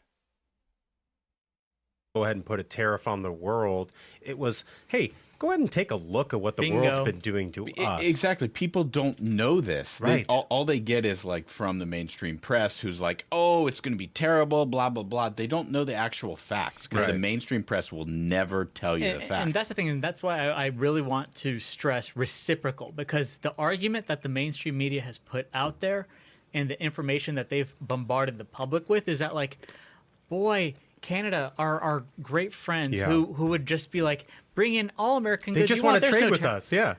Go ahead and put a tariff on the world. It was, hey, go ahead and take a look at what the Bingo. world's been doing to us. Exactly. People don't know this. Right. All they get is like from the mainstream press, who's like, oh, it's going to be terrible, blah, blah, blah. They don't know the actual facts because the mainstream press will never tell you the facts. And that's the thing, and that's why I really want to stress reciprocal, because the argument that the mainstream media has put out there and the information that they've bombarded the public with is that, like, boy, Canada are our great friends who would just be like, bring in all American goods. They just want to trade with us, yeah.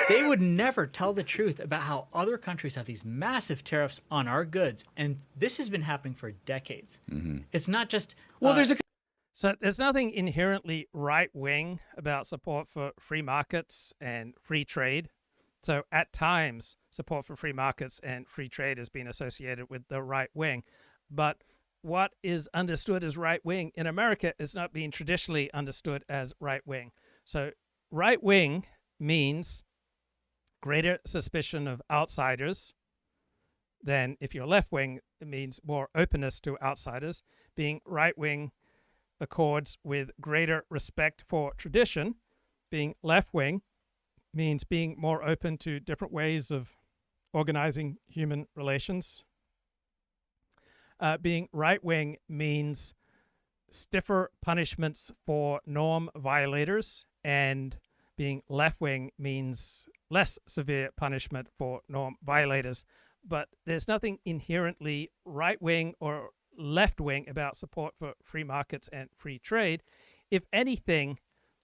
They would never tell the truth about how other countries have these massive tariffs on our goods. And this has been happening for decades. Mm-hmm. It's not just... So there's nothing inherently right-wing about support for free markets and free trade. So at times, support for free markets and free trade has been associated with the right wing. But what is understood as right wing in America is not being traditionally understood as right wing. So right wing means greater suspicion of outsiders than if you're left wing, it means more openness to outsiders. Being right wing accords with greater respect for tradition. Being left wing means being more open to different ways of organizing human relations. Being right-wing means stiffer punishments for norm violators, and being left-wing means less severe punishment for norm violators. But there's nothing inherently right-wing or left-wing about support for free markets and free trade. If anything,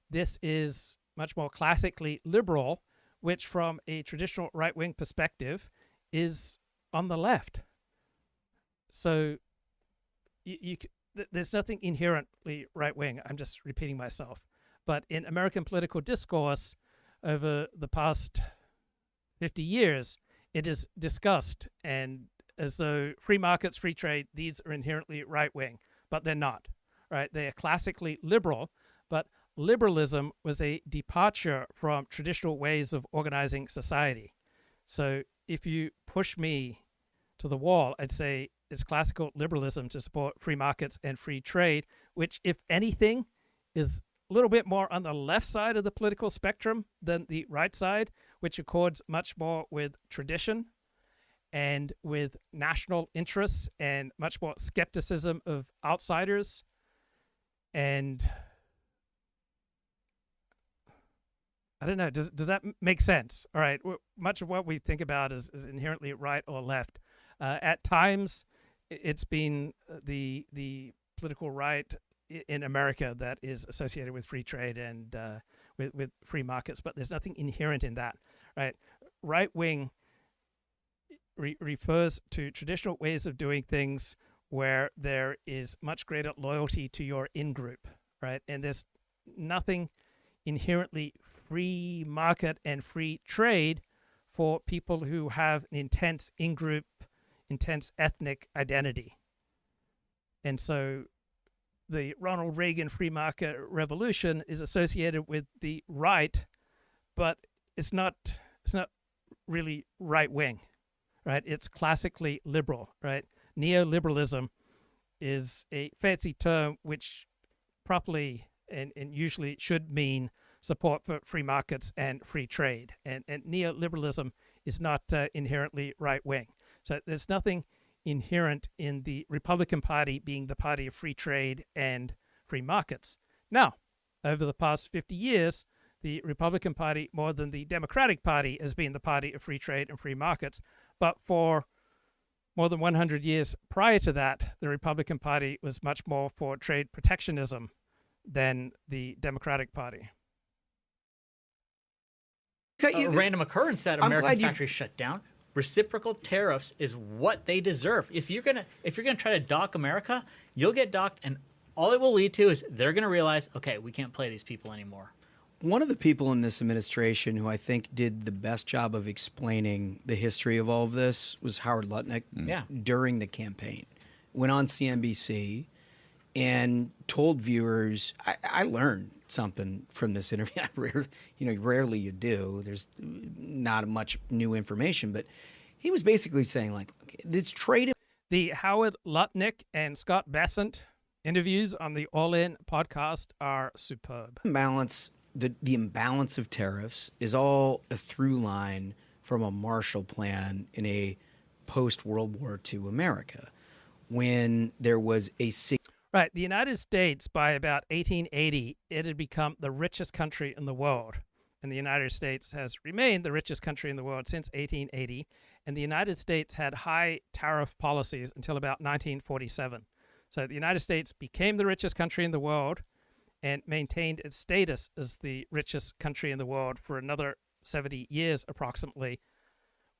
this is much more classically liberal, which from a traditional right-wing perspective is on the left. So there's nothing inherently right-wing. I'm just repeating myself. But in American political discourse over the past 50 years, it is discussed and as though free markets, free trade, these are inherently right-wing, but they're not. Right? They are classically liberal, but liberalism was a departure from traditional ways of organizing society. So if you push me to the wall, I'd say it's classical liberalism to support free markets and free trade, which, if anything, is a little bit more on the left side of the political spectrum than the right side, which accords much more with tradition and with national interests and much more skepticism of outsiders. And I don't know, does that make sense? All right, much of what we think about is inherently right or left. At times, it's been the political right in America that is associated with free trade and with free markets, but there's nothing inherent in that, right? Right wing refers to traditional ways of doing things where there is much greater loyalty to your in-group, right? And there's nothing inherently free market and free trade for people who have an intense in-group, intense ethnic identity. And so the Ronald Reagan free market revolution is associated with the right, but it's not really right-wing, right? It's classically liberal, right? Neoliberalism is a fancy term which properly and usually should mean support for free markets and free trade. And neoliberalism is not inherently right-wing. So there's nothing inherent in the Republican Party being the party of free trade and free markets. Now, over the past 50 years, the Republican Party, more than the Democratic Party, has been the party of free trade and free markets. But for more than 100 years prior to that, the Republican Party was much more for trade protectionism than the Democratic Party. A random occurrence that American factories shut down. Reciprocal tariffs is what they deserve. If you're gonna try to dock America, you'll get docked, and all it will lead to is they're gonna realize, okay, we can't play these people anymore. One of the people in this administration who I think did the best job of explaining the history of all of this was Howard Lutnick. Yeah. During the campaign. Went on CNBC and told viewers, I learned something from this interview. Rarely you do. There's not much new information, but he was basically saying, like, this trade. The Howard Lutnick and Scott Bessent interviews on the All In podcast are superb. The imbalance of tariffs is all a through line from a Marshall Plan in a post-World War II America, when there was a Right. The United States, by about 1880, it had become the richest country in the world. And the United States has remained the richest country in the world since 1880. And the United States had high tariff policies until about 1947. So the United States became the richest country in the world and maintained its status as the richest country in the world for another 70 years approximately,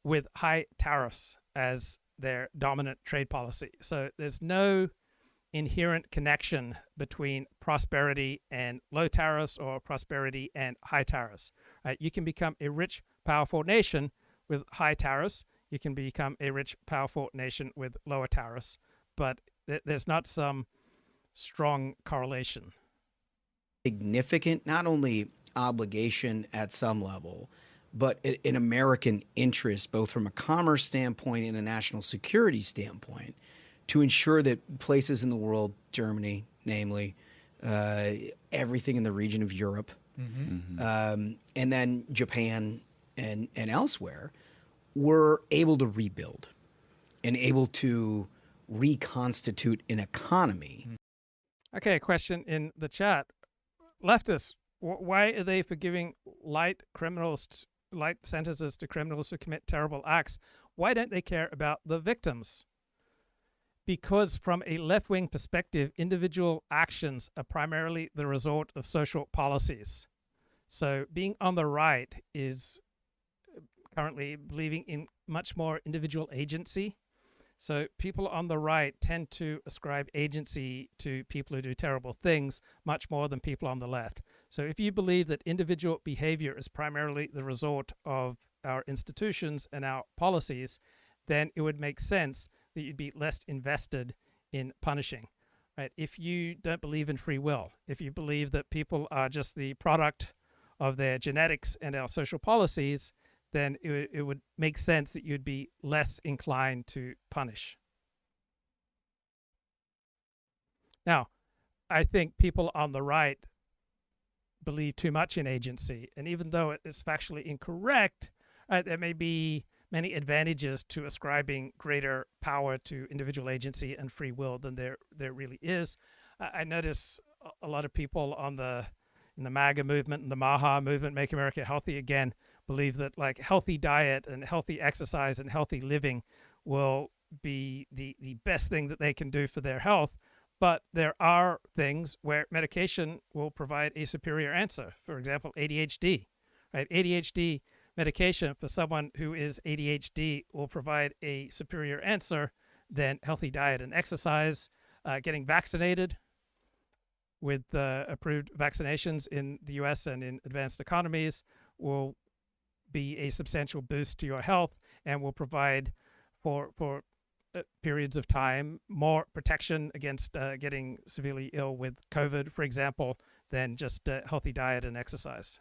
with high tariffs as their dominant trade policy. So there's no inherent connection between prosperity and low tariffs or prosperity and high tariffs. Right? You can become a rich, powerful nation with high tariffs. You can become a rich, powerful nation with lower tariffs, but there's not some strong correlation. Significant, not only obligation at some level, but an American interest, both from a commerce standpoint and a national security standpoint, to ensure that places in the world, Germany, namely, everything in the region of Europe, and then Japan and elsewhere, were able to rebuild and able to reconstitute an economy. Okay, a question in the chat. Leftists, why are they forgiving light sentences to criminals who commit terrible acts? Why don't they care about the victims? Because from a left-wing perspective, individual actions are primarily the result of social policies. So being on the right is currently believing in much more individual agency. So people on the right tend to ascribe agency to people who do terrible things much more than people on the left. So if you believe that individual behavior is primarily the result of our institutions and our policies, then it would make sense that you'd be less invested in punishing, right? If you don't believe in free will, if you believe that people are just the product of their genetics and our social policies, then it would make sense that you'd be less inclined to punish. Now, I think people on the right believe too much in agency, and even though it is factually incorrect, there may be many advantages to ascribing greater power to individual agency and free will than there really is. I notice a lot of people in the MAGA movement and the MAHA movement, Make America Healthy Again, believe that like healthy diet and healthy exercise and healthy living will be the best thing that they can do for their health. But there are things where medication will provide a superior answer. For example, ADHD, right? ADHD medication for someone who is ADHD will provide a superior answer then healthy diet and exercise, getting vaccinated with approved vaccinations in the US and in advanced economies will be a substantial boost to your health and will provide for periods of time more protection against getting severely ill with COVID, for example, than just healthy diet and exercise.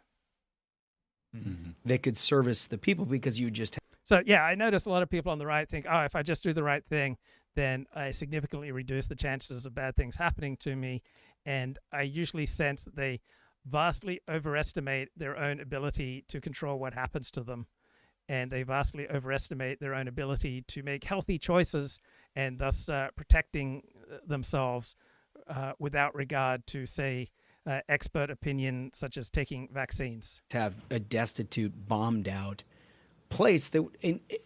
They could service the people because you just. So yeah, I notice a lot of people on the right think, oh, if I just do the right thing, then I significantly reduce the chances of bad things happening to me. And I usually sense that they vastly overestimate their own ability to control what happens to them. And they vastly overestimate their own ability to make healthy choices and thus protecting themselves without regard to, say, expert opinion such as taking vaccines. To have a destitute, bombed out place that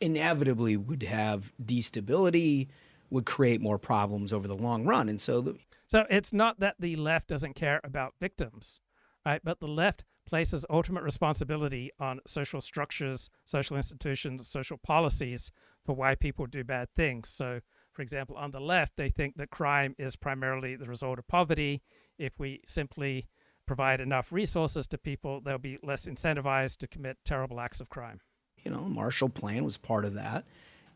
inevitably would have destability, would create more problems over the long run. And so it's not that the left doesn't care about victims, right? But the left places ultimate responsibility on social structures, social institutions, social policies for why people do bad things. So, for example, on the left, they think that crime is primarily the result of poverty. If we simply provide enough resources to people, they'll be less incentivized to commit terrible acts of crime. You know, Marshall Plan was part of that.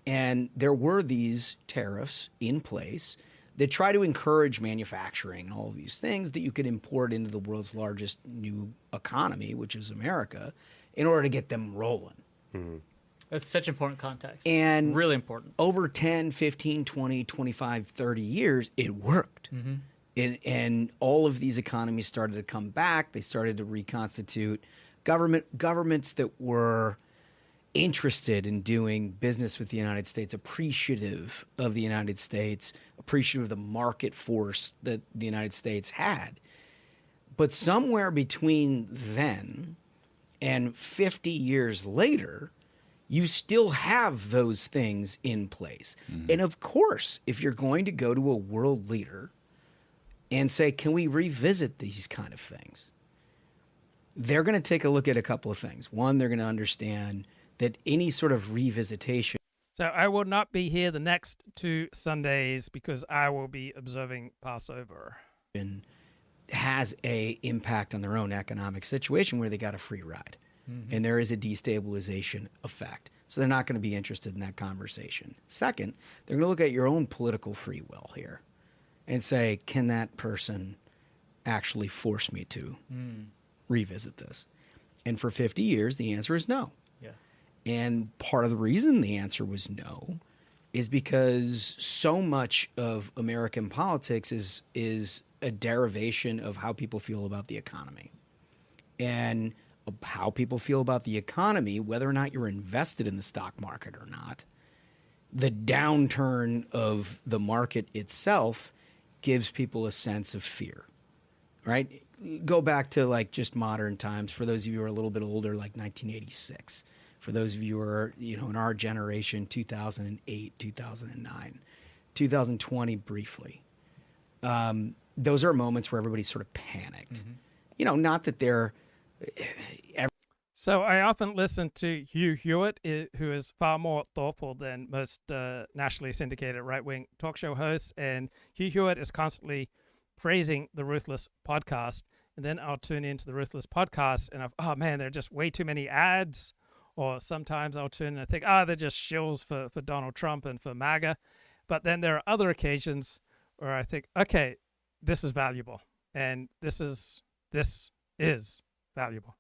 And there were these tariffs in place that try to encourage manufacturing and all of these things that you could import into the world's largest new economy, which is America, in order to get them rolling. That's such important context. And really important. Over 10, 15, 20, 25, 30 years, it worked. And all of these economies started to come back. They started to reconstitute governments that were interested in doing business with the United States, appreciative of the United States, appreciative of the market force that the United States had. But somewhere between then and 50 years later, you still have those things in place. And of course, if you're going to go to a world leader and say, can we revisit these kind of things? They're going to take a look at a couple of things. One, they're going to understand that any sort of revisitation. So I will not be here the next 2 Sundays because I will be observing Passover. Has a impact on their own economic situation where they got a free ride. And there is a destabilization effect. So they're not going to be interested in that conversation. Second, they're going to look at your own political free will here and say, can that person actually force me to revisit this? And for 50 years, the answer is no. And part of the reason the answer was no is because so much of American politics is a derivation of how people feel about the economy. And how people feel about the economy, whether or not you're invested in the stock market or not, the downturn of the market itself gives people a sense of fear, right? Go back to like just modern times. For those of you who are a little bit older, like 1986. For those of you who are, you know, in our generation, 2008, 2009, 2020 briefly. Those are moments where everybody's sort of panicked. You know, not that they're... So I often listen to Hugh Hewitt, who is far more thoughtful than most nationally syndicated right-wing talk show hosts. And Hugh Hewitt is constantly praising the Ruthless podcast. And then I'll tune into the Ruthless podcast and oh man, there are just way too many ads. Or sometimes I'll turn and I think, they're just shills for Donald Trump and for MAGA. But then there are other occasions where I think, okay, this is valuable. And this is valuable.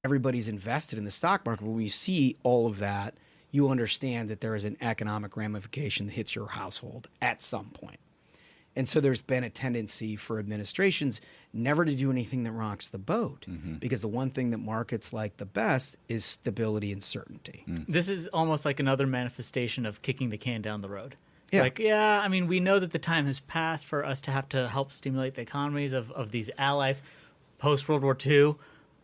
Everybody's invested in the stock market. When you see all of that, you understand that there is an economic ramification that hits your household at some point. And so there's been a tendency for administrations never to do anything that rocks the boat, because the one thing that markets like the best is stability and certainty. This is almost like another manifestation of kicking the can down the road. Yeah. Like, I mean, we know that the time has passed for us to have to help stimulate the economies of these allies post-World War II.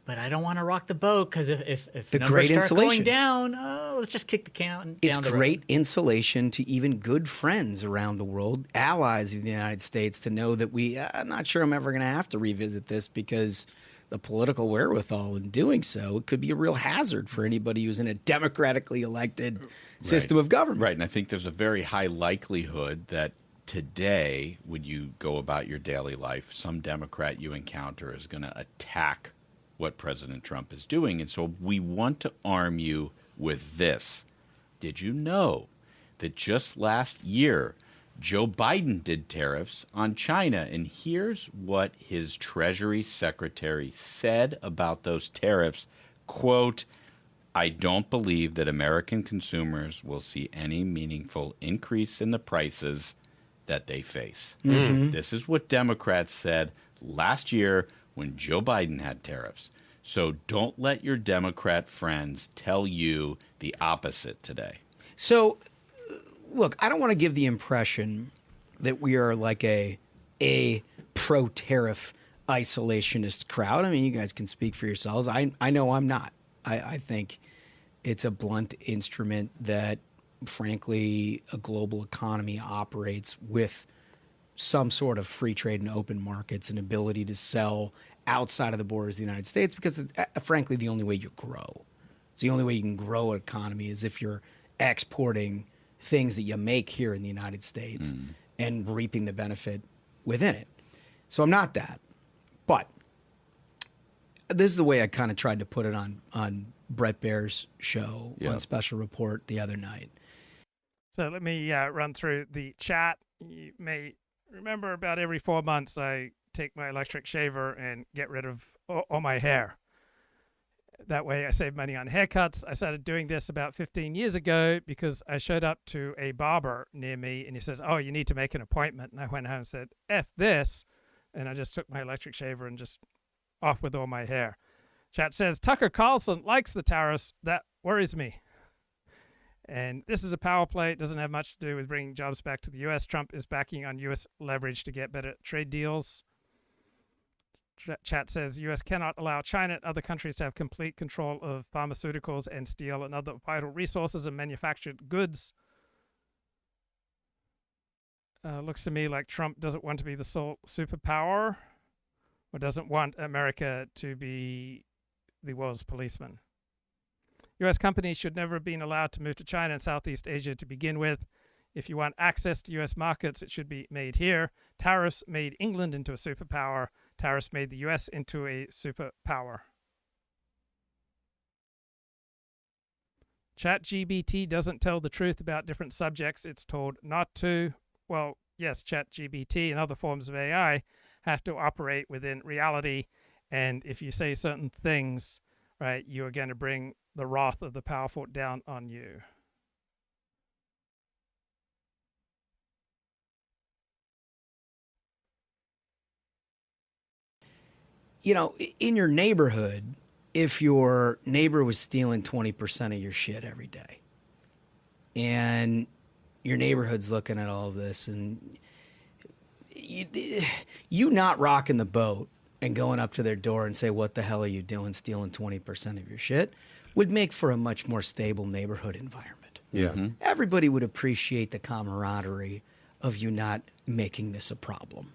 But I don't want to rock the boat because if the numbers great start insulation. going down, let's just kick the can down It's the road. great insulation to even good friends around the world, allies of the United States, to know that I'm not sure I'm ever going to have to revisit this because the political wherewithal in doing so, it could be a real hazard for anybody who's in a democratically elected system of government. Right, and I think there's a very high likelihood that today, when you go about your daily life, some Democrat you encounter is going to attack what President Trump is doing. And so we want to arm you with this. Did you know that just last year, Joe Biden did tariffs on China? And here's what his Treasury Secretary said about those tariffs. Quote, I don't believe that American consumers will see any meaningful increase in the prices that they face. Mm-hmm. This is what Democrats said last year when Joe Biden had tariffs. So don't let your Democrat friends tell you the opposite today. So, look, I don't want to give the impression that we are like a pro-tariff isolationist crowd. I mean, you guys can speak for yourselves. I know I'm not. I think it's a blunt instrument that, frankly, a global economy operates with some sort of free trade and open markets and ability to sell outside of the borders of the United States because, frankly, the only way you grow. It's the only way you can grow an economy is if you're exporting things that you make here in the United States and reaping the benefit within it. So I'm not that. But this is the way I kind of tried to put it on Brett Baer's show on Special Report the other night. So let me run through the chat. You may remember about every 4 months I take my electric shaver and get rid of all my hair. That way I save money on haircuts. I started doing this about 15 years ago because I showed up to a barber near me and he says, oh, you need to make an appointment. And I went home and said, F this. And I just took my electric shaver and just off with all my hair. Chat says, Tucker Carlson likes the tariffs. That worries me. And this is a power play. It doesn't have much to do with bringing jobs back to the U.S. Trump is backing on U.S. leverage to get better trade deals. Chat says, U.S. cannot allow China and other countries to have complete control of pharmaceuticals and steel and other vital resources and manufactured goods. Looks to me like Trump doesn't want to be the sole superpower or doesn't want America to be the world's policeman. U.S. companies should never have been allowed to move to China and Southeast Asia to begin with. If you want access to U.S. markets, it should be made here. Tariffs made England into a superpower. Tariffs made the U.S. into a superpower. ChatGPT doesn't tell the truth about different subjects it's told not to. Well, yes, ChatGPT and other forms of AI have to operate within reality. And if you say certain things, right, you are going to bring the wrath of the powerful down on you. You know, in your neighborhood, if your neighbor was stealing 20% of your shit every day and your neighborhood's looking at all of this and you not rocking the boat and going up to their door and say, what the hell are you doing stealing 20% of your shit, would make for a much more stable neighborhood environment. Yeah. Everybody would appreciate the camaraderie of you not making this a problem.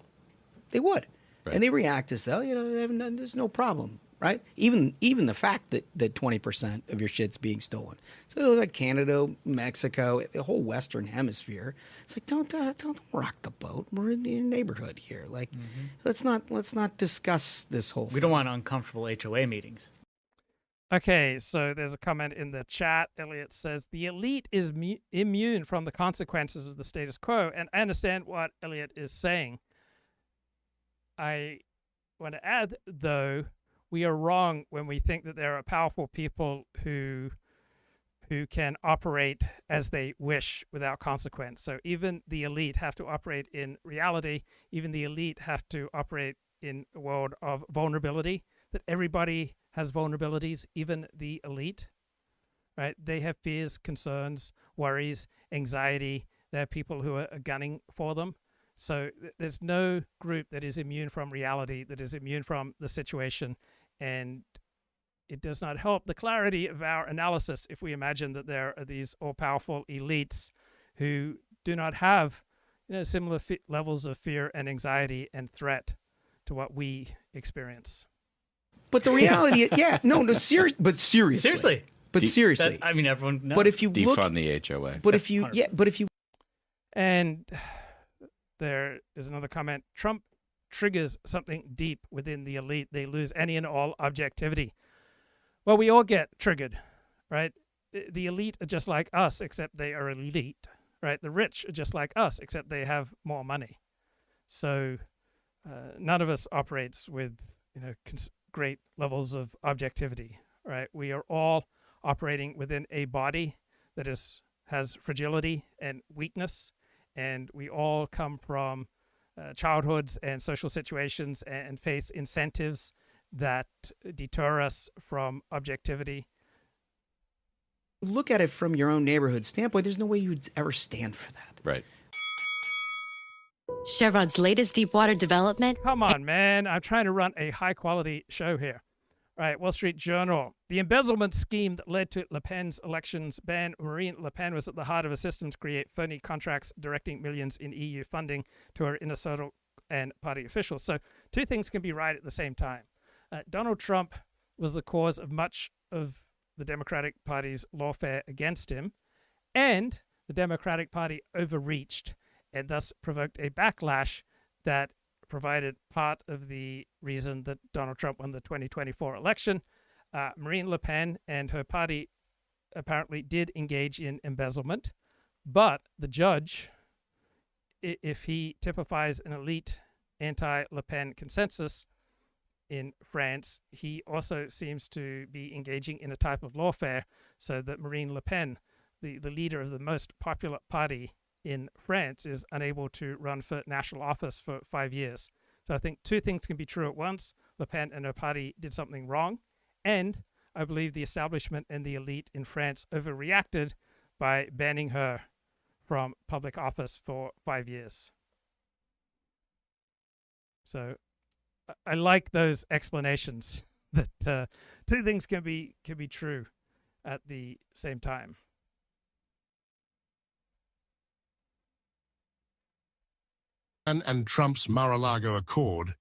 They would. Right. And they react as though, you know, there's no problem, right? Even the fact that 20% of your shit's being stolen. So like Canada, Mexico, the whole Western Hemisphere, it's like don't rock the boat. We're in your neighborhood here. Like, let's not discuss this whole thing. We don't want uncomfortable HOA meetings. Okay, so there's a comment in the chat. Elliot says, the elite is immune from the consequences of the status quo. And I understand what Elliot is saying. I want to add, though, we are wrong when we think that there are powerful people who can operate as they wish without consequence. So even the elite have to operate in reality. Even the elite have to operate in a world of vulnerability, that everybody has vulnerabilities, even the elite, right? They have fears, concerns, worries, anxiety. There are people who are gunning for them. So there's no group that is immune from reality, that is immune from the situation, and it does not help the clarity of our analysis if we imagine that there are these all-powerful elites who do not have, you know, similar levels of fear and anxiety and threat to what we experience. But the reality, seriously. But seriously. I mean, everyone knows. But if you look, defund the HOA. But if you, And there is another comment. Trump triggers something deep within the elite. They lose any and all objectivity. Well, we all get triggered, right? The elite are just like us, except they are elite, right? The rich are just like us, except they have more money. So none of us operates with great levels of objectivity, right? We are all operating within a body that has fragility and weakness, and we all come from childhoods and social situations and face incentives that deter us from objectivity. Look at it from your own neighborhood standpoint. There's no way you'd ever stand for that. Right. Chevron's latest deepwater development. Come on, man. I'm trying to run a high-quality show here. All right, Wall Street Journal. The embezzlement scheme that led to Le Pen's elections ban Marine Le Pen was at the heart of a system to create phony contracts directing millions in EU funding to her inner circle and party officials. So two things can be right at the same time. Donald Trump was the cause of much of the Democratic Party's lawfare against him, and the Democratic Party overreached and thus provoked a backlash that provided part of the reason that Donald Trump won the 2024 election. Marine Le Pen and her party apparently did engage in embezzlement, but the judge, if he typifies an elite anti-Le Pen consensus in France, he also seems to be engaging in a type of lawfare so that Marine Le Pen, the leader of the most popular party in France, is unable to run for national office for 5 years. So I think two things can be true at once. Le Pen and her party did something wrong, and I believe the establishment and the elite in France overreacted by banning her from public office for 5 years. So I like those explanations that two things can be true at the same time. And Trump's Mar-a-Lago Accord,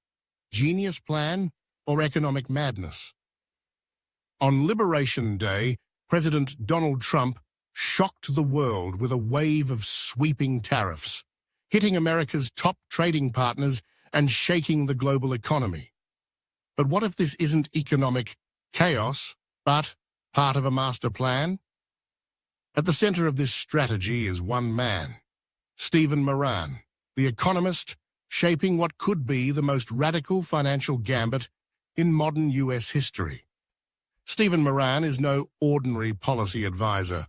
genius plan or economic madness? On Liberation Day, President Donald Trump shocked the world with a wave of sweeping tariffs, hitting America's top trading partners and shaking the global economy. But what if this isn't economic chaos, but part of a master plan? At the center of this strategy is one man, Stephen Miran, the economist shaping what could be the most radical financial gambit in modern U.S. history. Stephen Miran is no ordinary policy advisor,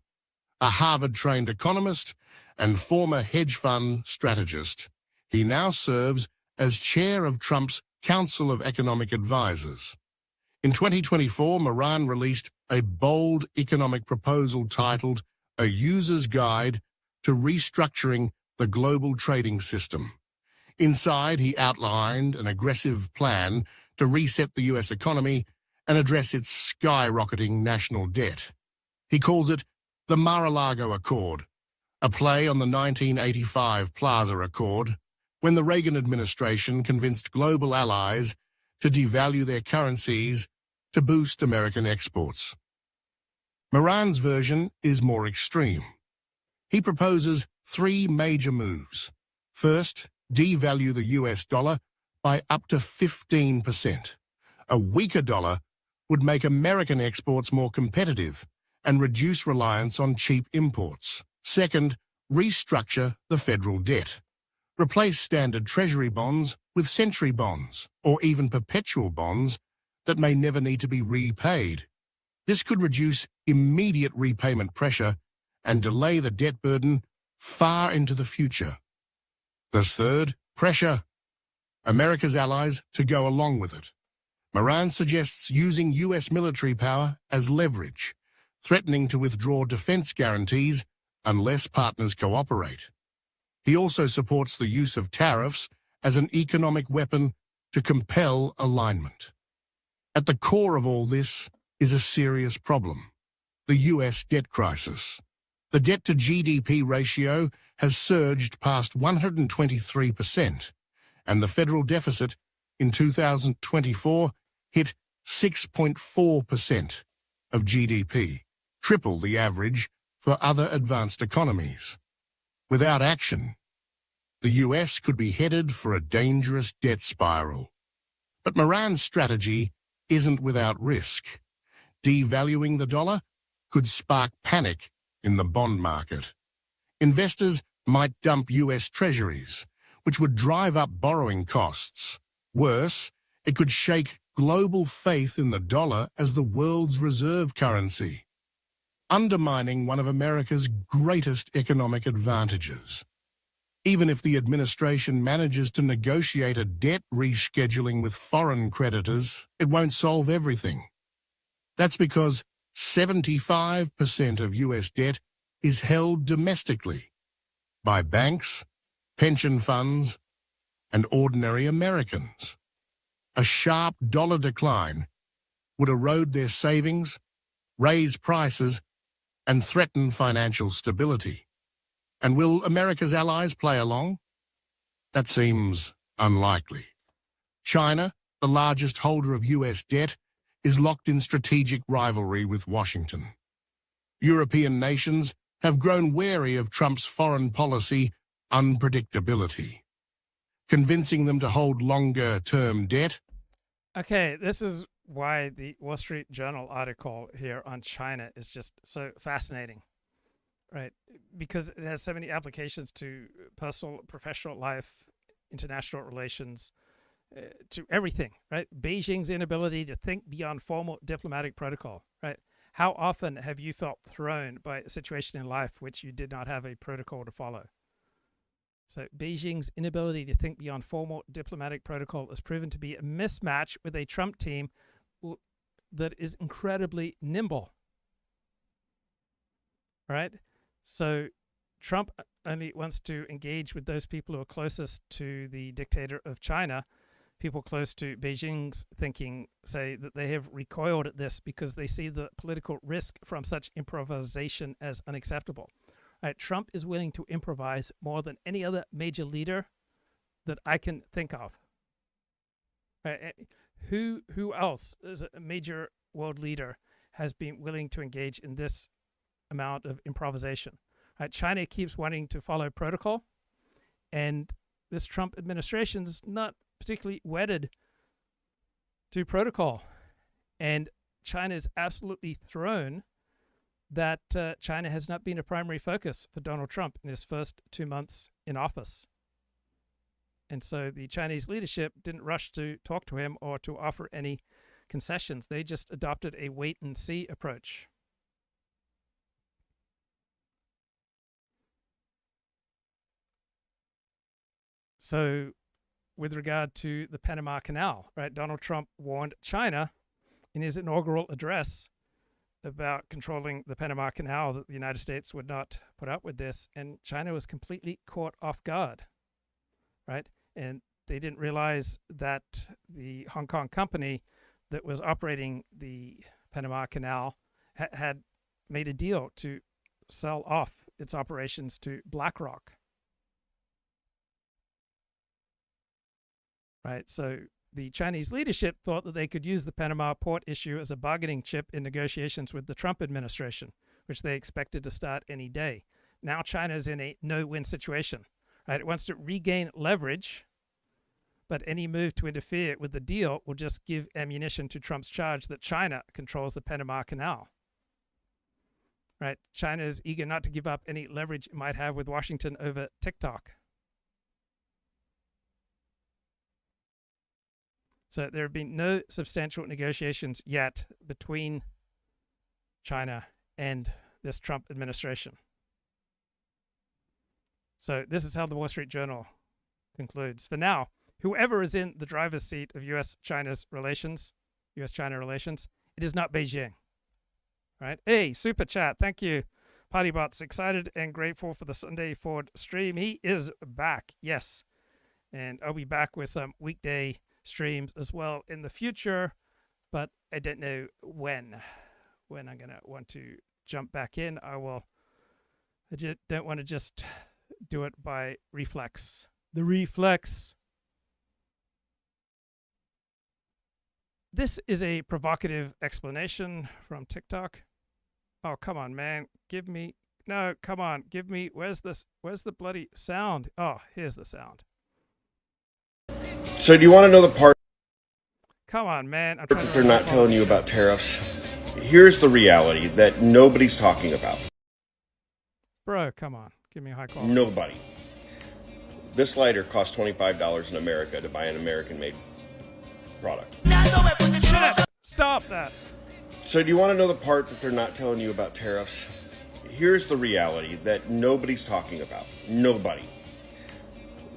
a Harvard-trained economist and former hedge fund strategist. He now serves as chair of Trump's Council of Economic Advisors. In 2024, Miran released a bold economic proposal titled A User's Guide to Restructuring the Global Trading System. Inside, he outlined an aggressive plan to reset the U.S. economy and address its skyrocketing national debt. He calls it the Mar-a-Lago Accord, a play on the 1985 Plaza Accord, when the Reagan administration convinced global allies to devalue their currencies to boost American exports. Miran's version is more extreme. He proposes 3 major moves. First, devalue the US dollar by up to 15%. A weaker dollar would make American exports more competitive and reduce reliance on cheap imports. Second, restructure the federal debt. Replace standard Treasury bonds with century bonds, or even perpetual bonds that may never need to be repaid. This could reduce immediate repayment pressure and delay the debt burden far into the future. The third, pressure America's allies to go along with it. Miran suggests using U.S. military power as leverage, threatening to withdraw defense guarantees unless partners cooperate. He also supports the use of tariffs as an economic weapon to compel alignment. At the core of all this is a serious problem: the U.S. debt crisis. The debt-to-GDP ratio has surged past 123%, and the federal deficit in 2024 hit 6.4% of GDP, triple the average for other advanced economies. Without action, the US could be headed for a dangerous debt spiral. But Miran's strategy isn't without risk. Devaluing the dollar could spark panic in the bond market. Investors might dump US treasuries, which would drive up borrowing costs. Worse, it could shake global faith in the dollar as the world's reserve currency, undermining one of America's greatest economic advantages. Even if the administration manages to negotiate a debt rescheduling with foreign creditors, it won't solve everything. That's because 75% of US debt is held domestically by banks, pension funds, and ordinary Americans. A sharp dollar decline would erode their savings, raise prices, and threaten financial stability. And will America's allies play along? That seems unlikely. China, the largest holder of US debt, is locked in strategic rivalry with Washington. European nations have grown wary of Trump's foreign policy unpredictability, convincing them to hold longer-term debt. Okay, this is why the Wall Street Journal article here on China is just so fascinating, right? Because it has so many applications to personal, professional life, international relations, to everything, right? Beijing's inability to think beyond formal diplomatic protocol, right? How often have you felt thrown by a situation in life which you did not have a protocol to follow? So Beijing's inability to think beyond formal diplomatic protocol has proven to be a mismatch with a Trump team that is incredibly nimble. All right? So Trump only wants to engage with those people who are closest to the dictator of China. People close to Beijing's thinking say that they have recoiled at this because they see the political risk from such improvisation as unacceptable. Right, Trump is willing to improvise more than any other major leader that I can think of. Right, who else as a major world leader has been willing to engage in this amount of improvisation? Right, China keeps wanting to follow protocol, and this Trump administration is not particularly wedded to protocol. And China is absolutely thrown that China has not been a primary focus for Donald Trump in his first 2 months in office. And so the Chinese leadership didn't rush to talk to him or to offer any concessions. They just adopted a wait-and-see approach. So with regard to the Panama Canal, right, Donald Trump warned China in his inaugural address about controlling the Panama Canal, that the United States would not put up with this, and China was completely caught off guard, right? And they didn't realize that the Hong Kong company that was operating the Panama Canal had made a deal to sell off its operations to BlackRock. Right, so the Chinese leadership thought that they could use the Panama port issue as a bargaining chip in negotiations with the Trump administration, which they expected to start any day. Now China is in a no-win situation. Right, it wants to regain leverage, but any move to interfere with the deal will just give ammunition to Trump's charge that China controls the Panama Canal. Right, China is eager not to give up any leverage it might have with Washington over TikTok. So there have been no substantial negotiations yet between China and this Trump administration. So this is how the Wall Street Journal concludes. For now, whoever is in the driver's seat of U.S.-China relations, it is not Beijing. Right? Hey, super chat. Thank you. Partybots, excited and grateful for the Sunday Ford stream. He is back. Yes. And I'll be back with some weekday streams as well in the future, but I don't know when I'm gonna want to jump back in. I just don't want to just do it by reflex. The reflex. This is a provocative explanation from TikTok. Oh, come on, man. Give me... No, come on. Give me... Where's the bloody sound? Oh, here's the sound. So do you want to know the part Come on, man. I'm that they're not telling you about tariffs? Here's the reality that nobody's talking about. Bro, come on. Give me a high quality. Nobody. This lighter costs $25 in America to buy an American-made product. Stop that. So do you want to know the part that they're not telling you about tariffs? Here's the reality that nobody's talking about. Nobody.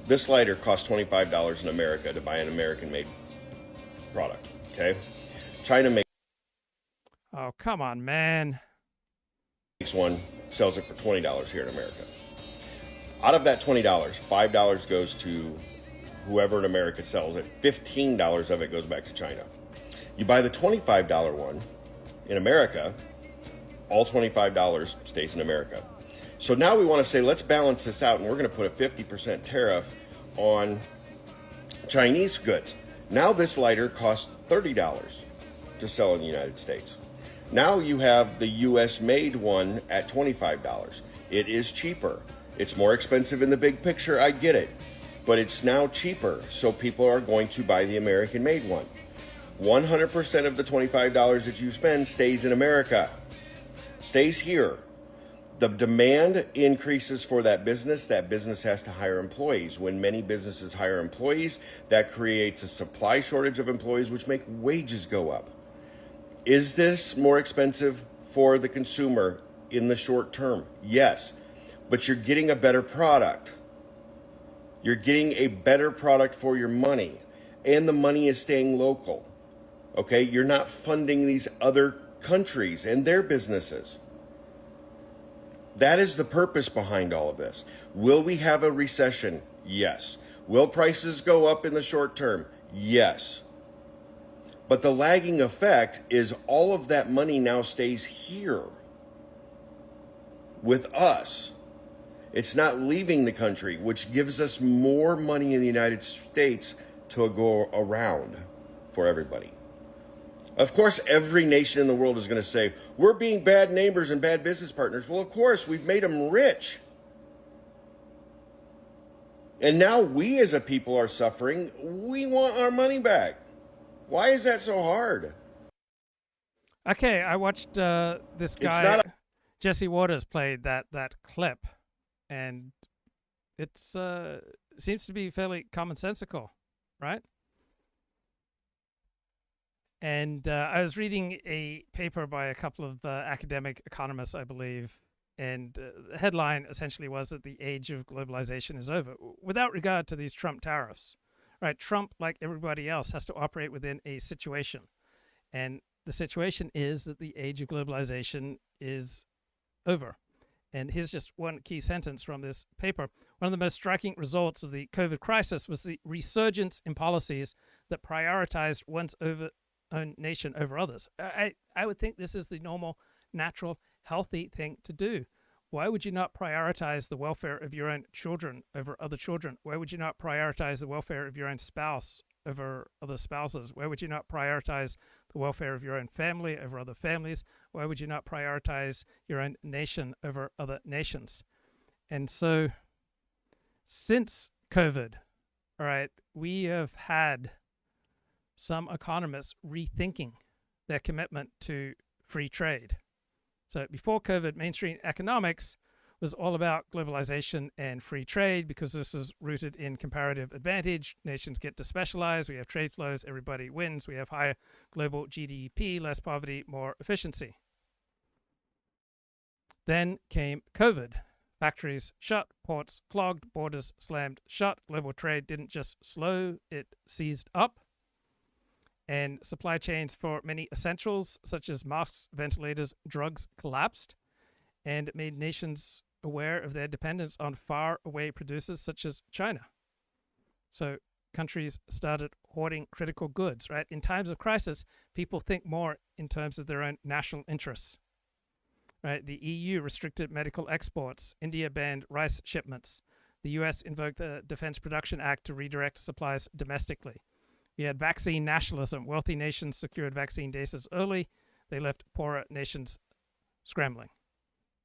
This lighter costs $25 in America to buy an American-made product, okay? China makes Oh, come on, man. one, sells it for $20 here in America. Out of that $20, $5 goes to whoever in America sells it. $15 of it goes back to China. You buy the $25 one in America, all $25 stays in America. So now we want to say, let's balance this out, and we're going to put a 50% tariff on Chinese goods. Now this lighter costs $30 to sell in the United States. Now you have the US made one at $25. It is cheaper. It's more expensive in the big picture, I get it. But it's now cheaper, so people are going to buy the American made one. 100% of the $25 that you spend stays in America, stays here. The demand increases for that business has to hire employees. When many businesses hire employees, that creates a supply shortage of employees, which make wages go up. Is this more expensive for the consumer in the short term? Yes, but you're getting a better product. You're getting a better product for your money, and the money is staying local. Okay, you're not funding these other countries and their businesses. That is the purpose behind all of this. Will we have a recession? Yes. Will prices go up in the short term? Yes. But the lagging effect is all of that money now stays here with us. It's not leaving the country, which gives us more money in the United States to go around for everybody. Of course, every nation in the world is going to say, we're being bad neighbors and bad business partners. Well, of course, we've made them rich. And now we as a people are suffering. We want our money back. Why is that so hard? Okay, I watched this guy, Jesse Waters, played that clip, and it's seems to be fairly commonsensical, right? And I was reading a paper by a couple of academic economists, I believe, and the headline essentially was that the age of globalization is over, without regard to these Trump tariffs. Right, Trump, like everybody else, has to operate within a situation. And the situation is that the age of globalization is over. And here's just one key sentence from this paper. One of the most striking results of the COVID crisis was the resurgence in policies that prioritized one's own nation over others. I would think this is the normal, natural, healthy thing to do. Why would you not prioritize the welfare of your own children over other children? Why would you not prioritize the welfare of your own spouse over other spouses? Why would you not prioritize the welfare of your own family over other families? Why would you not prioritize your own nation over other nations? And so, since COVID, all right, we have had some economists rethinking their commitment to free trade. So before COVID, mainstream economics was all about globalization and free trade because this is rooted in comparative advantage. Nations get to specialize. We have trade flows. Everybody wins. We have higher global GDP, less poverty, more efficiency. Then came COVID. Factories shut, ports clogged, borders slammed shut. Global trade didn't just slow, it seized up. And supply chains for many essentials, such as masks, ventilators, drugs, collapsed. And it made nations aware of their dependence on far-away producers, such as China. So countries started hoarding critical goods, right? In times of crisis, people think more in terms of their own national interests, right? The EU restricted medical exports. India banned rice shipments. The US invoked the Defense Production Act to redirect supplies domestically. We had vaccine nationalism. Wealthy nations secured vaccine doses early. They left poorer nations scrambling,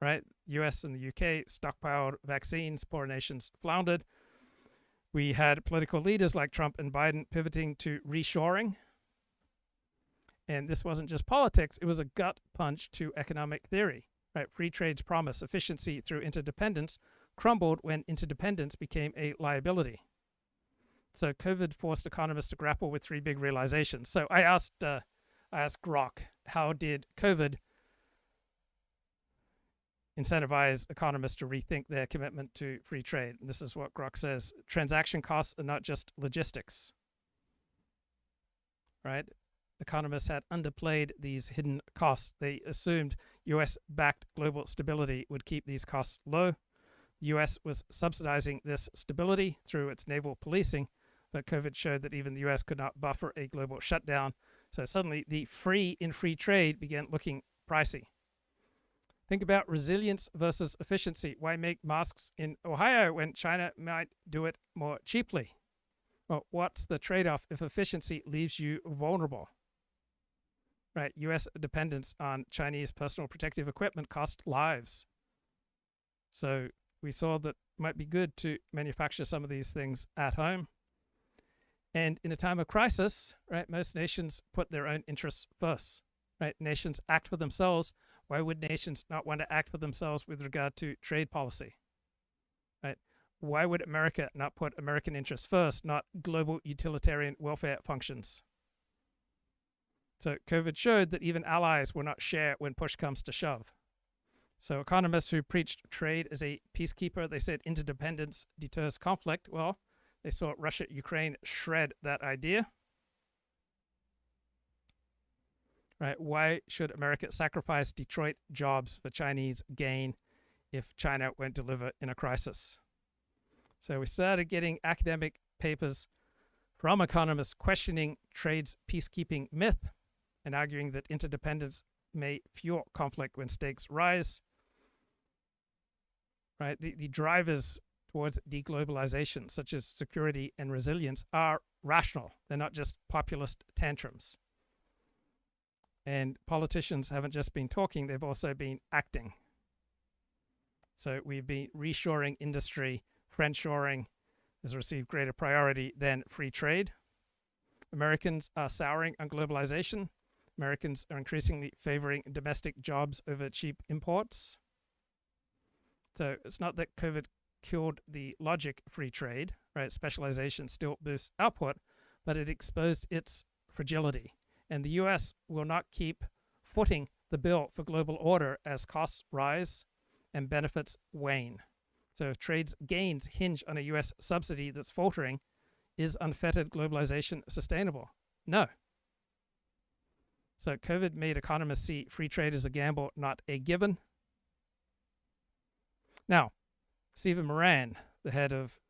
right? US and the UK stockpiled vaccines. Poorer nations floundered. We had political leaders like Trump and Biden pivoting to reshoring. And this wasn't just politics. It was a gut punch to economic theory, right? Free trade's promise, efficiency through interdependence, crumbled when interdependence became a liability. So COVID forced economists to grapple with three big realizations. So I asked Grok, how did COVID incentivize economists to rethink their commitment to free trade? And this is what Grok says. Transaction costs are not just logistics, right? Economists had underplayed these hidden costs. They assumed US-backed global stability would keep these costs low. The US was subsidizing this stability through its naval policing, but COVID showed that even the US could not buffer a global shutdown. So suddenly the free in free trade began looking pricey. Think about resilience versus efficiency. Why make masks in Ohio when China might do it more cheaply? Well, what's the trade-off if efficiency leaves you vulnerable? Right, U.S. dependence on Chinese personal protective equipment cost lives. So we saw that it might be good to manufacture some of these things at home. And in a time of crisis, right, most nations put their own interests first. Right, nations act for themselves. Why would nations not want to act for themselves with regard to trade policy? Right, why would America not put American interests first, not global utilitarian welfare functions? So COVID showed that even allies will not share when push comes to shove. So economists who preached trade as a peacekeeper, they said interdependence deters conflict. Well, they saw Russia-Ukraine shred that idea. Right? Why should America sacrifice Detroit jobs for Chinese gain if China won't deliver in a crisis? So we started getting academic papers from economists questioning trade's peacekeeping myth and arguing that interdependence may fuel conflict when stakes rise. Right? The drivers towards deglobalization, such as security and resilience, are rational. They're not just populist tantrums. And politicians haven't just been talking, they've also been acting. So we've been reshoring industry, friendshoring has received greater priority than free trade. Americans are souring on globalization. Americans are increasingly favoring domestic jobs over cheap imports. So it's not that COVID killed the logic of free trade, right? Specialization still boosts output, but it exposed its fragility. And the US will not keep footing the bill for global order as costs rise and benefits wane. So if trade's gains hinge on a US subsidy that's faltering, is unfettered globalization sustainable? No. So COVID made economists see free trade as a gamble, not a given. Now, Stephen Miran, the head of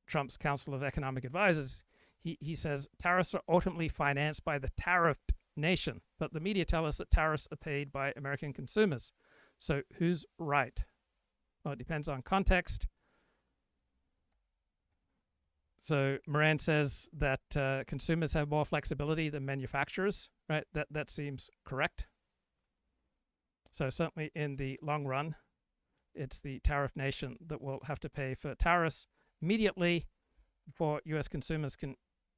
Trump's Council of Economic Advisors, he says tariffs are ultimately financed by the tariffed nation, but the media tell us that tariffs are paid by American consumers. So who's right? Well, it depends on context. So Miran says that consumers have more flexibility than manufacturers, right? That seems correct. So certainly in the long run, it's the tariff nation that will have to pay for tariffs immediately before U.S. consumers can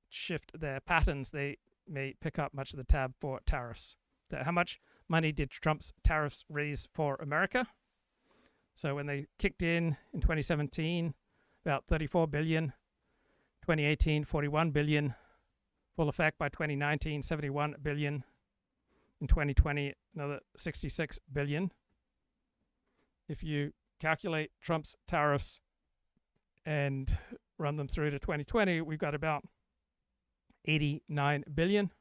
shift their patterns. They may pick up much of the tab for tariffs. So how much money did Trump's tariffs raise for America? So when they kicked in 2017, about $34 billion. 2018, $41 billion. Full effect by 2019, $71 billion. In 2020, another $66 billion. If you calculate Trump's tariffs and run them through to 2020, we've got about $89 billion,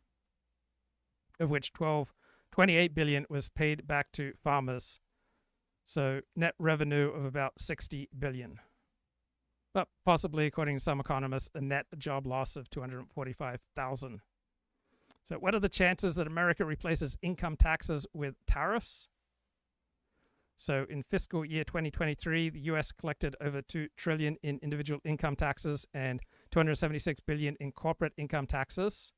of which $28 billion was paid back to farmers. So net revenue of about $60 billion. But possibly, according to some economists, a net job loss of 245,000. So what are the chances that America replaces income taxes with tariffs? So in fiscal year 2023, the U.S. collected over $2 trillion in individual income taxes and $276 billion in corporate income taxes.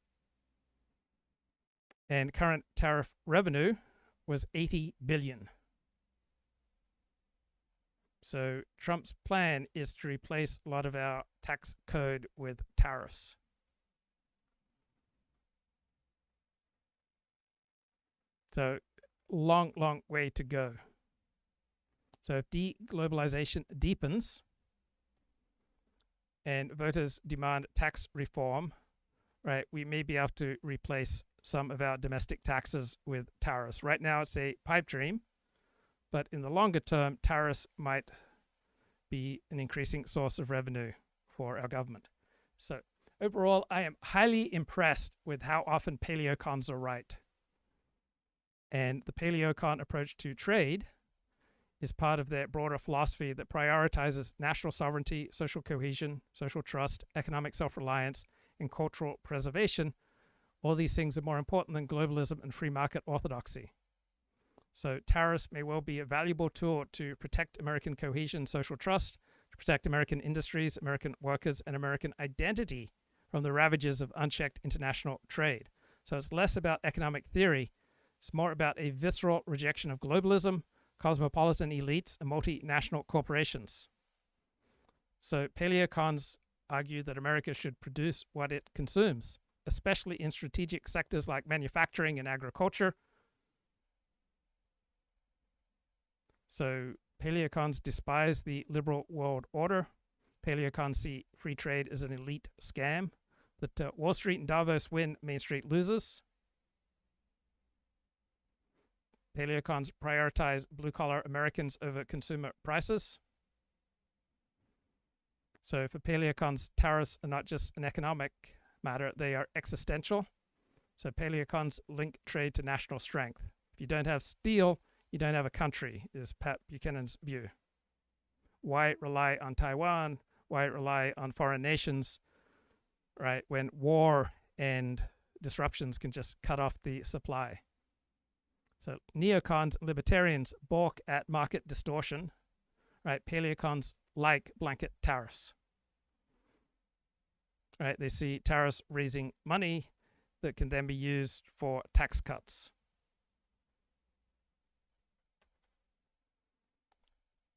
and current tariff revenue was $80 billion. So Trump's plan is to replace a lot of our tax code with tariffs. So long, long way to go. So if deglobalization deepens and voters demand tax reform, right, we may be able to replace some of our domestic taxes with tariffs. Right now it's a pipe dream, but in the longer term, tariffs might be an increasing source of revenue for our government. So overall, I am highly impressed with how often paleocons are right. And the paleocon approach to trade is part of their broader philosophy that prioritizes national sovereignty, social cohesion, social trust, economic self-reliance, and cultural preservation. All these things are more important than globalism and free market orthodoxy. So tariffs may well be a valuable tool to protect American cohesion, social trust, to protect American industries, American workers, and American identity from the ravages of unchecked international trade. So it's less about economic theory. It's more about a visceral rejection of globalism, cosmopolitan elites, and multinational corporations. So paleocons argue that America should produce what it consumes, especially in strategic sectors like manufacturing and agriculture. So paleocons despise the liberal world order. Paleocons see free trade as an elite scam, that Wall Street and Davos win, Main Street loses. Paleocons prioritize blue-collar Americans over consumer prices. So for paleocons, tariffs are not just an economic matter, they are existential. So paleocons link trade to national strength. If you don't have steel, you don't have a country, is Pat Buchanan's view. Why rely on Taiwan? Why rely on foreign nations, right, when war and disruptions can just cut off the supply? So neocons and libertarians balk at market distortion, right? Paleocons like blanket tariffs, right? They see tariffs raising money that can then be used for tax cuts.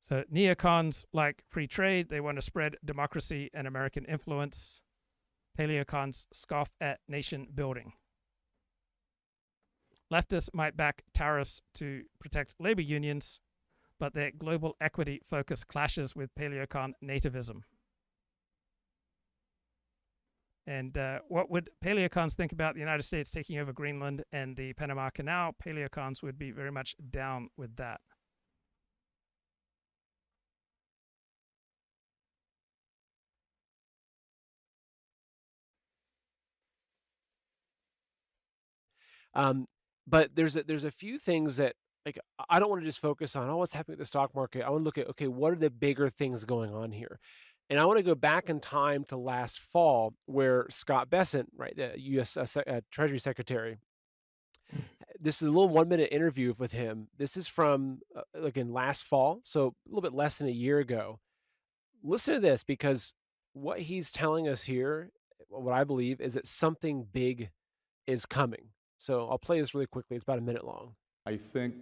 So neocons like free trade. They want to spread democracy and American influence. Paleocons scoff at nation building. Leftists might back tariffs to protect labor unions, but their global equity focus clashes with paleocon nativism. And what would paleocons think about the United States taking over Greenland and the Panama Canal? Paleocons would be very much down with that. But there's a few things that, like, I don't want to just focus on, oh, what's happening with the stock market. I want to look at, okay, what are the bigger things going on here? And I want to go back in time to last fall, where Scott Bessent, right, the U.S. Treasury Secretary, this is a little 1-minute interview with him. This is from, again, last fall, so a little bit less than a year ago. Listen to this, because what he's telling us here, what I believe, is that something big is coming. So I'll play this really quickly. It's about a minute long. I think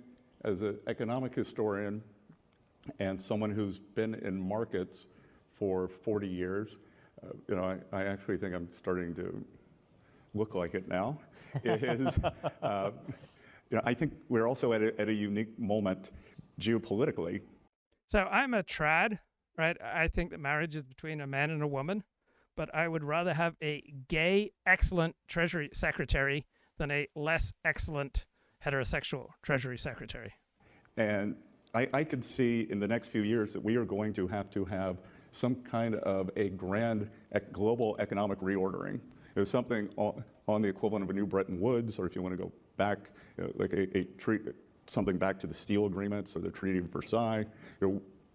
as an economic historian and someone who's been in markets for 40 years, I actually think I'm starting to look like it now. It is, I think we're also at a unique moment geopolitically. So I'm a trad, right? I think that marriage is between a man and a woman, but I would rather have a gay, excellent Treasury Secretary than a less excellent heterosexual Treasury Secretary. And I could see in the next few years that we are going to have some kind of a grand global economic reordering. It was something on the equivalent of a new Bretton Woods, or if you want to go back, like something back to the Steel Agreements or the Treaty of Versailles.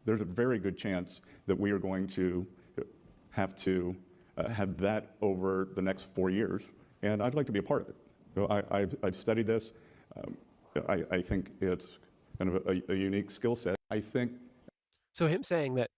There's a very good chance that we are going to have that over the next 4 years, and I'd like to be a part of it. I've studied this. I think it's kind of a unique skill set. I think. So him saying that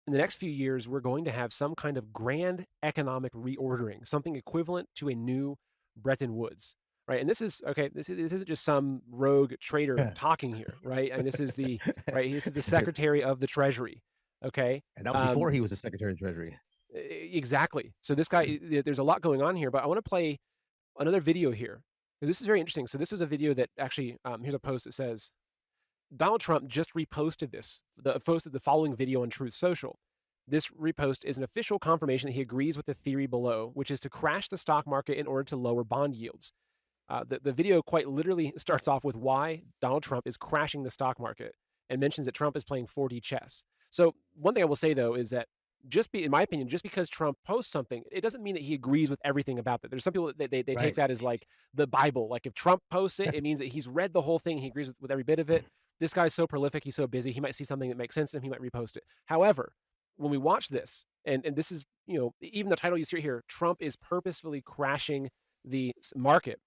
in the next few years, we're going to have some kind of grand economic reordering, something equivalent to a new Bretton Woods. right? And this is okay. This isn't just some rogue trader talking here, right? And this is the right. This is the Secretary of the Treasury. Okay, And that was before he was the Secretary of Treasury. Exactly. So this guy, there's a lot going on here, but I want to play another video here. This is very interesting. So this was a video that actually, here's a post that says, Donald Trump just reposted posted the following video on Truth Social. This repost is an official confirmation that he agrees with the theory below, which is to crash the stock market in order to lower bond yields. The video quite literally starts off with why Donald Trump is crashing the stock market and mentions that Trump is playing 4D chess. So one thing I will say, though, is that in my opinion, just because Trump posts something, it doesn't mean that he agrees with everything about that. There's some people that they take that as like the Bible. Like if Trump posts it, it means that he's read the whole thing. He agrees with every bit of it. This guy's so prolific. He's so busy. He might see something that makes sense to him. He might repost it. However, when we watch this, and this is, even the title you see here, Trump is purposefully crashing the market.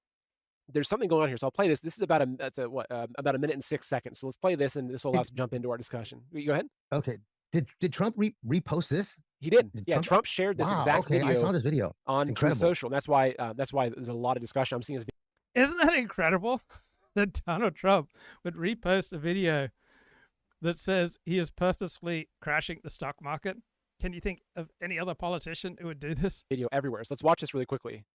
There's something going on here. So I'll play this. This is about a minute and 6 seconds. So let's play this, and this will allow us to jump into our discussion. Go ahead. Okay. Did Trump repost this? He did. Trump shared this exact video. I saw this video on Truth Social. And that's why there's a lot of discussion. I'm seeing this video. Isn't that incredible that Donald Trump would repost a video that says he is purposefully crashing the stock market? Can you think of any other politician who would do this? Video everywhere. So let's watch this really quickly.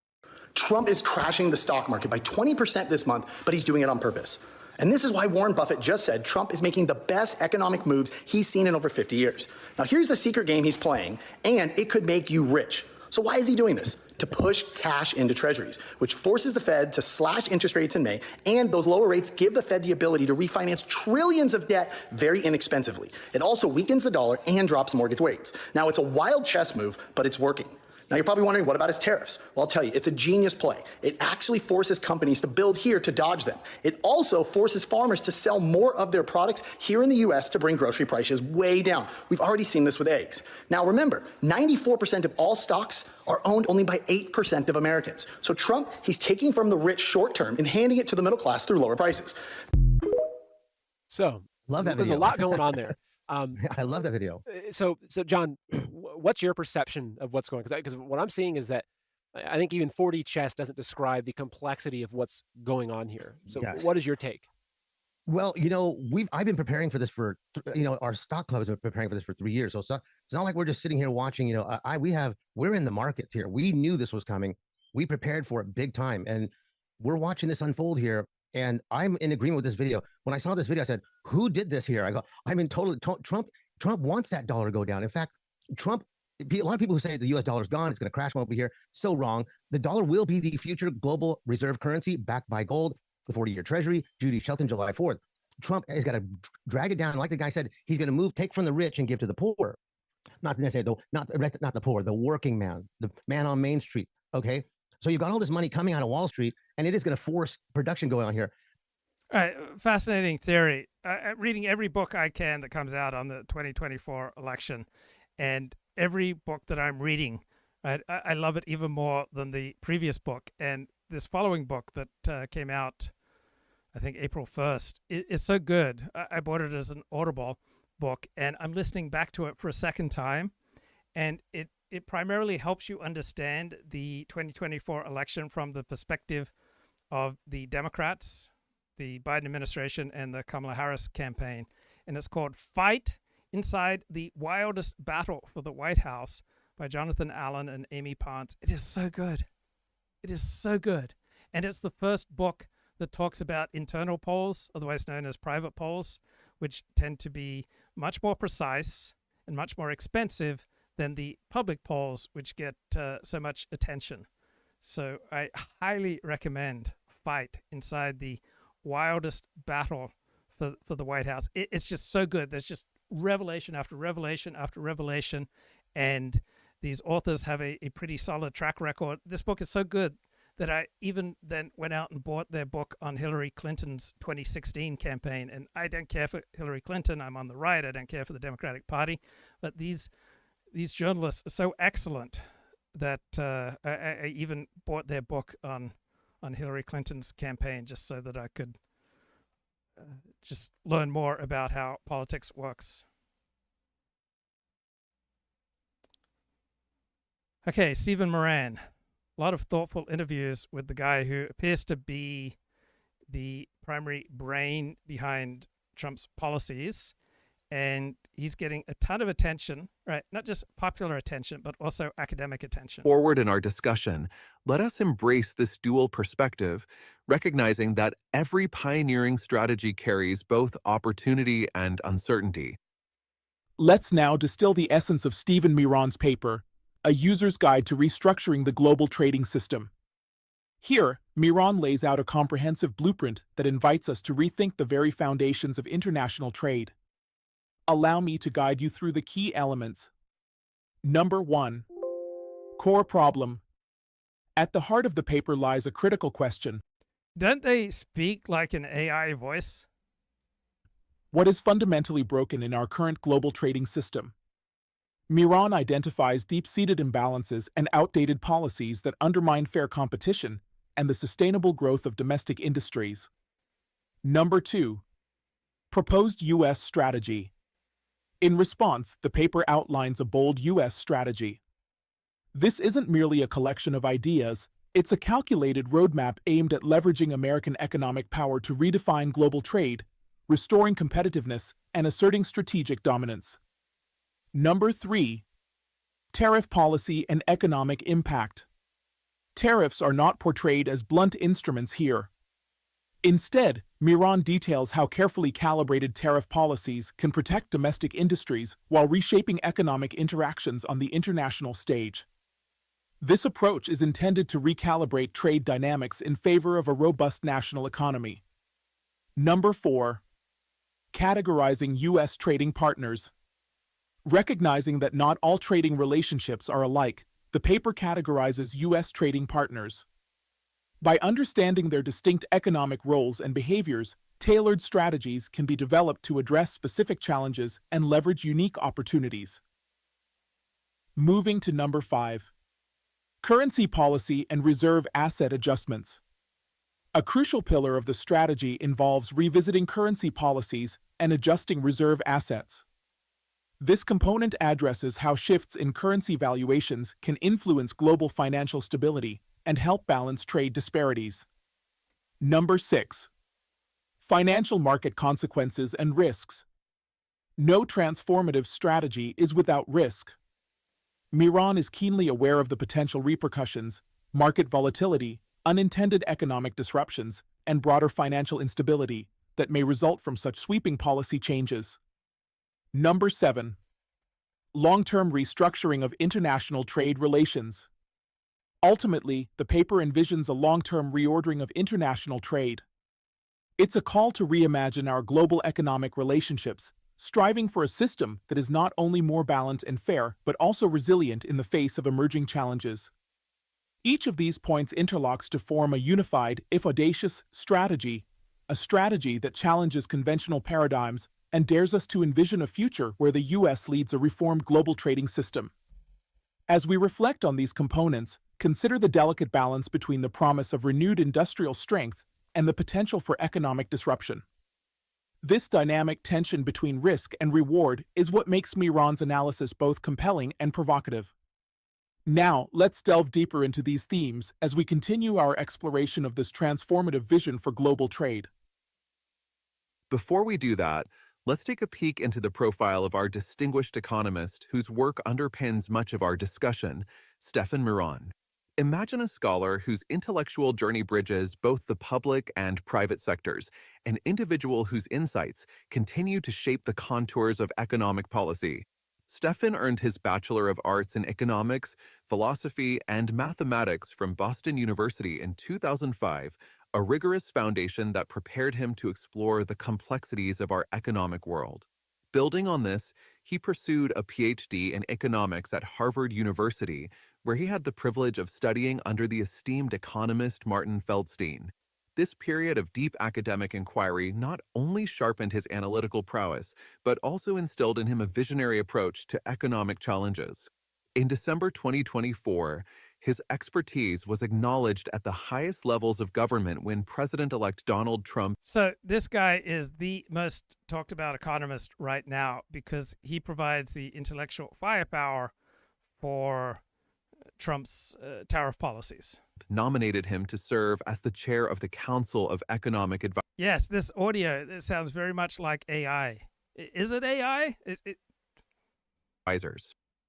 Trump is crashing the stock market by 20% this month, but he's doing it on purpose. And this is why Warren Buffett just said Trump is making the best economic moves he's seen in over 50 years. Now, here's the secret game he's playing, and it could make you rich. So why is he doing this? To push cash into treasuries, which forces the Fed to slash interest rates in May, and those lower rates give the Fed the ability to refinance trillions of debt very inexpensively. It also weakens the dollar and drops mortgage rates. Now, it's a wild chess move, but it's working. Now, you're probably wondering, what about his tariffs? Well, I'll tell you, it's a genius play. It actually forces companies to build here to dodge them. It also forces farmers to sell more of their products here in the U.S. to bring grocery prices way down. We've already seen this with eggs. Now, remember, 94% of all stocks are owned only by 8% of Americans. So Trump, he's taking from the rich short term and handing it to the middle class through lower prices. So, love that there's video. a lot going on there. I love that video. So John, what's your perception of what's going on? Because what I'm seeing is that I think even 4D chess doesn't describe the complexity of what's going on here. So what is your take? Well, I've been preparing for this for, our stock club has been preparing for this for 3 years. So it's not like we're just sitting here watching, we're in the markets here. We knew this was coming. We prepared for it big time. And we're watching this unfold here. And I'm in agreement with this video. When I saw this video, I said, who did this here? I go, I'm in total, Trump wants that dollar to go down. In fact, a lot of people who say the US dollar's gone, it's going to crash over here. So wrong. The dollar will be the future global reserve currency backed by gold, the 40-year Treasury, Judy Shelton, July 4th. Trump has got to drag it down. Like the guy said, he's going to take from the rich and give to the poor. Not necessarily, not the poor, the working man, the man on Main Street. Okay. So you've got all this money coming out of Wall Street, and it is going to force production going on here. All right, fascinating theory. I'm reading every book I can that comes out on the 2024 election, and every book that I'm reading, I love it even more than the previous book. And this following book that came out, I think April 1st, is so good. I bought it as an Audible book, and I'm listening back to it for a second time, and it primarily helps you understand the 2024 election from the perspective of the Democrats, the Biden administration, and the Kamala Harris campaign. And it's called Fight Inside the Wildest Battle for the White House by Jonathan Allen and Amy Pons. It is so good. It is so good. And it's the first book that talks about internal polls, otherwise known as private polls, which tend to be much more precise and much more expensive than the public polls, which get so much attention. So I highly recommend Fight Inside the Wildest Battle for the White House. It's just so good. There's just revelation after revelation after revelation, and these authors have a pretty solid track record. This book is so good that I even then went out and bought their book on Hillary Clinton's 2016 campaign. And I don't care for Hillary Clinton. I'm on the right. I don't care for the Democratic Party. But these journalists are so excellent that I even bought their book on Hillary Clinton's campaign just so that I could just learn more about how politics works. Okay, Stephen Miran. a lot of thoughtful interviews with the guy who appears to be the primary brain behind Trump's policies. And he's getting a ton of attention, right? Not just popular attention, but also academic attention. Forward in our discussion, let us embrace this dual perspective, recognizing that every pioneering strategy carries both opportunity and uncertainty. Let's now distill the essence of Stephen Miran's paper, A User's Guide to Restructuring the Global Trading System. Here, Miran lays out a comprehensive blueprint that invites us to rethink the very foundations of international trade. Allow me to guide you through the key elements. Number 1. Core problem. At the heart of the paper lies a critical question. Don't they speak like an AI voice? What is fundamentally broken in our current global trading system? Miran identifies deep-seated imbalances and outdated policies that undermine fair competition and the sustainable growth of domestic industries. Number 2. Proposed U.S. strategy. In response, the paper outlines a bold U.S. strategy. This isn't merely a collection of ideas, it's a calculated roadmap aimed at leveraging American economic power to redefine global trade, restoring competitiveness, and asserting strategic dominance. Number 3. Tariff policy and economic impact. Tariffs are not portrayed as blunt instruments here. Instead, Miran details how carefully calibrated tariff policies can protect domestic industries while reshaping economic interactions on the international stage. This approach is intended to recalibrate trade dynamics in favor of a robust national economy. Number 4. Categorizing U.S. trading partners. Recognizing that not all trading relationships are alike, the paper categorizes U.S. trading partners. By understanding their distinct economic roles and behaviors, tailored strategies can be developed to address specific challenges and leverage unique opportunities. Moving to number 5. Currency policy and reserve asset adjustments. A crucial pillar of the strategy involves revisiting currency policies and adjusting reserve assets. This component addresses how shifts in currency valuations can influence global financial stability and help balance trade disparities. Number 6. Financial market consequences and risks. No transformative strategy is without risk. Miran is keenly aware of the potential repercussions, market volatility, unintended economic disruptions, and broader financial instability that may result from such sweeping policy changes. Number 7. Long-term restructuring of international trade relations. Ultimately, the paper envisions a long-term reordering of international trade. It's a call to reimagine our global economic relationships, striving for a system that is not only more balanced and fair, but also resilient in the face of emerging challenges. Each of these points interlocks to form a unified, if audacious, strategy, a strategy that challenges conventional paradigms and dares us to envision a future where the U.S. leads a reformed global trading system. As we reflect on these components, consider the delicate balance between the promise of renewed industrial strength and the potential for economic disruption. This dynamic tension between risk and reward is what makes Miran's analysis both compelling and provocative. Now, let's delve deeper into these themes as we continue our exploration of this transformative vision for global trade. Before we do that, let's take a peek into the profile of our distinguished economist whose work underpins much of our discussion, Stephen Miran. Imagine a scholar whose intellectual journey bridges both the public and private sectors, an individual whose insights continue to shape the contours of economic policy. Stephen earned his Bachelor of Arts in Economics, Philosophy, and Mathematics from Boston University in 2005, a rigorous foundation that prepared him to explore the complexities of our economic world. Building on this, he pursued a PhD in economics at Harvard University, where he had the privilege of studying under the esteemed economist Martin Feldstein. This period of deep academic inquiry not only sharpened his analytical prowess, but also instilled in him a visionary approach to economic challenges. In December 2024, his expertise was acknowledged at the highest levels of government when President-elect Donald Trump. So this guy is the most talked about economist right now because he provides the intellectual firepower for Trump's tariff policies. Nominated him to serve as the chair of the Council of Economic Advisors. Yes, this audio, it sounds very much like AI. Is it AI?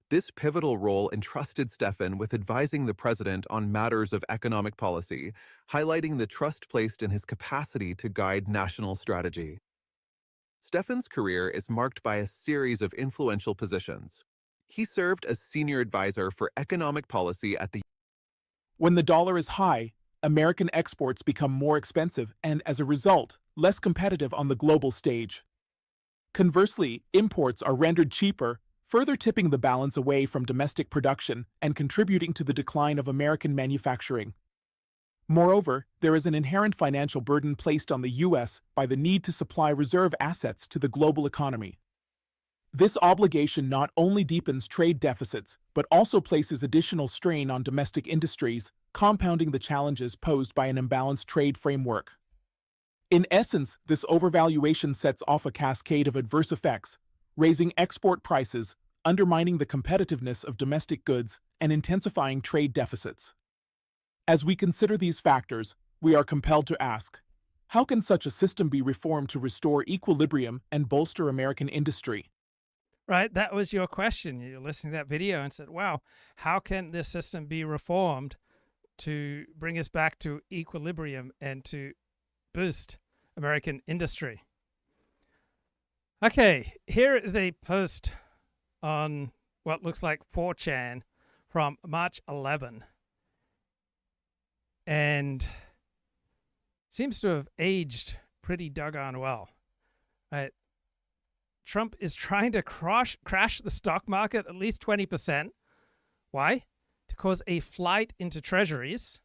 This pivotal role entrusted Stefan with advising the president on matters of economic policy, highlighting the trust placed in his capacity to guide national strategy. Stefan's career is marked by a series of influential positions. He served as senior advisor for economic policy at the. When the dollar is high, American exports become more expensive and, as a result, less competitive on the global stage. Conversely, imports are rendered cheaper, further tipping the balance away from domestic production and contributing to the decline of American manufacturing. Moreover, there is an inherent financial burden placed on the U.S. by the need to supply reserve assets to the global economy. This obligation not only deepens trade deficits, but also places additional strain on domestic industries, compounding the challenges posed by an imbalanced trade framework. In essence, this overvaluation sets off a cascade of adverse effects, raising export prices, undermining the competitiveness of domestic goods, and intensifying trade deficits. As we consider these factors, we are compelled to ask, how can such a system be reformed to restore equilibrium and bolster American industry? Right, that was your question. You're listening to that video and said, wow, how can this system be reformed to bring us back to equilibrium and to boost American industry? Okay, here is a post on what looks like 4chan from March 11. And seems to have aged pretty doggone well. Right? Trump is trying to crash the stock market at least 20%. Why? To cause a flight into treasuries.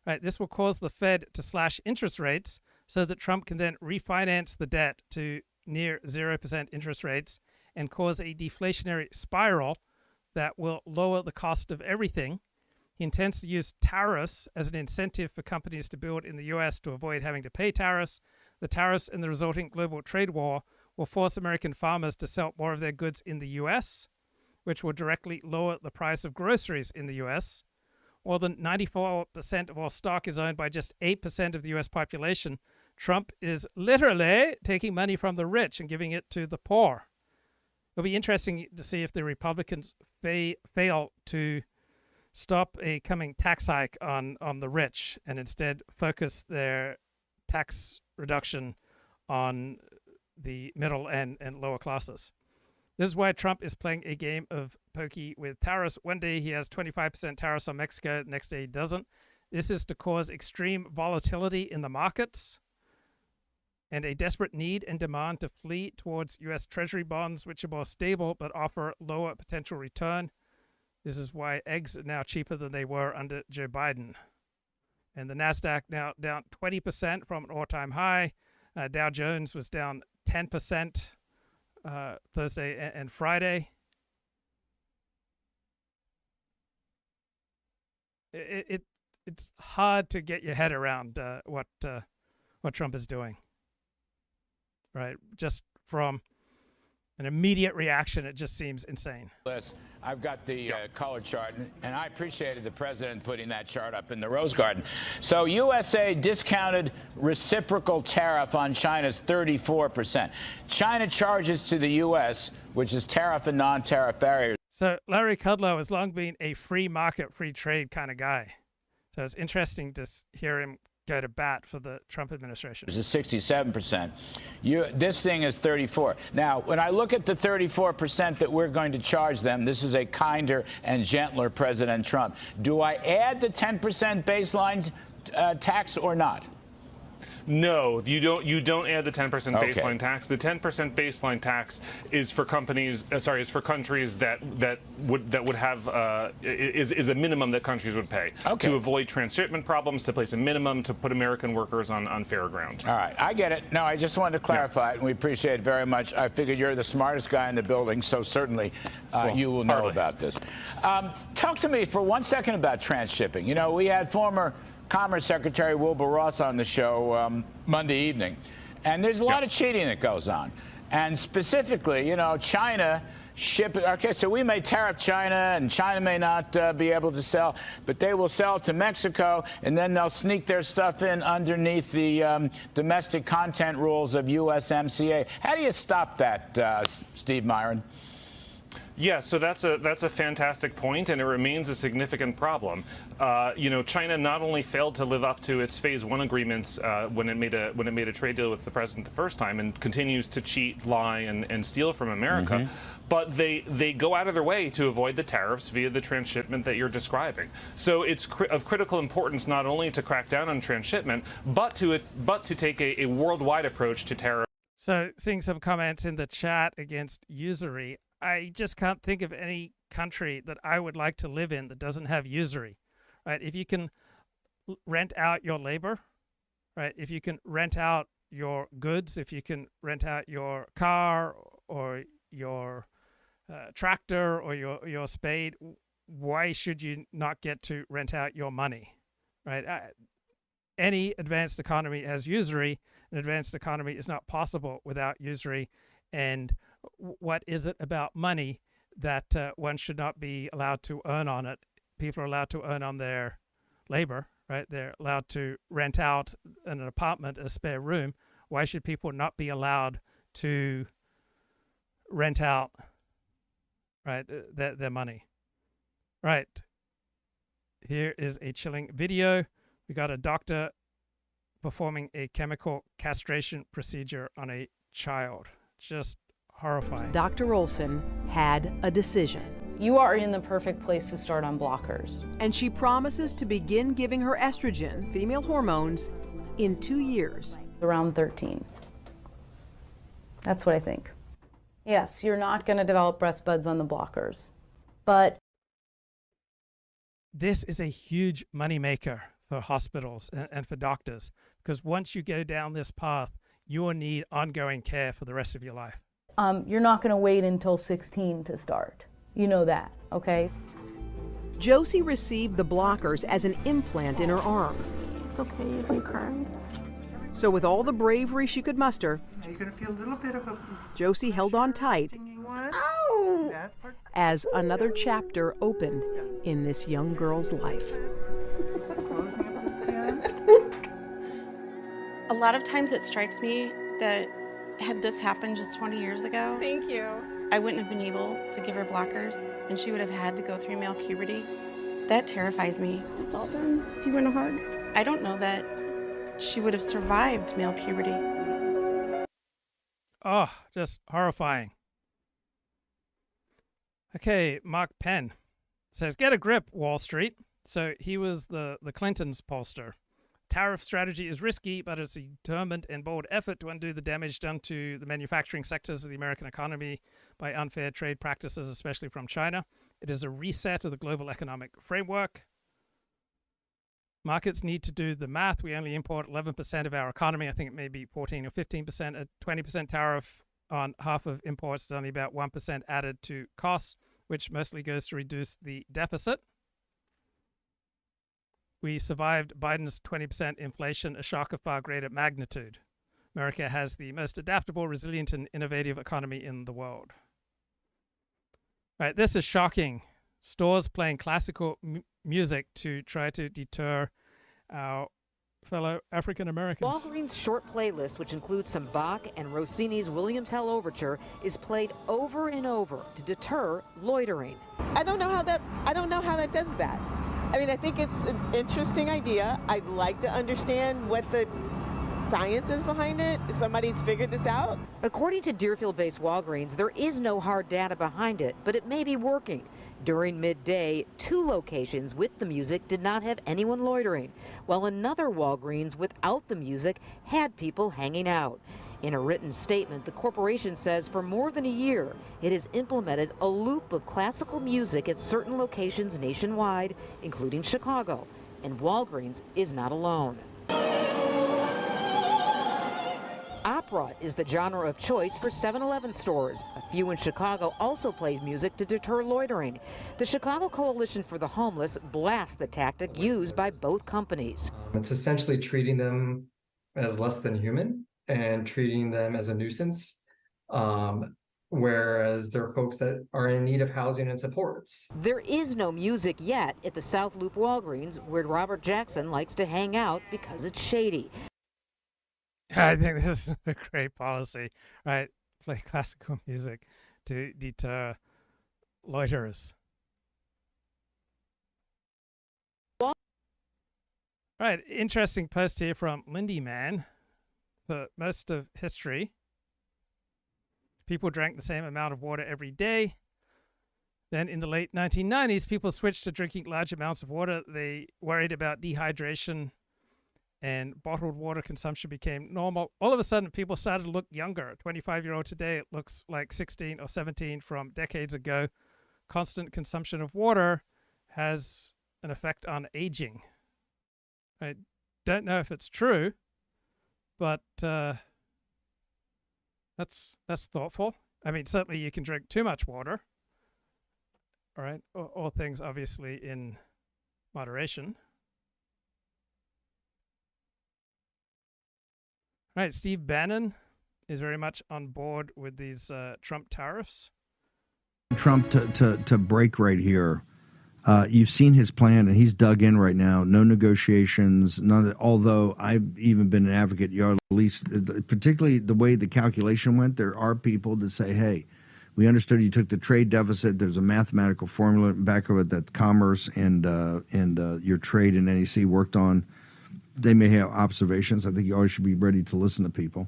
Right? This will cause the Fed to slash interest rates so that Trump can then refinance the debt to near 0% interest rates and cause a deflationary spiral that will lower the cost of everything. He intends to use tariffs as an incentive for companies to build in the U.S. to avoid having to pay tariffs. The tariffs and the resulting global trade war will force American farmers to sell more of their goods in the U.S., which will directly lower the price of groceries in the U.S. More than 94% of all stock is owned by just 8% of the U.S. population. Trump is literally taking money from the rich and giving it to the poor. It'll be interesting to see if the Republicans fail to stop a coming tax hike on the rich and instead focus their tax reduction on the middle and lower classes. This is why Trump is playing a game of pokey with tariffs. One day he has 25% tariffs on Mexico, the next day he doesn't. This is to cause extreme volatility in the markets and a desperate need and demand to flee towards U.S. Treasury bonds, which are more stable but offer lower potential return. This is why eggs are now cheaper than they were under Joe Biden. And the NASDAQ now down 20% from an all-time high. Dow Jones was down 10% Thursday and Friday. It's hard to get your head around what Trump is doing. Right? Just from an immediate reaction, it just seems insane. I've got the color chart, and I appreciated the president putting that chart up in the Rose Garden. So USA discounted reciprocal tariff on China's 34%. China charges to the U.S., which is tariff and non-tariff barriers. So Larry Kudlow has long been a free market, free trade kind of guy. So it's interesting to hear him go to bat for the Trump administration. It's 67%. This thing is 34%. Now, when I look at the 34% that we're going to charge them, this is a kinder and gentler President Trump. Do I add the 10% baseline tax or not? No, you don't. You don't add the 10% baseline tax. The 10% baseline tax is for companies. Is for countries that would have is a minimum that countries would pay to avoid transshipment problems, to place a minimum, to put American workers on fair ground. All right, I get it. No, I just wanted to clarify it, and we appreciate it very much. I figured you're the smartest guy in the building, so certainly you will know about this. Talk to me for 1 second about transshipping. You know, we had former Commerce Secretary Wilbur Ross on the show Monday evening, and there's a lot of cheating that goes on. And specifically, you know, China ship it. Okay, so we may tariff China, and China may not be able to sell, but they will sell to Mexico, and then they'll sneak their stuff in underneath the domestic content rules of USMCA. How do you stop that, Steve Miran? Yeah, so that's a fantastic point, and it remains a significant problem. China not only failed to live up to its Phase 1 agreements when it made a trade deal with the president the first time, and continues to cheat, lie, and steal from America, but they go out of their way to avoid the tariffs via the transshipment that you're describing. So it's of critical importance not only to crack down on transshipment, but to take a worldwide approach to tariffs. So, seeing some comments in the chat against usury, I just can't think of any country that I would like to live in that doesn't have usury, right? If you can rent out your labor, right? If you can rent out your goods, if you can rent out your car or your tractor or your spade, why should you not get to rent out your money, right? Any advanced economy has usury. An advanced economy is not possible without usury. And what is it about money that one should not be allowed to earn on it? People are allowed to earn on their labor, right? They're allowed to rent out an apartment, a spare room. Why should people not be allowed to rent out, right, their money? Right. Here is a chilling video. We got a doctor performing a chemical castration procedure on a child. Just horrifying. Dr. Olson had a decision. You are in the perfect place to start on blockers. And she promises to begin giving her estrogen, female hormones, in 2 years. Around 13. That's what I think. Yes, you're not going to develop breast buds on the blockers, but this is a huge moneymaker for hospitals and for doctors, because once you go down this path, you will need ongoing care for the rest of your life. You're not going to wait until 16 to start. You know that, okay? Josie received the blockers as an implant in her arm. It's okay if you cry. So with all the bravery she could muster, You're going to feel a little bit of a... Josie held on tight as another chapter opened in this young girl's life. A lot of times it strikes me that had this happened just 20 years ago, Thank you. I wouldn't have been able to give her blockers, and she would have had to go through male puberty. That terrifies me. It's all done. Do you want a hug? I don't know that she would have survived male puberty. Oh, just horrifying. Okay, Mark Penn says, get a grip, Wall Street. So he was the Clintons pollster. Tariff strategy is risky, but it's a determined and bold effort to undo the damage done to the manufacturing sectors of the American economy by unfair trade practices, especially from China. It is a reset of the global economic framework. Markets need to do the math. We only import 11% of our economy. I think it may be 14 or 15%. A 20% tariff on half of imports is only about 1% added to costs, which mostly goes to reduce the deficit. We survived Biden's 20% inflation, a shock of far greater magnitude. America has the most adaptable, resilient, and innovative economy in the world. Right, this is shocking. Stores playing classical music to try to deter our fellow African Americans. Walgreens' short playlist, which includes some Bach and Rossini's William Tell Overture, is played over and over to deter loitering. I don't know how that does that. I mean, I think it's an interesting idea. I'd like to understand what the science is behind it. Somebody's figured this out. According to Deerfield-based Walgreens, there is no hard data behind it, but it may be working. During midday, 2 locations with the music did not have anyone loitering, while another Walgreens without the music had people hanging out. In a written statement, the corporation says for more than a year, it has implemented a loop of classical music at certain locations nationwide, including Chicago, and Walgreens is not alone. Opera is the genre of choice for 7-Eleven stores. A few in Chicago also play music to deter loitering. The Chicago Coalition for the Homeless blasts the tactic used by both companies. It's essentially treating them as less than human and treating them as a nuisance. whereas there are folks that are in need of housing and supports. There is no music yet at the South Loop Walgreens, where Robert Jackson likes to hang out because it's shady. I think this is a great policy, right? Play classical music to deter loiterers. Right, interesting post here from Lindy Man. For most of history, people drank the same amount of water every day. Then in the late 1990s, people switched to drinking large amounts of water. They worried about dehydration, and bottled water consumption became normal. All of a sudden, people started to look younger. A 25-year-old today, it looks like 16 or 17 from decades ago. Constant consumption of water has an effect on aging. I don't know if it's true, but that's thoughtful. I mean, certainly you can drink too much water. All right, all things obviously in moderation. All right, Steve Bannon is very much on board with these Trump tariffs. Trump to break right here. You've seen his plan, and he's dug in right now. No negotiations, none of that. Although I've even been an advocate, you know, at least, particularly the way the calculation went, there are people that say, hey, we understood you took the trade deficit. There's a mathematical formula back of it that commerce and your trade and NEC worked on. They may have observations. I think you always should be ready to listen to people,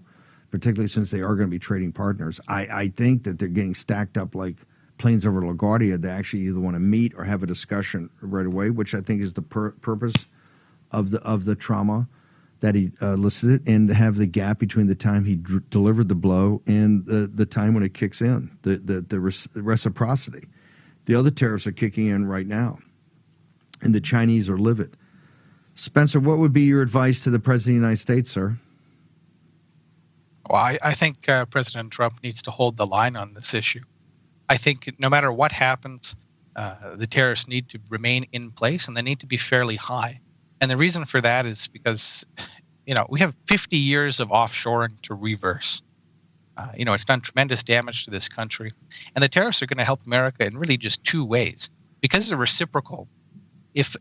particularly since they are going to be trading partners. I think that they're getting stacked up like planes over LaGuardia. They actually either want to meet or have a discussion right away, which I think is the purpose of the trauma that he listed, and to have the gap between the time he delivered the blow and the time when it kicks in, the reciprocity. The other tariffs are kicking in right now, and the Chinese are livid. Spencer, what would be your advice to the President of the United States, sir? Well, I think President Trump needs to hold the line on this issue. I think no matter what happens, the tariffs need to remain in place, and they need to be fairly high. And the reason for that is because, you know, we have 50 years of offshoring to reverse. You know, it's done tremendous damage to this country. And the tariffs are going to help America in really just two ways. Because they're reciprocal, if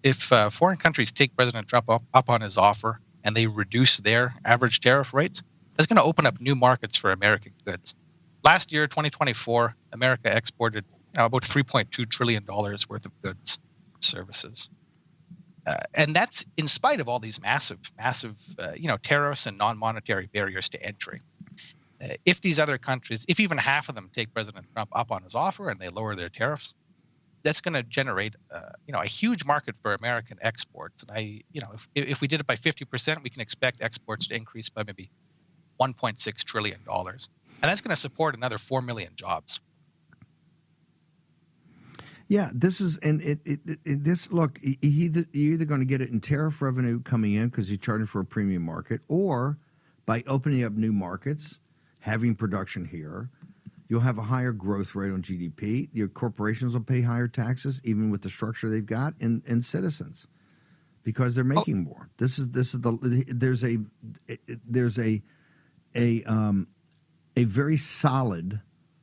foreign countries take President Trump up on his offer and they reduce their average tariff rates, that's going to open up new markets for American goods. Last year, 2024, America exported about $3.2 trillion worth of goods and services. And that's in spite of all these massive, you know, tariffs and non-monetary barriers to entry. If these other countries, if even half of them take President Trump up on his offer and they lower their tariffs, that's going to generate, you know, a huge market for American exports. And you know, if we did it by 50%, we can expect exports to increase by maybe $1.6 trillion. And that's going to support another 4 million jobs. Yeah, this is, and this, look, you're either going to get it in tariff revenue coming in because you're charging for a premium market, or by opening up new markets, having production here, you'll have a higher growth rate on GDP. Your corporations will pay higher taxes, even with the structure they've got, and citizens, because they're making more. There's a very solid,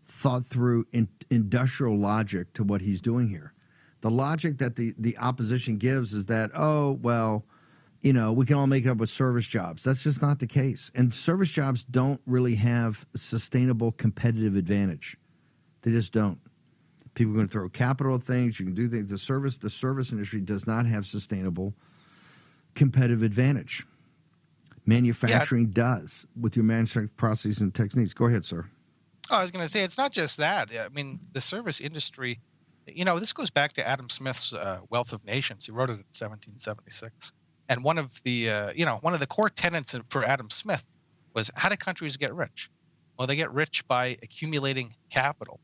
thought through industrial logic to what he's doing here. The logic that the opposition gives is that, oh, well, you know, we can all make it up with service jobs. That's just not the case. And service jobs don't really have sustainable competitive advantage. They just don't. People are going to throw capital at things. You can do things. The service industry does not have sustainable competitive advantage. Manufacturing does, with your manufacturing processes and techniques. Go ahead, sir. Oh, I was going to say, it's not just that. I mean, the service industry, you know, this goes back to Adam Smith's Wealth of Nations. He wrote it in 1776. And one of the, you know, one of the core tenets for Adam Smith was, how do countries get rich? Well, they get rich by accumulating capital,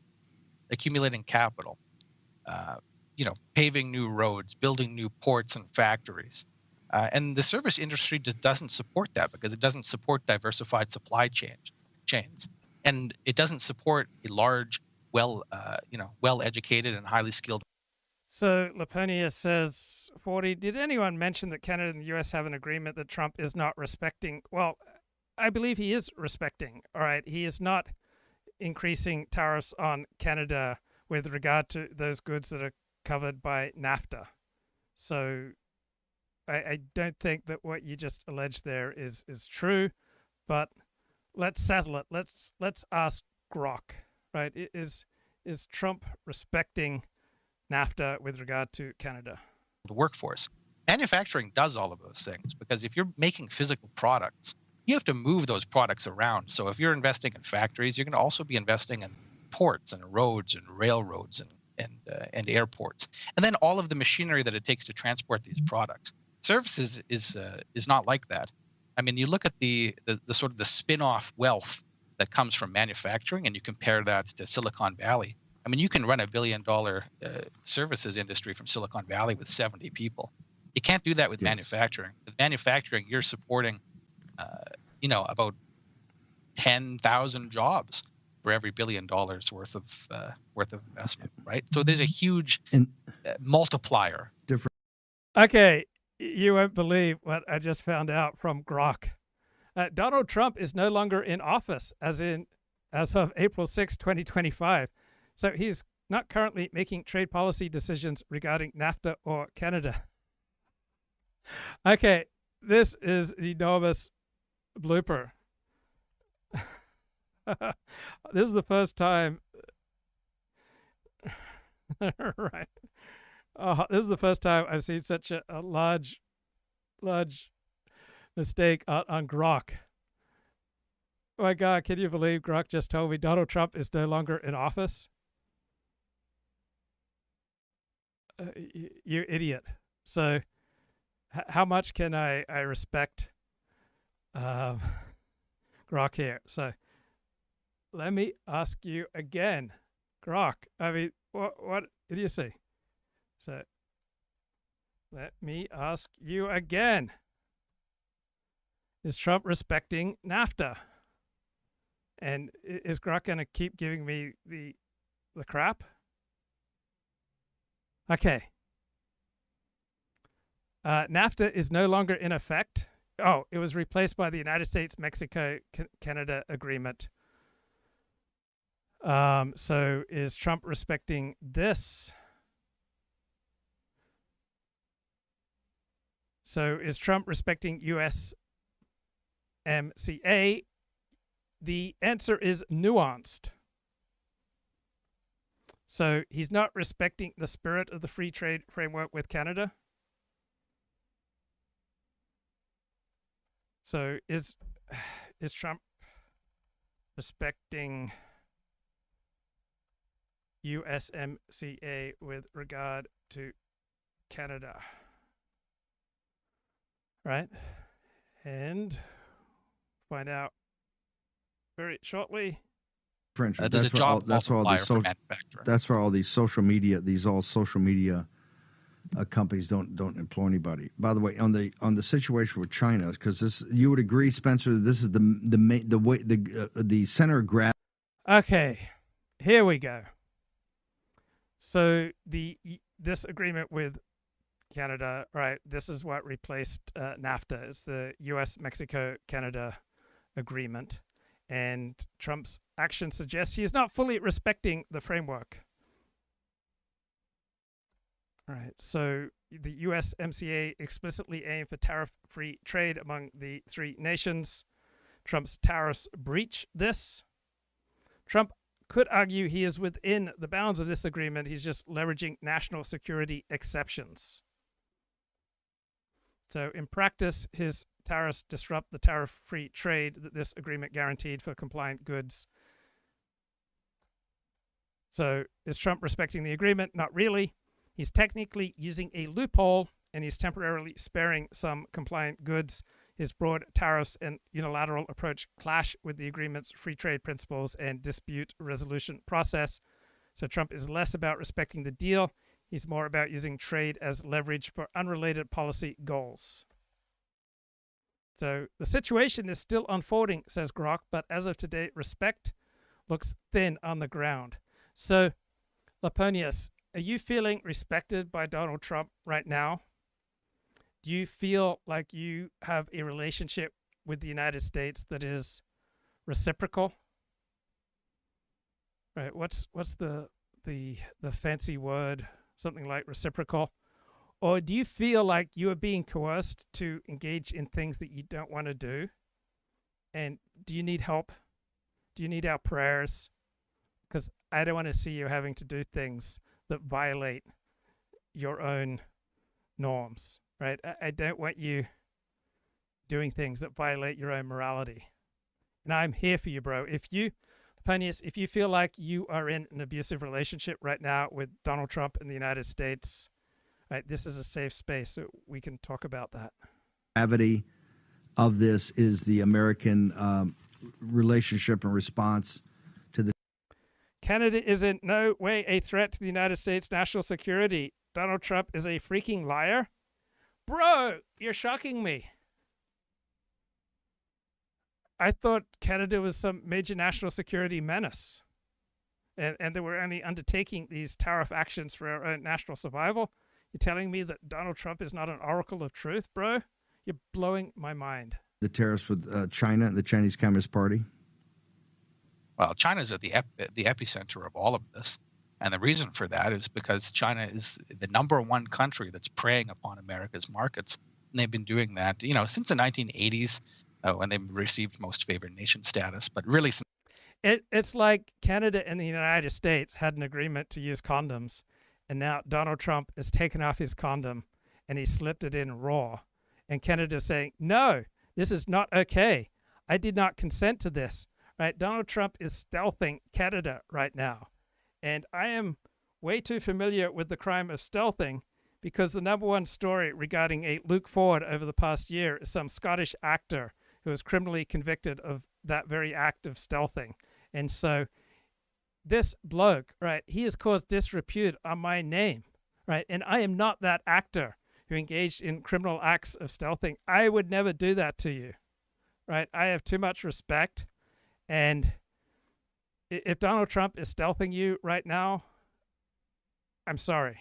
you know, paving new roads, building new ports and factories. And the service industry just doesn't support that, because it doesn't support diversified supply chains. And it doesn't support a large, well-educated and highly skilled. So Laponia says, 40, did anyone mention that Canada and the U.S. have an agreement that Trump is not respecting? Well, I believe he is respecting. All right, he is not. increasing tariffs on Canada with regard to those goods that are covered by NAFTA. So I don't think that what you just alleged there is true, but let's settle it. Let's ask Grok, right? Is Trump respecting NAFTA with regard to Canada? The workforce. Manufacturing does all of those things because if you're making physical products, you have to move those products around. So if you're investing in factories, you're going to also be investing in ports and roads and railroads and airports, and then all of the machinery that it takes to transport these products. Services is not like that. I mean, you look at the sort of the spin-off wealth that comes from manufacturing, and you compare that to Silicon Valley. I mean, you can run $1 billion services industry from Silicon Valley with 70 people. You can't do that with manufacturing. With manufacturing, you're supporting, about 10,000 jobs for every $1 billion worth of investment, right? So there's a huge multiplier. Okay, you won't believe what I just found out from Grok. Donald Trump is no longer in office as of April 6, 2025. So he's not currently making trade policy decisions regarding NAFTA or Canada. Okay, this is an enormous blooper. This is the first time. Right. This is the first time I've seen such a large mistake on Grok. Oh my God, can you believe Grok just told me Donald Trump is no longer in office? You idiot. So how much can I respect Grok here? So let me ask you again, Grok. I mean, what idiocy? So let me ask you again. Is Trump respecting NAFTA? And is Grok going to keep giving me the crap? Okay. NAFTA is no longer in effect. Oh, it was replaced by the United States-Mexico-Canada agreement. So is Trump respecting this? So is Trump respecting USMCA? The answer is nuanced. So he's not respecting the spirit of the free trade framework with Canada. So is Trump respecting USMCA with regard to Canada? Right? And find out very shortly. French. There's a job multiplier for manufacturing. That's why all these social media companies don't employ anybody. By the way, on the situation with China, because this, you would agree, Spencer, this is the center of gravity. Okay, here we go. So this agreement with Canada, right? This is what replaced NAFTA. It's the U.S.-Mexico-Canada agreement. And Trump's actions suggest he is not fully respecting the framework. All right, so the USMCA explicitly aimed for tariff-free trade among the three nations. Trump's tariffs breach this. Trump could argue he is within the bounds of this agreement. He's just leveraging national security exceptions. So in practice, his tariffs disrupt the tariff-free trade that this agreement guaranteed for compliant goods. So is Trump respecting the agreement? Not really. He's technically using a loophole, and he's temporarily sparing some compliant goods. His broad tariffs and unilateral approach clash with the agreement's free trade principles and dispute resolution process. So Trump is less about respecting the deal. He's more about using trade as leverage for unrelated policy goals. So the situation is still unfolding, says Grok, but as of today, respect looks thin on the ground. So, Laponius, are you feeling respected by Donald Trump right now? Do you feel like you have a relationship with the United States that is reciprocal? right? What's the fancy word? Something like reciprocal? Or do you feel like you are being coerced to engage in things that you don't want to do? And do you need help? Do you need our prayers? Because I don't want to see you having to do things that violate your own norms, right? I don't want you doing things that violate your own morality. And I'm here for you, bro. If you feel like you are in an abusive relationship right now with Donald Trump in the United States, right, this is a safe space so we can talk about that. Gravity of this is the American relationship and response to the. Canada is in no way a threat to the United States national security. Donald Trump is a freaking liar. Bro, you're shocking me. I thought Canada was some major national security menace. And they were only undertaking these tariff actions for our own national survival. You're telling me that Donald Trump is not an oracle of truth, bro? You're blowing my mind. The tariffs with China and the Chinese Communist Party? Well, China's at the epicenter of all of this. And the reason for that is because China is the #1 country that's preying upon America's markets. And they've been doing that, since the 1980s when they received most favored nation status. But really, it's like Canada and the United States had an agreement to use condoms. And now Donald Trump has taken off his condom and he slipped it in raw. And Canada's saying, no, this is not okay. I did not consent to this. Right? Donald Trump is stealthing Canada right now. And I am way too familiar with the crime of stealthing because the #1 story regarding a Luke Ford over the past year is some Scottish actor who was criminally convicted of that very act of stealthing. And so this bloke, right, he has caused disrepute on my name, right? And I am not that actor who engaged in criminal acts of stealthing. I would never do that to you, right? I have too much respect. And if Donald Trump is stealthing you right now, I'm sorry.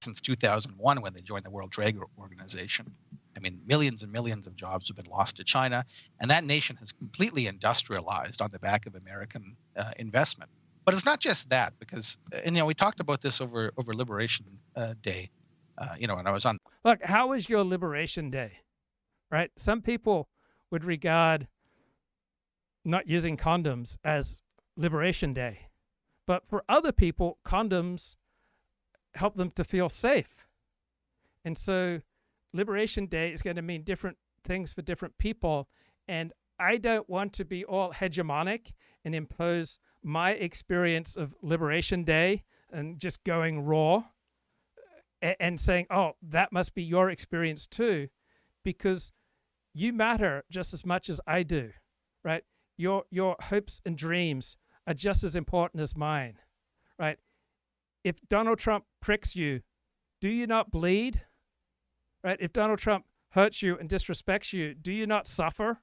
Since 2001, when they joined the World Trade Organization, I mean, millions and millions of jobs have been lost to China, and that nation has completely industrialized on the back of American investment. But it's not just that, because we talked about this over Liberation Day, and I was on. Look, how was your Liberation Day, right? Some people would regard not using condoms as Liberation Day. But for other people, condoms help them to feel safe. And so Liberation Day is going to mean different things for different people. And I don't want to be all hegemonic and impose my experience of Liberation Day and just going raw and saying, oh, that must be your experience too, because you matter just as much as I do, right? Your hopes and dreams are just as important as mine, right? If Donald Trump pricks you, do you not bleed? Right? If Donald Trump hurts you and disrespects you, do you not suffer?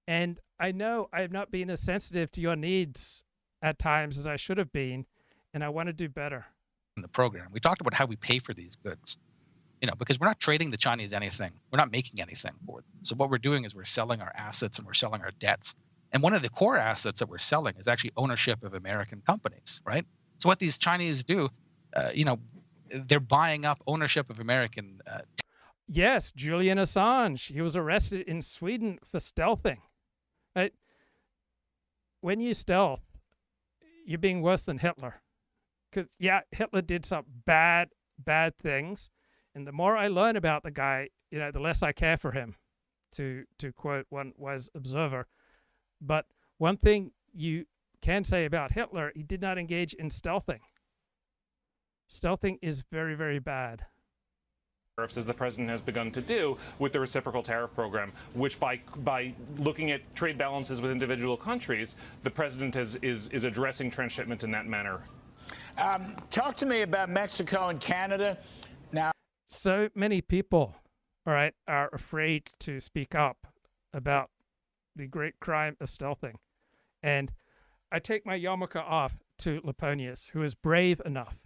And I know I have not been as sensitive to your needs at times as I should have been, and I want to do better. In the program, we talked about how we pay for these goods. Because we're not trading the Chinese anything. We're not making anything for them. So what we're doing is we're selling our assets and we're selling our debts. And one of the core assets that we're selling is actually ownership of American companies, right? So what these Chinese do, they're buying up ownership of American. Yes, Julian Assange. He was arrested in Sweden for stealthing. Right? When you stealth, you're being worse than Hitler. Because, yeah, Hitler did some bad things. And the more I learn about the guy, the less I care for him, to quote one wise observer. But one thing you can say about Hitler, he did not engage in stealthing. Stealthing is very, very bad. Tariffs, as the president has begun to do with the reciprocal tariff program, which by looking at trade balances with individual countries, the president is addressing transshipment in that manner. Talk to me about Mexico and Canada. Now, so many people, all right, are afraid to speak up about the great crime of stealthing. And I take my yarmulke off to Laponius, who is brave enough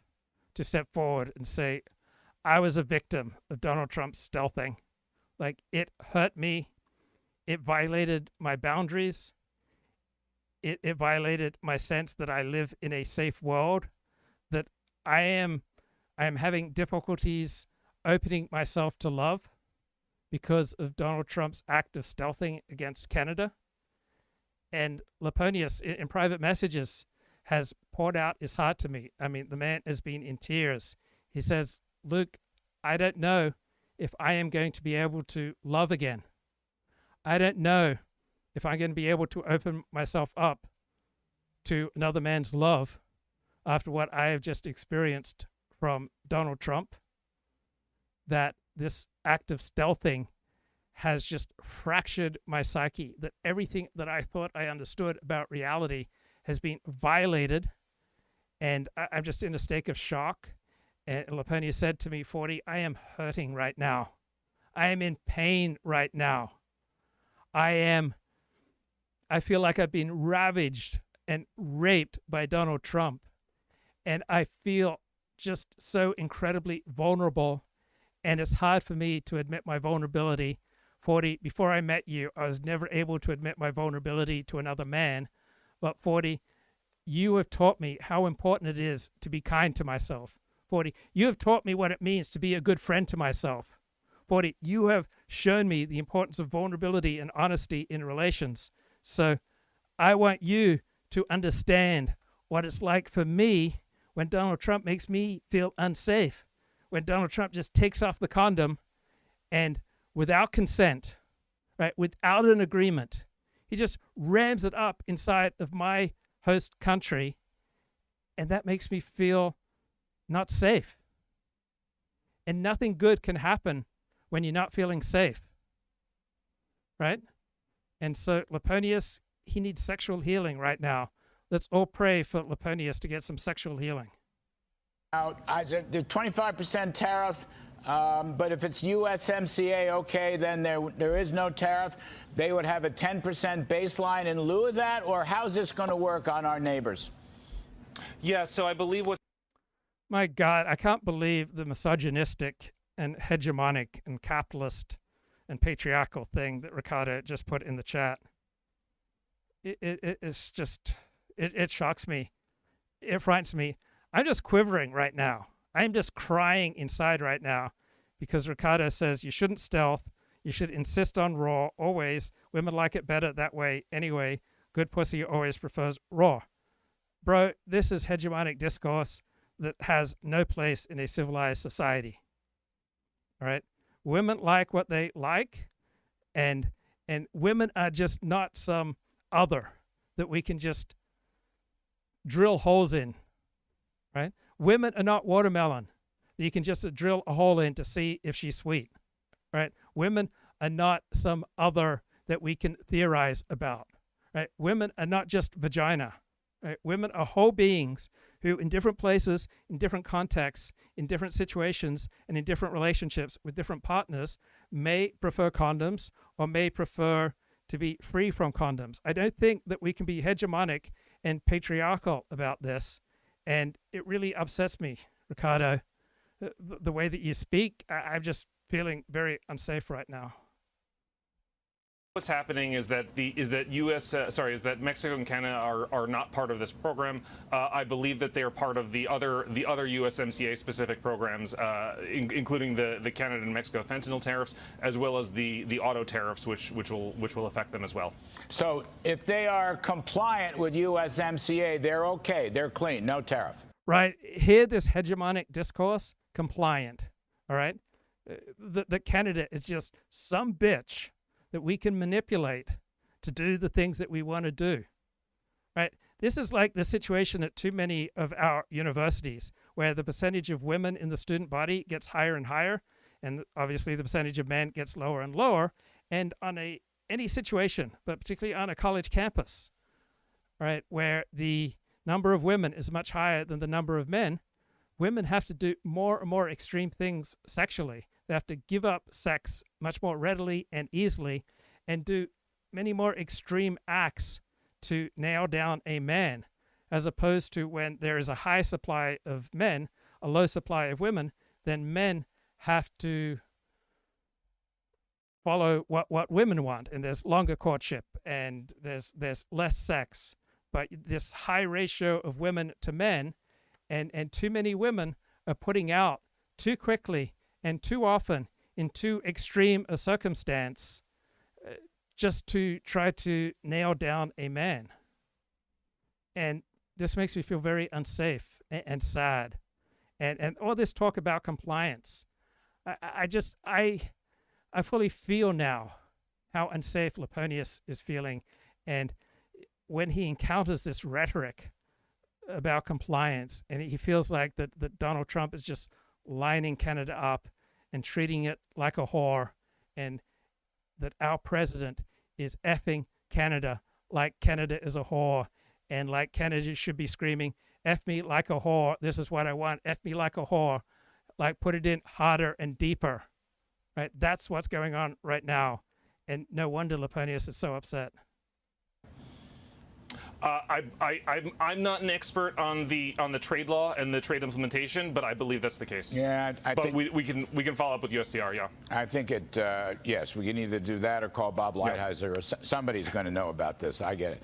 to step forward and say, I was a victim of Donald Trump's stealthing. Like, it hurt me. It violated my boundaries. it violated my sense that I live in a safe world, that I am having difficulties opening myself to love because of Donald Trump's act of stealthing against Canada. And Laponius, in private messages, has poured out his heart to me. I mean, the man has been in tears. He says, Luke, I don't know if I am going to be able to love again. I don't know if I'm going to be able to open myself up to another man's love after what I have just experienced from Donald Trump, that this act of stealthing has just fractured my psyche, that everything that I thought I understood about reality has been violated, and I'm just in a state of shock. And Laponia said to me, 40, I am hurting right now. I am in pain right now. I feel like I've been ravaged and raped by Donald Trump, and I feel just so incredibly vulnerable, and it's hard for me to admit my vulnerability. 40, before I met you, I was never able to admit my vulnerability to another man. But 40, you have taught me how important it is to be kind to myself. 40, you have taught me what it means to be a good friend to myself. 40, you have shown me the importance of vulnerability and honesty in relations. So I want you to understand what it's like for me when Donald Trump makes me feel unsafe, when Donald Trump just takes off the condom and without consent, right, without an agreement, he just rams it up inside of my host country, and that makes me feel not safe. And nothing good can happen when you're not feeling safe, right? And so Laponius, he needs sexual healing right now. Let's all pray for Laponius to get some sexual healing. Now, the 25% tariff, but if it's USMCA, okay, then there is no tariff. They would have a 10% baseline in lieu of that, or how's this going to work on our neighbors? Yeah, so I believe what... My God, I can't believe the misogynistic and hegemonic and capitalist and patriarchal thing that Ricardo just put in the chat. It's just, it shocks me. It frightens me. I'm just quivering right now. I'm just crying inside right now because Ricardo says you shouldn't stealth. You should insist on raw always. Women like it better that way anyway. Good pussy always prefers raw. Bro, this is hegemonic discourse that has no place in a civilized society. All right? Women like what they like, and women are just not some other that we can just drill holes in, right? Women are not watermelon that you can just drill a hole in to see if she's sweet, right? Women are not some other that we can theorize about, right? Women are not just vagina, right? Women are whole beings who in different places, in different contexts, in different situations, and in different relationships with different partners may prefer condoms or may prefer to be free from condoms. I don't think that we can be hegemonic and patriarchal about this. And it really upsets me, Ricardo, the way that you speak. I'm just feeling very unsafe right now. What's happening is that Mexico and Canada are not part of this program. I believe that they are part of the other USMCA specific programs, including the Canada and Mexico fentanyl tariffs, as well as the auto tariffs, which will affect them as well. So if they are compliant with USMCA, they're okay, they're clean, no tariff. Right. Hear this hegemonic discourse, compliant. All right. The Canada is just some bitch that we can manipulate to do the things that we want to do, right? This is like the situation at too many of our universities where the percentage of women in the student body gets higher and higher, and obviously the percentage of men gets lower and lower. And on any situation, but particularly on a college campus, right, where the number of women is much higher than the number of men, women have to do more and more extreme things sexually. They have to give up sex much more readily and easily and do many more extreme acts to nail down a man, as opposed to when there is a high supply of men, a low supply of women, then men have to follow what women want, and there's longer courtship, and there's less sex, but this high ratio of women to men, and too many women are putting out too quickly and too often in too extreme a circumstance just to try to nail down a man. And this makes me feel very unsafe and sad. And all this talk about compliance, I fully feel now how unsafe Laponius is feeling. And when he encounters this rhetoric about compliance, and he feels like that Donald Trump is just lining Canada up and treating it like a whore, and that our president is effing Canada like Canada is a whore, and like Canada should be screaming, F me like a whore, this is what I want, F me like a whore, like put it in harder and deeper, right? That's what's going on right now, and no wonder Laponius is so upset. I'm not an expert on the trade law and the trade implementation, but I believe that's the case. Yeah, I but think we can follow up with USTR. Yeah, I think it. Yes, we can either do that or call Bob Lighthizer, or somebody's going to know about this. I get it.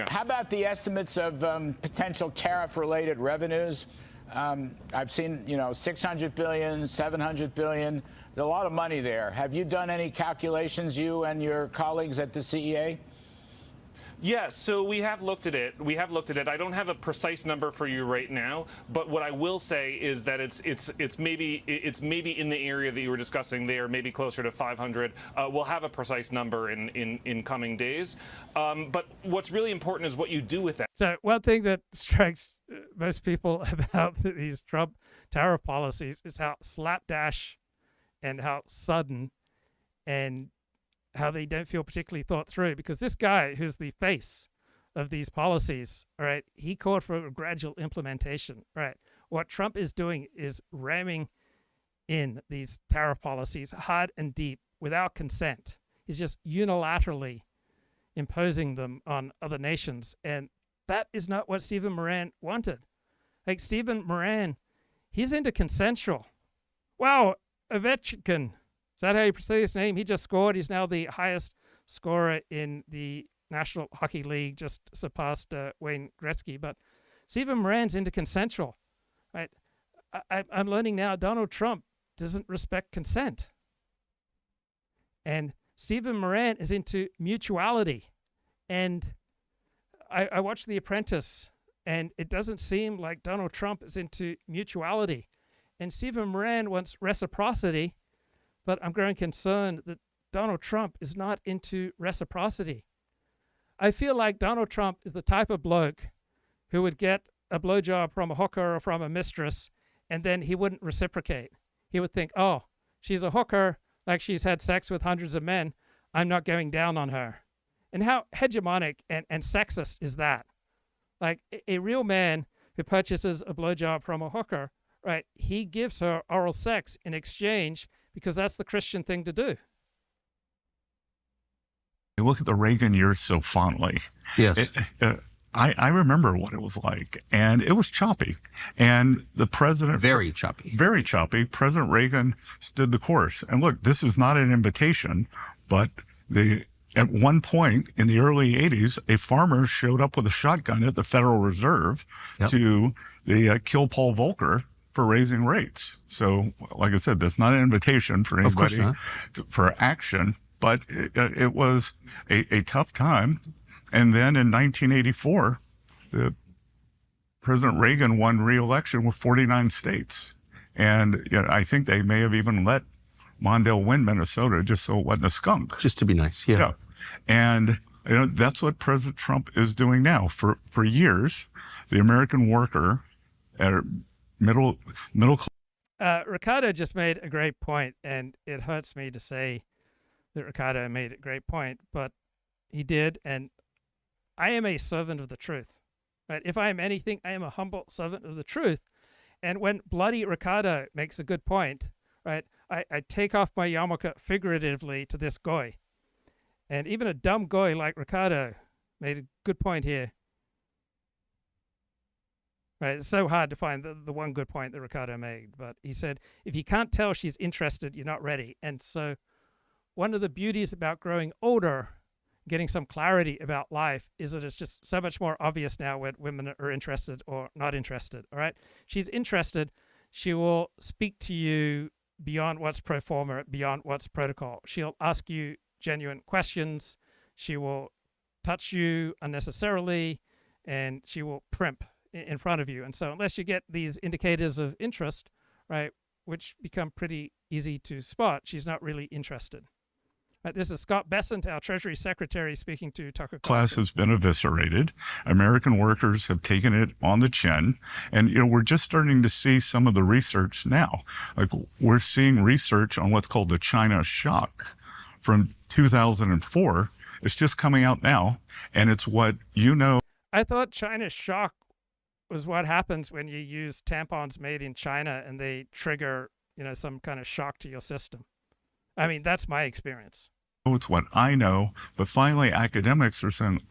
How about the estimates of potential tariff-related revenues? I've seen 600 billion, 700 billion. There's a lot of money there. Have you done any calculations, you and your colleagues at the CEA? Yeah, so we have looked at it. I don't have a precise number for you right now, but what I will say is that it's maybe in the area that you were discussing there, maybe closer to 500. We'll have a precise number in coming days. But what's really important is what you do with that. So one thing that strikes most people about these Trump tariff policies is how slapdash and how sudden and how they don't feel particularly thought through, because this guy who's the face of these policies, all right, he called for a gradual implementation, right? What Trump is doing is ramming in these tariff policies hard and deep without consent. He's just unilaterally imposing them on other nations, and that is not what Stephen Miran wanted. Like Stephen Miran, he's into consensual. Wow, Ovechkin. Is that how you say his name? He just scored. He's now the highest scorer in the National Hockey League, just surpassed Wayne Gretzky. But Stephen Moran's into consensual, right? I'm learning now Donald Trump doesn't respect consent. And Stephen Miran is into mutuality. And I watched The Apprentice, and it doesn't seem like Donald Trump is into mutuality. And Stephen Miran wants reciprocity, but I'm growing concerned that Donald Trump is not into reciprocity. I feel like Donald Trump is the type of bloke who would get a blowjob from a hooker or from a mistress, and then he wouldn't reciprocate. He would think, oh, she's a hooker, like she's had sex with hundreds of men. I'm not going down on her. And how hegemonic and sexist is that? Like a real man who purchases a blowjob from a hooker, right, he gives her oral sex in exchange because that's the Christian thing to do. You look at the Reagan years so fondly. Yes. I remember what it was like, and it was choppy. And the president... Very choppy. Very choppy. President Reagan stood the course. And look, this is not an invitation, but at one point in the early 80s, a farmer showed up with a shotgun at the Federal Reserve to kill Paul Volcker for raising rates. So, like I said, that's not an invitation for anybody for action, but it was a tough time. And then in 1984, President Reagan won re-election with 49 states. And I think they may have even let Mondale win Minnesota just so it wasn't a skunk. Just to be nice, yeah. And that's what President Trump is doing now. For years, the American worker at middle class. Ricardo just made a great point, and it hurts me to say that Ricardo made a great point, but he did, and I am a servant of the truth. Right? If I am anything, I am a humble servant of the truth. And when bloody Ricardo makes a good point, right, I take off my yarmulke figuratively to this goy. And even a dumb goy like Ricardo made a good point here. Right, it's so hard to find the one good point that Ricardo made. But he said, if you can't tell she's interested, you're not ready. And so one of the beauties about growing older, getting some clarity about life is that it's just so much more obvious now when women are interested or not interested. All right. She's interested. She will speak to you beyond what's pro forma, beyond what's protocol. She'll ask you genuine questions. She will touch you unnecessarily, and she will primp in front of you. And so unless you get these indicators of interest, right, which become pretty easy to spot, she's not really interested. Right, this is Scott Bessent, our Treasury Secretary, speaking to Tucker Carlson. Class has been eviscerated. American workers have taken it on the chin. And, we're just starting to see some of the research now. Like, we're seeing research on what's called the China shock from 2004. It's just coming out now. And it's what I thought China shock was what happens when you use tampons made in China and they trigger, some kind of shock to your system. I mean, that's my experience. It's what I know, but finally academics are saying,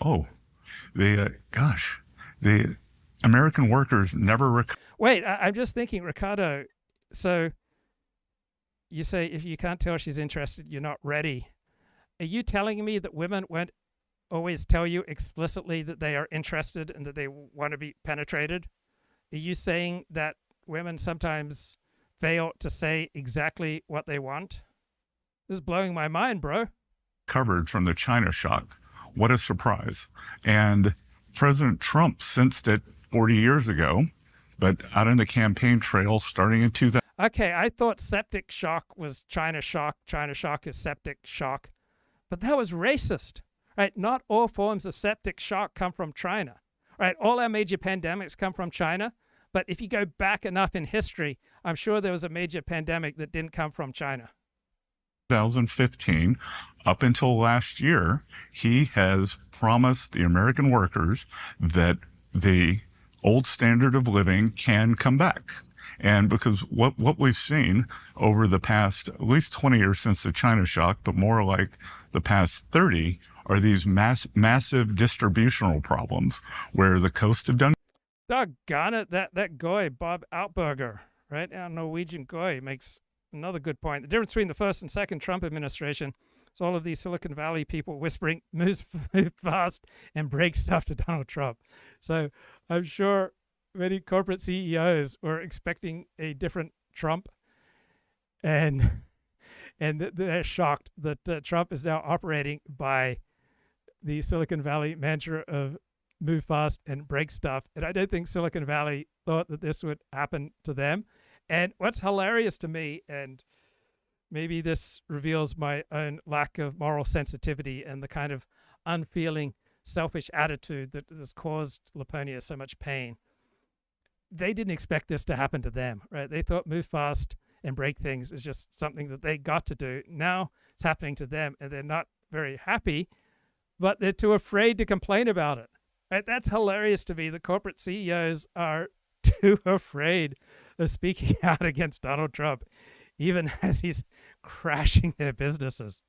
the American workers never... Wait, I'm just thinking, Ricardo, so you say if you can't tell she's interested, you're not ready. Are you telling me that women won't always tell you explicitly that they are interested and that they want to be penetrated? Are you saying that women sometimes fail to say exactly what they want? This is blowing my mind, bro. Covered from the China shock. What a surprise. And President Trump sensed it 40 years ago, but out in the campaign trail starting in 2000. Okay, I thought septic shock was China shock. China shock is septic shock. But that was racist, right? Not all forms of septic shock come from China, right? All our major pandemics come from China. But if you go back enough in history, I'm sure there was a major pandemic that didn't come from China. 2015, up until last year, he has promised the American workers that the old standard of living can come back. And because what we've seen over the past at least 20 years since the China shock, but more like the past 30, are these massive distributional problems where the coast of Doggone it, that guy, Bob Outberger, right? Our Norwegian guy makes another good point. The difference between the first and second Trump administration is all of these Silicon Valley people whispering, move fast and break stuff to Donald Trump. So I'm sure many corporate CEOs were expecting a different Trump, and they're shocked that Trump is now operating by the Silicon Valley mantra of move fast and break stuff. And I don't think Silicon Valley thought that this would happen to them. And what's hilarious to me, and maybe this reveals my own lack of moral sensitivity and the kind of unfeeling, selfish attitude that has caused Laponia so much pain. They didn't expect this to happen to them, right? They thought move fast and break things is just something that they got to do. Now it's happening to them, and they're not very happy, but they're too afraid to complain about it. Right? That's hilarious to me. The corporate CEOs are too afraid of speaking out against Donald Trump, even as he's crashing their businesses.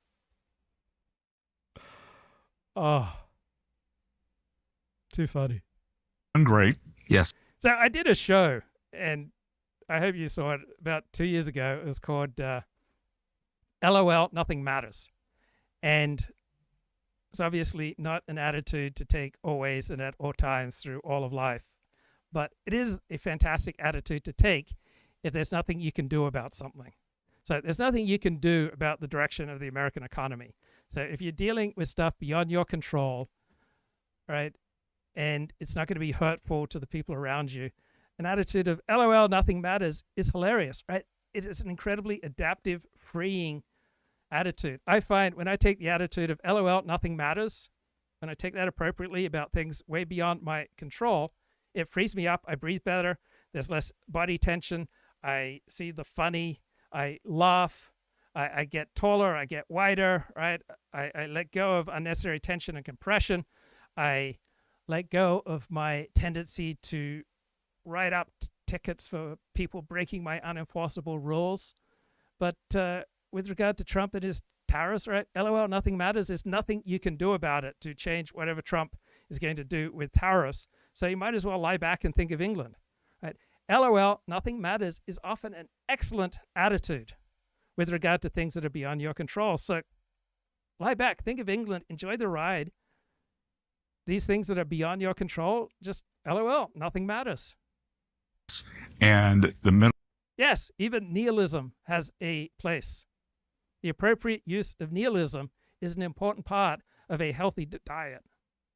Oh, too funny. Great. Yes. So I did a show, and I hope you saw it, about 2 years ago. It was called LOL, Nothing Matters. And it's obviously not an attitude to take always and at all times through all of life. But it is a fantastic attitude to take if there's nothing you can do about something. So there's nothing you can do about the direction of the American economy. So if you're dealing with stuff beyond your control, right, and it's not going to be hurtful to the people around you, an attitude of LOL, nothing matters is hilarious, right? It is an incredibly adaptive, freeing attitude. I find when I take the attitude of LOL, nothing matters, when I take that appropriately about things way beyond my control, it frees me up. I breathe better. There's less body tension. I see the funny. I laugh. I get taller. I get wider, right? I let go of unnecessary tension and compression. I let go of my tendency to write up tickets for people breaking my unenforceable rules. But with regard to Trump and his tariffs, right? LOL, nothing matters. There's nothing you can do about it to change whatever Trump is going to do with tariffs. So you might as well lie back and think of England, right? LOL, nothing matters is often an excellent attitude with regard to things that are beyond your control. So lie back, think of England, enjoy the ride. These things that are beyond your control, just LOL, nothing matters. And the middle. Yes, even nihilism has a place. The appropriate use of nihilism is an important part of a healthy diet.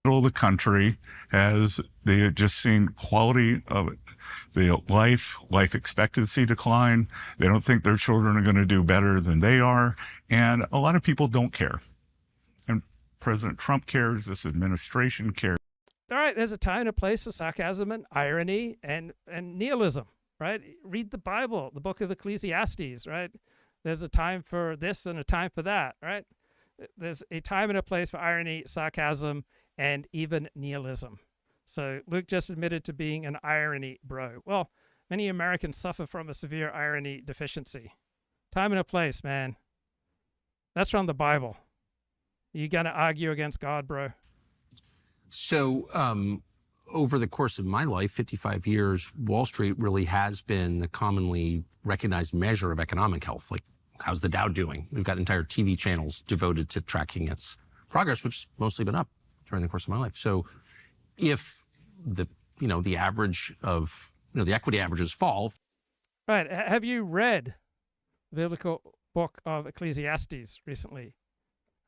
Middle of the country they have just seen quality of the life expectancy decline. They don't think their children are going to do better than they are. And a lot of people don't care. And President Trump cares, this administration cares. All right, there's a time and a place for sarcasm and irony and nihilism, right? Read the Bible, the book of Ecclesiastes, right? There's a time for this and a time for that, right? There's a time and a place for irony, sarcasm, and even nihilism. So Luke just admitted to being an irony bro. Well, many Americans suffer from a severe irony deficiency. Time and a place, man. That's from the Bible. You gonna argue against God, bro? So over the course of my life, 55 years, Wall Street really has been the commonly recognized measure of economic health. Like, how's the Dow doing? We've got entire TV channels devoted to tracking its progress, which has mostly been up during the course of my life. So if the average of, the equity averages fall. Right. Have you read the biblical book of Ecclesiastes recently?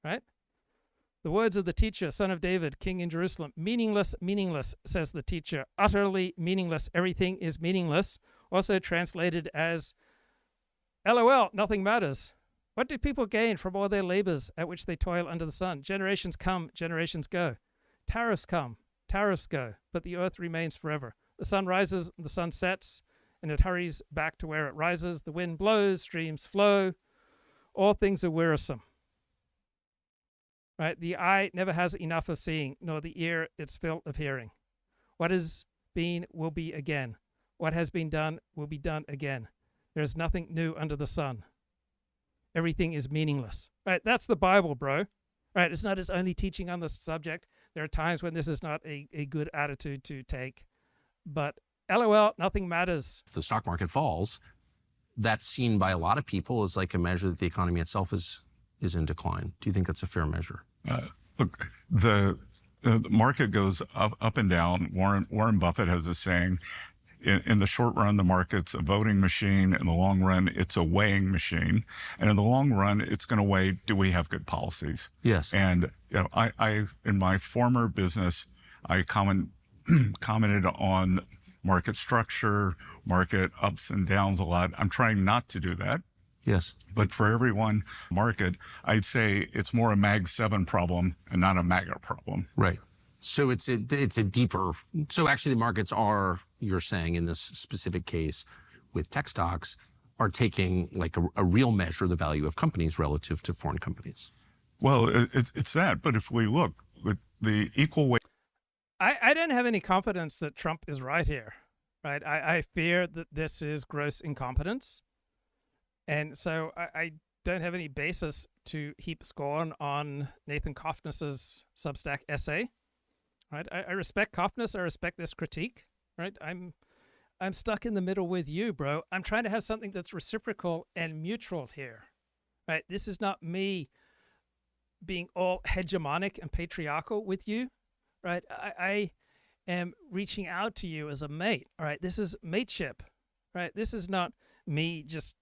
Right? The words of the teacher, son of David, king in Jerusalem, meaningless, meaningless, says the teacher, utterly meaningless. Everything is meaningless. Also translated as, LOL, nothing matters. What do people gain from all their labors at which they toil under the sun? Generations come, generations go. Tariffs come, tariffs go, but the earth remains forever. The sun rises, the sun sets, and it hurries back to where it rises. The wind blows, streams flow. All things are wearisome. Right? The eye never has enough of seeing, nor the ear its fill of hearing. What has been will be again. What has been done will be done again. There is nothing new under the sun. Everything is meaningless. Right? That's the Bible, bro. Right? It's not his only teaching on the subject. There are times when this is not a good attitude to take. But LOL, nothing matters. If the stock market falls, that's seen by a lot of people as like a measure that the economy itself is in decline. Do you think that's a fair measure? Look, the market goes up and down. Warren Buffett has a saying, in the short run, the market's a voting machine. In the long run, it's a weighing machine. And in the long run, it's going to weigh, do we have good policies? Yes. And I in my former business, I commented on market structure, market ups and downs a lot. I'm trying not to do that. Yes. But for everyone market, I'd say it's more a Mag 7 problem and not a MAGA problem. Right. So it's a deeper, so actually the markets are, you're saying in this specific case with tech stocks, are taking like a real measure of the value of companies relative to foreign companies. Well, it's that. But if we look with the equal weight. I don't have any confidence that Trump is right here. Right. I fear that this is gross incompetence. And so I don't have any basis to heap scorn on Nathan Cofnas's Substack essay. Right? I respect Cofnas. I respect this critique. Right? I'm stuck in the middle with you, bro. I'm trying to have something that's reciprocal and mutual here. Right? This is not me being all hegemonic and patriarchal with you. Right? I am reaching out to you as a mate. All right? This is mateship. Right? This is not me just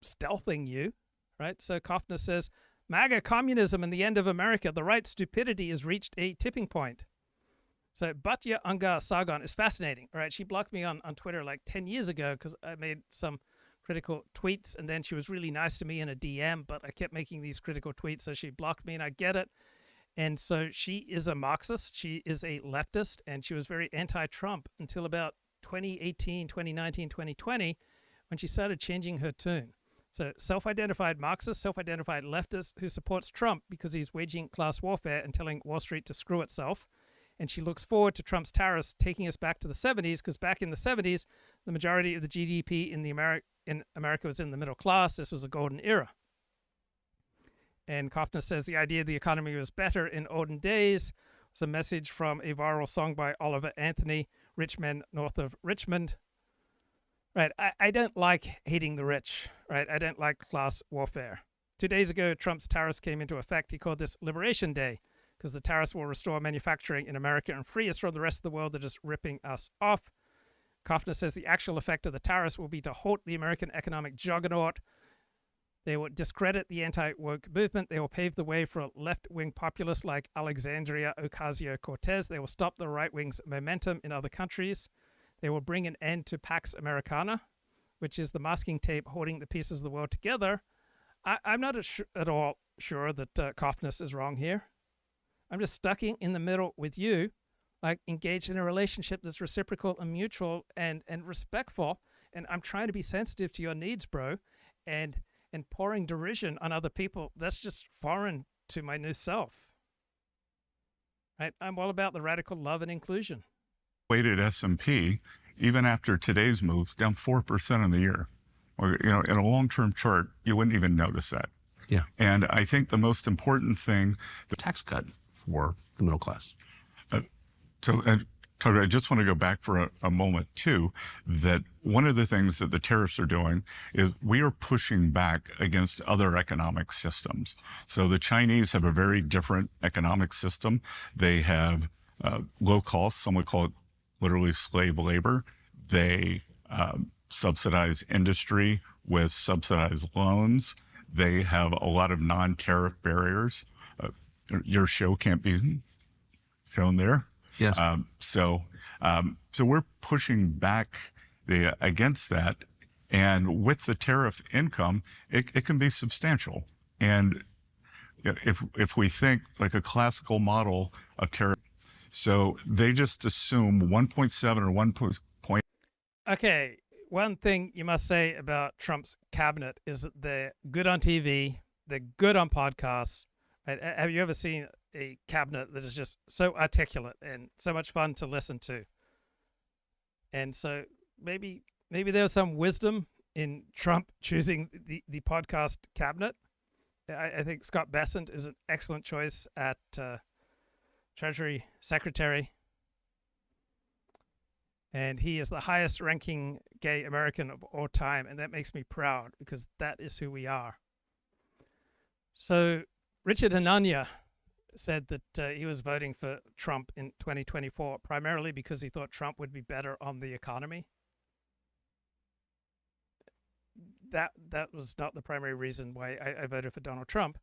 stealthing you, right? So Cofnas says, MAGA Communism and the end of America, the right stupidity has reached a tipping point. So Batya Anga Sargon is fascinating, right? She blocked me on Twitter like 10 years ago because I made some critical tweets, and then she was really nice to me in a DM, but I kept making these critical tweets, so she blocked me, and I get it. And so she is a Marxist, she is a leftist, and she was very anti-Trump until about 2018, 2019, 2020, when she started changing her tune. So self-identified Marxist, self-identified leftist who supports Trump because he's waging class warfare and telling Wall Street to screw itself. And she looks forward to Trump's tariffs taking us back to the 70s, because back in the 70s, the majority of the GDP in America was in the middle class. This was a golden era. And Cofnas says the idea the economy was better in olden days was a message from a viral song by Oliver Anthony, Rich Men North of Richmond. Right, I don't like hating the rich, right? I don't like class warfare. 2 days ago, Trump's tariffs came into effect. He called this Liberation Day because the tariffs will restore manufacturing in America and free us from the rest of the world that is ripping us off. Cofnas says the actual effect of the tariffs will be to halt the American economic juggernaut. They will discredit the anti-woke movement. They will pave the way for left-wing populists like Alexandria Ocasio-Cortez. They will stop the right-wing's momentum in other countries. They will bring an end to Pax Americana, which is the masking tape holding the pieces of the world together. I'm not at all sure that Cofnas is wrong here. I'm just stuck in the middle with you, like engaged in a relationship that's reciprocal and mutual and respectful. And I'm trying to be sensitive to your needs, bro. And pouring derision on other people, that's just foreign to my new self. Right? I'm all about the radical love and inclusion. Weighted S&P, even after today's move, down 4% in the year. Or, in a long-term chart, you wouldn't even notice that. Yeah. And I think the most important thing... The tax cut for the middle class. Tony, I just want to go back for a moment, too, that one of the things that the tariffs are doing is we are pushing back against other economic systems. So the Chinese have a very different economic system. They have low cost, some would call it literally slave labor. They subsidize industry with subsidized loans. They have a lot of non-tariff barriers. Your show can't be shown there. Yes. So we're pushing back against that, and with the tariff income, it can be substantial. And if we think like a classical model of tariff, so they just assume 1.7 or 1 point. Okay, one thing you must say about Trump's cabinet is that they're good on TV, they're good on podcasts. Right? Have you ever seen a cabinet that is just so articulate and so much fun to listen to? And so maybe there's some wisdom in Trump choosing the podcast cabinet. I think Scott Bessent is an excellent choice at Treasury Secretary. And he is the highest ranking gay American of all time. And that makes me proud because that is who we are. So Richard Hanania said that he was voting for Trump in 2024 primarily because he thought Trump would be better on the economy. That was not the primary reason why I voted for Donald Trump.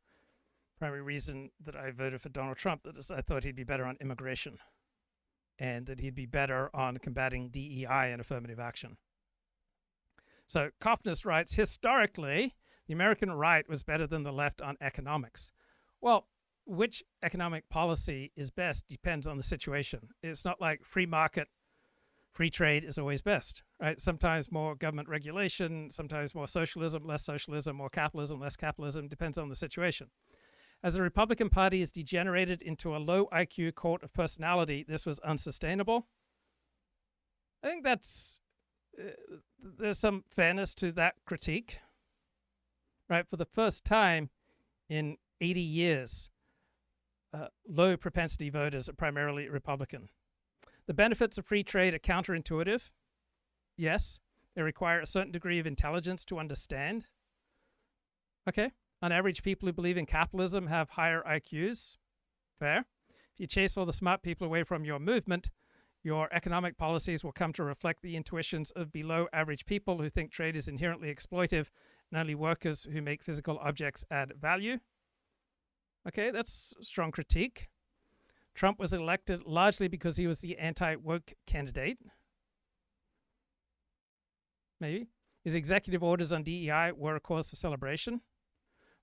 Primary reason that I voted for Donald Trump is I thought he'd be better on immigration and that he'd be better on combating DEI and affirmative action. So Cofnas writes, historically, the American right was better than the left on economics. Well, which economic policy is best depends on the situation. It's not like free market, free trade is always best, right? Sometimes more government regulation, sometimes more socialism, less socialism, more capitalism, less capitalism, depends on the situation. As the Republican Party is degenerated into a low IQ cult of personality, this was unsustainable. I think there's some fairness to that critique, right? For the first time in 80 years, low propensity voters are primarily Republican. The benefits of free trade are counterintuitive. Yes, they require a certain degree of intelligence to understand. Okay, on average, people who believe in capitalism have higher IQs. Fair. If you chase all the smart people away from your movement, your economic policies will come to reflect the intuitions of below average people who think trade is inherently exploitive and only workers who make physical objects add value. Okay, that's strong critique. Trump was elected largely because he was the anti-woke candidate. Maybe. His executive orders on DEI were a cause for celebration.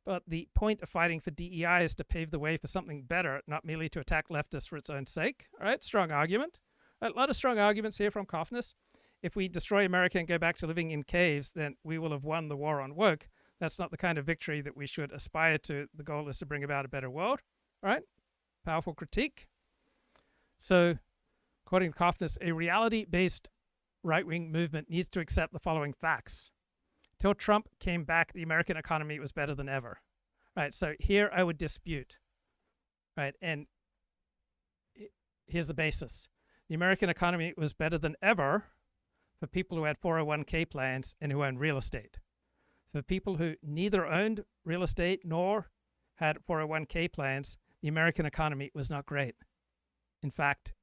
But the point of fighting for DEI is to pave the way for something better, not merely to attack leftists for its own sake. All right, strong argument. A lot of strong arguments here from Cofnas. If we destroy America and go back to living in caves, then we will have won the war on woke. That's not the kind of victory that we should aspire to. The goal is to bring about a better world. All right, powerful critique. So, according to Cofnas, a reality-based right-wing movement needs to accept the following facts. Till Trump came back, the American economy was better than ever. Right, so here I would dispute. Right, and here's the basis. The American economy was better than ever for people who had 401k plans and who owned real estate. For people who neither owned real estate nor had 401k plans, the American economy was not great. In fact,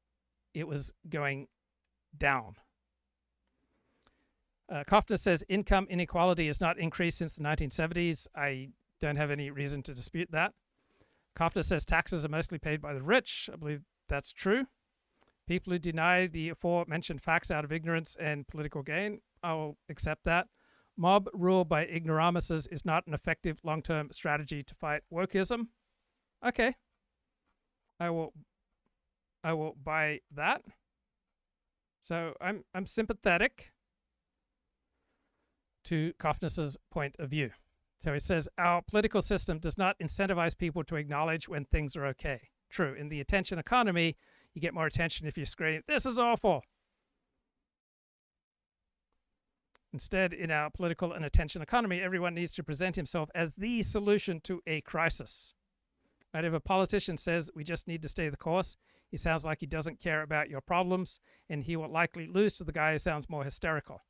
it was going down. Cofnas says income inequality has not increased since the 1970s. I don't have any reason to dispute that. Cofnas says taxes are mostly paid by the rich. I believe that's true. People who deny the aforementioned facts out of ignorance and political gain, I'll accept that. Mob rule by ignoramuses is not an effective long-term strategy to fight wokeism. Okay. I will buy that. So I'm sympathetic to Cofnas's point of view. So he says, our political system does not incentivize people to acknowledge when things are okay. True, in the attention economy, you get more attention if you scream, this is awful. Instead, in our political and attention economy, everyone needs to present himself as the solution to a crisis. Right? If a politician says we just need to stay the course, he sounds like he doesn't care about your problems, and he will likely lose to the guy who sounds more hysterical.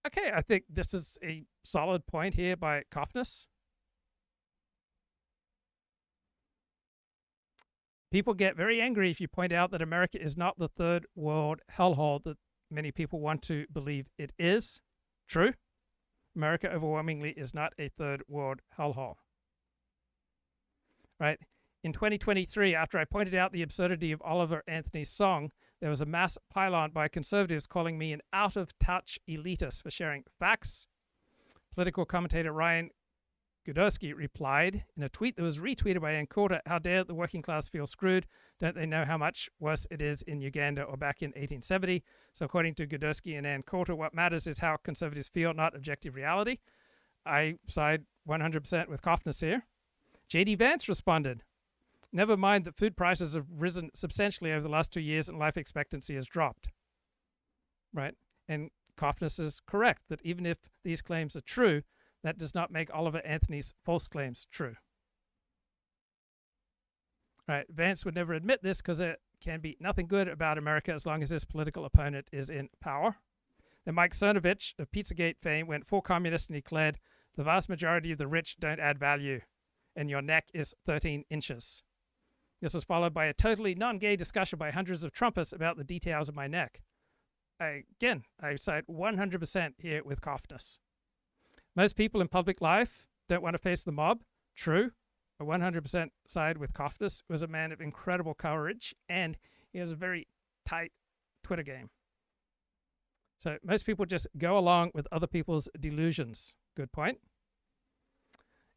Okay, I think this is a solid point here by Cofnas. People get very angry if you point out that America is not the third world hellhole that many people want to believe it is. True. America overwhelmingly is not a third world hellhole. Right? In 2023, after I pointed out the absurdity of Oliver Anthony's song, there was a mass pile-on by conservatives calling me an out-of-touch elitist for sharing facts. Political commentator Ryan Gudowski replied in a tweet that was retweeted by Ann Coulter, how dare the working class feel screwed? Don't they know how much worse it is in Uganda or back in 1870? So according to Gudowski and Ann Coulter, what matters is how conservatives feel, not objective reality. I side 100% with Cofnas here. J.D. Vance responded, never mind that food prices have risen substantially over the last 2 years and life expectancy has dropped. Right? And Cofnas is correct that even if these claims are true, that does not make Oliver Anthony's false claims true. Right? Vance would never admit this because it can be nothing good about America as long as his political opponent is in power. Then Mike Cernovich of Pizzagate fame went full communist and declared, the vast majority of the rich don't add value, and your neck is 13 inches. This was followed by a totally non-gay discussion by hundreds of Trumpists about the details of my neck. I side 100% here with Cofnas. Most people in public life don't want to face the mob. True. I 100% side with Cofnas, who was a man of incredible courage, and he has a very tight Twitter game. So most people just go along with other people's delusions. Good point.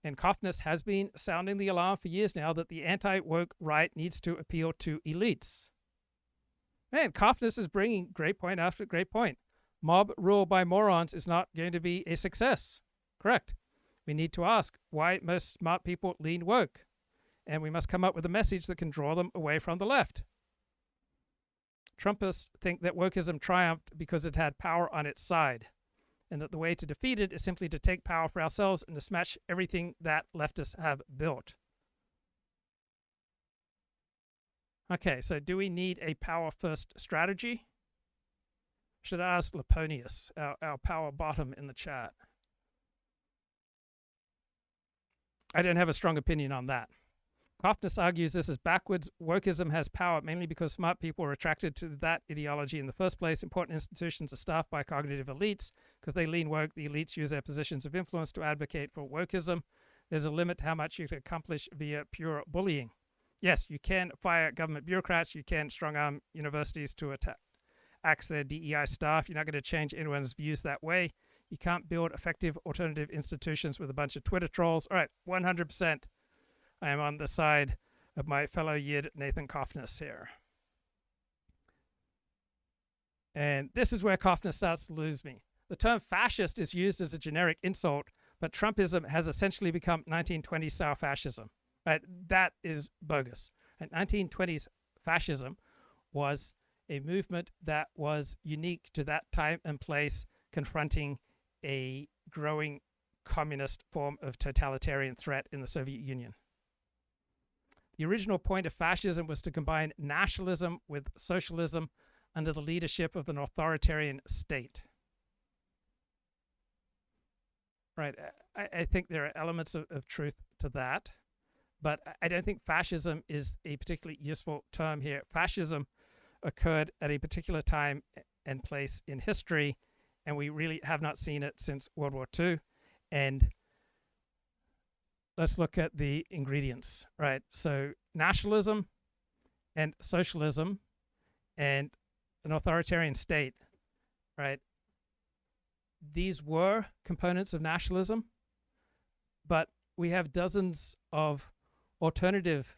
And Cofnas has been sounding the alarm for years now that the anti-woke right needs to appeal to elites. Man, Cofnas is bringing great point after great point. Mob rule by morons is not going to be a success. Correct. We need to ask why most smart people lean woke. And we must come up with a message that can draw them away from the left. Trumpists think that wokeism triumphed because it had power on its side, and that the way to defeat it is simply to take power for ourselves and to smash everything that leftists have built. Okay, so do we need a power-first strategy? Should I ask Laponius, our power bottom in the chat? I don't have a strong opinion on that. Cofnas argues this is backwards. Wokeism has power mainly because smart people are attracted to that ideology in the first place. Important institutions are staffed by cognitive elites. Because they lean woke, the elites use their positions of influence to advocate for wokeism. There's a limit to how much you can accomplish via pure bullying. Yes, you can fire government bureaucrats. You can strong-arm universities to axe their DEI staff. You're not going to change anyone's views that way. You can't build effective alternative institutions with a bunch of Twitter trolls. All right, 100%. I am on the side of my fellow Yid Nathan Cofnas here. And this is where Cofnas starts to lose me. The term fascist is used as a generic insult, but Trumpism has essentially become 1920s-style fascism. Right? That is bogus. And 1920s fascism was a movement that was unique to that time and place, confronting a growing communist form of totalitarian threat in the Soviet Union. The original point of fascism was to combine nationalism with socialism under the leadership of an authoritarian state. right? I think there are elements of truth to that, but I don't think fascism is a particularly useful term here. Fascism occurred at a particular time and place in history, and we really have not seen it since World War II. And let's look at the ingredients, right? So nationalism and socialism and an authoritarian state, right? These were components of nationalism, but we have dozens of alternative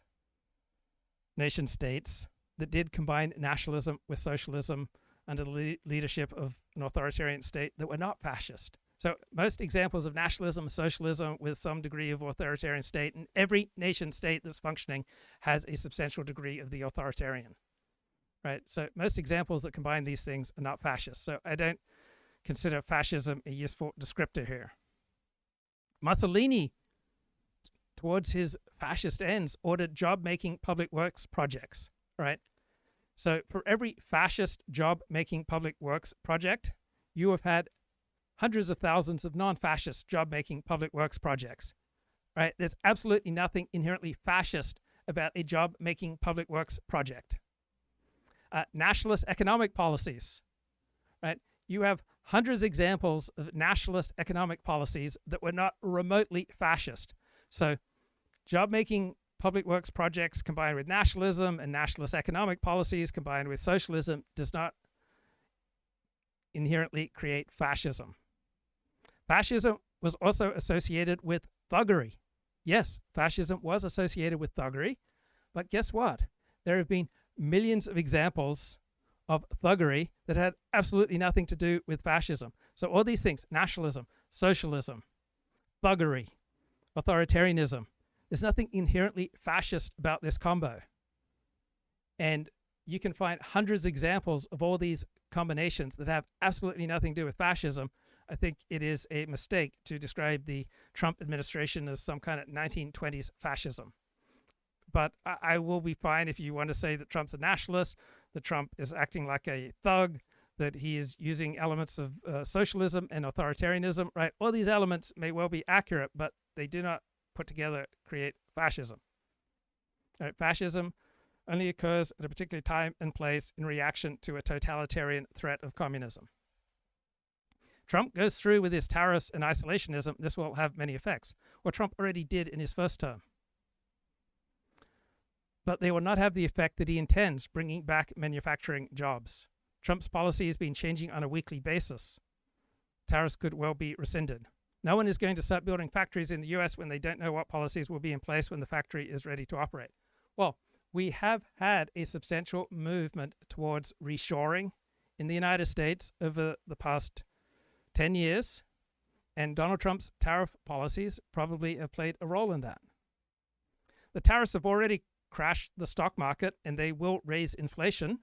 nation states that did combine nationalism with socialism under the leadership of an authoritarian state that were not fascist. So most examples of nationalism and socialism with some degree of authoritarian state, and every nation state that's functioning has a substantial degree of the authoritarian, right? So most examples that combine these things are not fascist. So I don't consider fascism a useful descriptor here. Mussolini, towards his fascist ends, ordered job-making public works projects, right? So for every fascist job-making public works project, you have had hundreds of thousands of non-fascist job-making public works projects, right? There's absolutely nothing inherently fascist about a job-making public works project. Nationalist economic policies, right? You have hundreds of examples of nationalist economic policies that were not remotely fascist. So job-making public works projects combined with nationalism and nationalist economic policies combined with socialism does not inherently create fascism. Fascism was also associated with thuggery. Yes, fascism was associated with thuggery, but guess what? There have been millions of examples of thuggery that had absolutely nothing to do with fascism. So all these things, nationalism, socialism, thuggery, authoritarianism, there's nothing inherently fascist about this combo. And you can find hundreds of examples of all these combinations that have absolutely nothing to do with fascism. I think it is a mistake to describe the Trump administration as some kind of 1920s fascism. But I will be fine if you want to say that Trump's a nationalist, that Trump is acting like a thug, that he is using elements of socialism and authoritarianism, right? All these elements may well be accurate, but they do not put together create fascism. Right? Fascism only occurs at a particular time and place in reaction to a totalitarian threat of communism. Trump goes through with his tariffs and isolationism. This will have many effects. What Trump already did in his first term. But they will not have the effect that he intends, bringing back manufacturing jobs. Trump's policy has been changing on a weekly basis. Tariffs could well be rescinded. No one is going to start building factories in the US when they don't know what policies will be in place when the factory is ready to operate. Well, we have had a substantial movement towards reshoring in the United States over the past 10 years, and Donald Trump's tariff policies probably have played a role in that. The tariffs have already crashed the stock market, and they will raise inflation.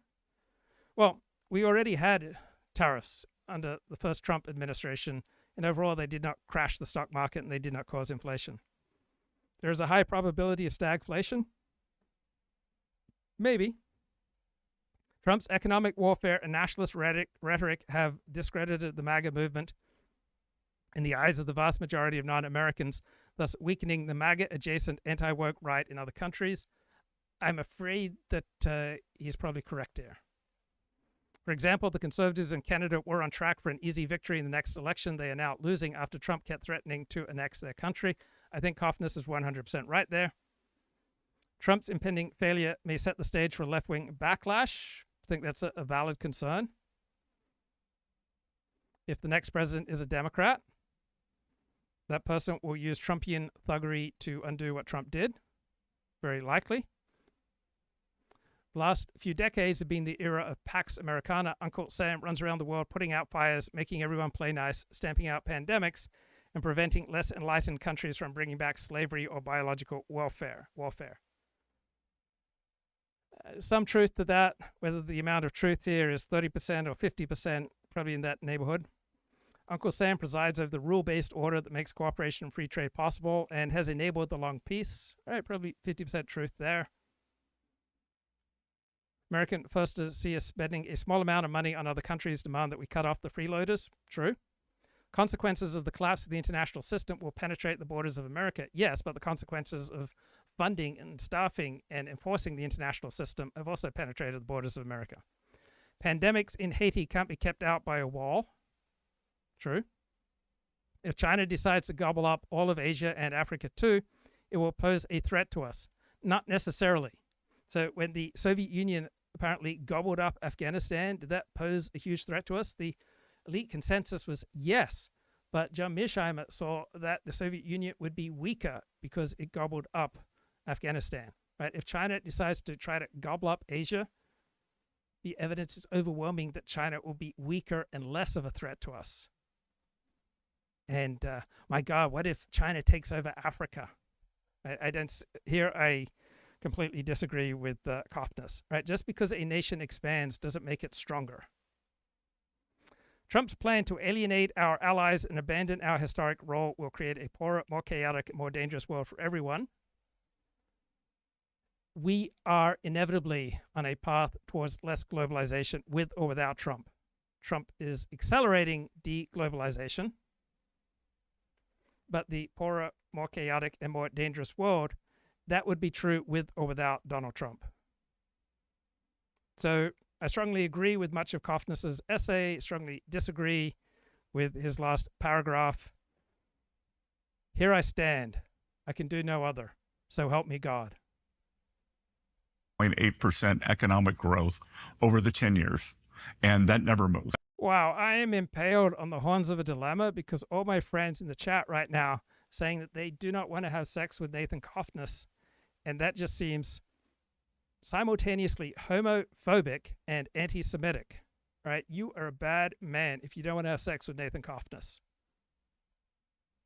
Well, we already had tariffs under the first Trump administration, and overall they did not crash the stock market and they did not cause inflation. There is a high probability of stagflation. Maybe. Trump's economic warfare and nationalist rhetoric have discredited the MAGA movement in the eyes of the vast majority of non-Americans, thus weakening the MAGA-adjacent anti-woke right in other countries. I'm afraid that he's probably correct there. For example, the Conservatives in Canada were on track for an easy victory in the next election. They are now losing after Trump kept threatening to annex their country. I think Cofnas is 100% right there. Trump's impending failure may set the stage for a left-wing backlash. I think that's a valid concern. If the next president is a Democrat, that person will use Trumpian thuggery to undo what Trump did. Very likely. The last few decades have been the era of Pax Americana. Uncle Sam runs around the world putting out fires, making everyone play nice, stamping out pandemics, and preventing less enlightened countries from bringing back slavery or biological warfare. Some truth to that, whether the amount of truth here is 30% or 50%, probably in that neighborhood. Uncle Sam presides over the rule-based order that makes cooperation and free trade possible and has enabled the long peace. All right, probably 50% truth there. American firsters see us spending a small amount of money on other countries' demand that we cut off the freeloaders. True. Consequences of the collapse of the international system will penetrate the borders of America. Yes, but the consequences of funding and staffing and enforcing the international system have also penetrated the borders of America. Pandemics in Haiti can't be kept out by a wall. True. If China decides to gobble up all of Asia and Africa too, it will pose a threat to us. Not necessarily. So when the Soviet Union apparently gobbled up Afghanistan, did that pose a huge threat to us? The elite consensus was yes, but John Mearsheimer saw that the Soviet Union would be weaker because it gobbled up Afghanistan. Right? If China decides to try to gobble up Asia, the evidence is overwhelming that China will be weaker and less of a threat to us. And my God, what if China takes over Africa? I completely disagree with Cofnas. Right? Just because a nation expands doesn't make it stronger. Trump's plan to alienate our allies and abandon our historic role will create a poorer, more chaotic, more dangerous world for everyone. We are inevitably on a path towards less globalization with or without Trump. Trump is accelerating deglobalization, but the poorer, more chaotic, and more dangerous world, that would be true with or without Donald Trump. So I strongly agree with much of Cofnas's essay, strongly disagree with his last paragraph. Here I stand. I can do no other. So help me God. 0.8% economic growth over the 10 years, and that never moves. Wow, I am impaled on the horns of a dilemma because all my friends in the chat right now saying that they do not want to have sex with Nathan Cofnas, and that just seems simultaneously homophobic and anti-Semitic, right? You are a bad man if you don't want to have sex with Nathan Cofnas.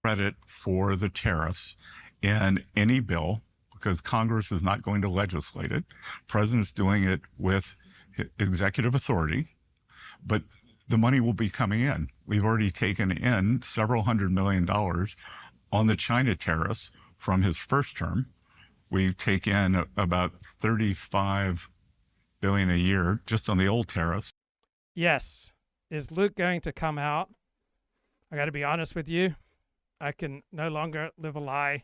Credit for the tariffs in any bill because Congress is not going to legislate it. President's doing it with executive authority, but the money will be coming in. We've already taken in several $100 million on the China tariffs from his first term. We take in about $35 billion a year just on the old tariffs. Yes. Is Luke going to come out? I got to be honest with you. I can no longer live a lie.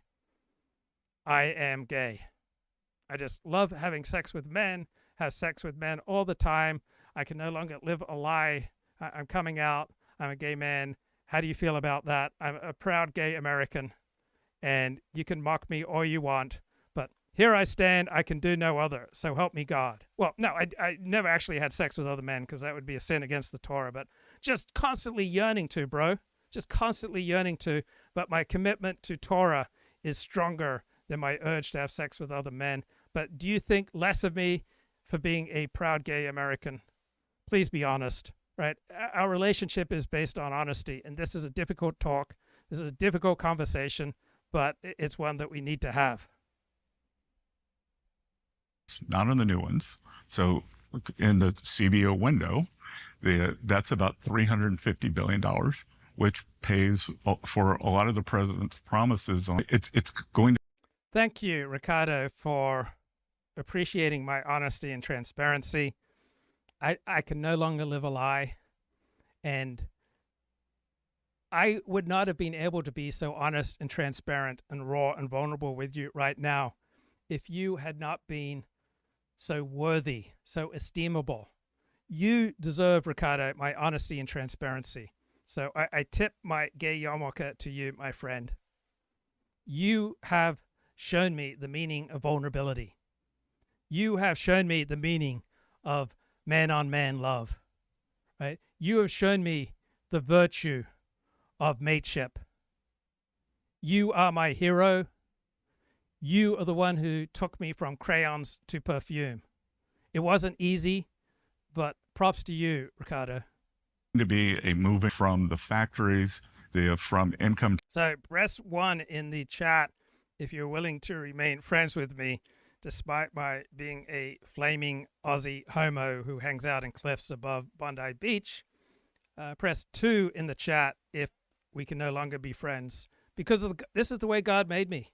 I am gay. I just love having sex with men, have sex with men all the time. I can no longer live a lie. I'm coming out. I'm a gay man. How do you feel about that? I'm a proud gay American, and you can mock me all you want, but here I stand. I can do no other. So help me God. Well, no, I never actually had sex with other men because that would be a sin against the Torah, but just constantly yearning to, bro. Just constantly yearning to. But my commitment to Torah is stronger than my urge to have sex with other men. But do you think less of me for being a proud gay American? Please be honest, right? Our relationship is based on honesty, and this is a difficult talk. This is a difficult conversation, but it's one that we need to have. Not on the new ones. So in the CBO window, that's about $350 billion, which pays for a lot of the president's promises. It's going to. Thank you, Ricardo, for appreciating my honesty and transparency. I can no longer live a lie, and I would not have been able to be so honest and transparent and raw and vulnerable with you right now if you had not been so worthy, so esteemable. You deserve, Ricardo, my honesty and transparency. So I tip my gay yarmulke to you, my friend. You have shown me the meaning of vulnerability. You have shown me the meaning of man-on-man love, right? You have shown me the virtue of mateship. You are my hero. You are the one who took me from crayons to perfume. It wasn't easy, but props to you, Ricardo. To be a moving from the factories, from income. So press 1 in the chat if you're willing to remain friends with me, despite my being a flaming Aussie homo who hangs out in cliffs above Bondi Beach. Press 2 in the chat if we can no longer be friends, because this is the way God made me.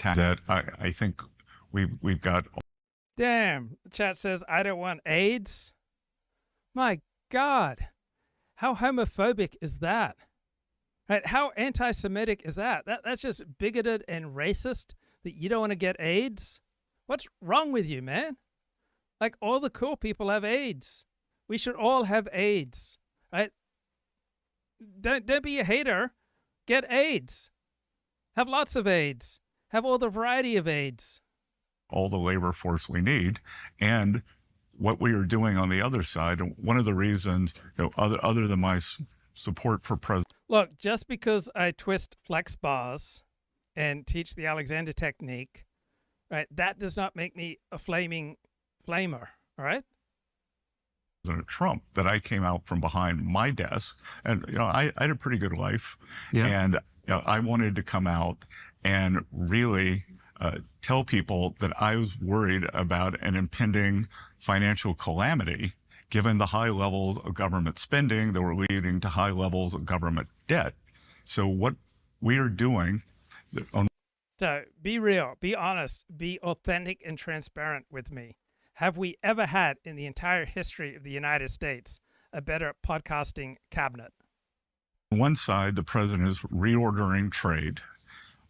That I think we've got. Damn, the chat says I don't want AIDS. My God, how homophobic is that? Right? How anti-Semitic is that? That's just bigoted and racist that you don't want to get AIDS? What's wrong with you, man? Like, all the cool people have AIDS. We should all have AIDS, right? Don't be a hater. Get AIDS. Have lots of AIDS. Have all the variety of AIDS. All the labor force we need, and what we are doing on the other side. And one of the reasons, other than my support for President. Look, just because I twist flex bars and teach the Alexander technique, right, that does not make me a flaming flamer, all right? President Trump, that I came out from behind my desk, and I had a pretty good life, and I wanted to come out and really tell people that I was worried about an impending financial calamity, given the high levels of government spending that were leading to high levels of government debt. So what we are doing So be real, be honest, be authentic and transparent with me. Have we ever had in the entire history of the United States a better podcasting cabinet? On one side, the president is reordering trade.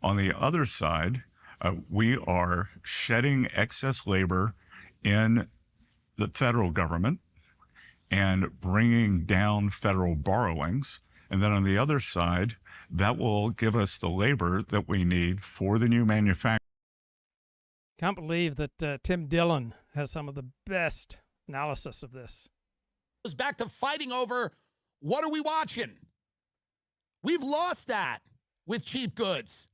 On the other side, we are shedding excess labor in the federal government and bringing down federal borrowings. And then on the other side, that will give us the labor that we need for the new manufacturing. Can't believe that Tim Dillon has some of the best analysis of this. Goes back to fighting over what are we watching? We've lost that with cheap goods.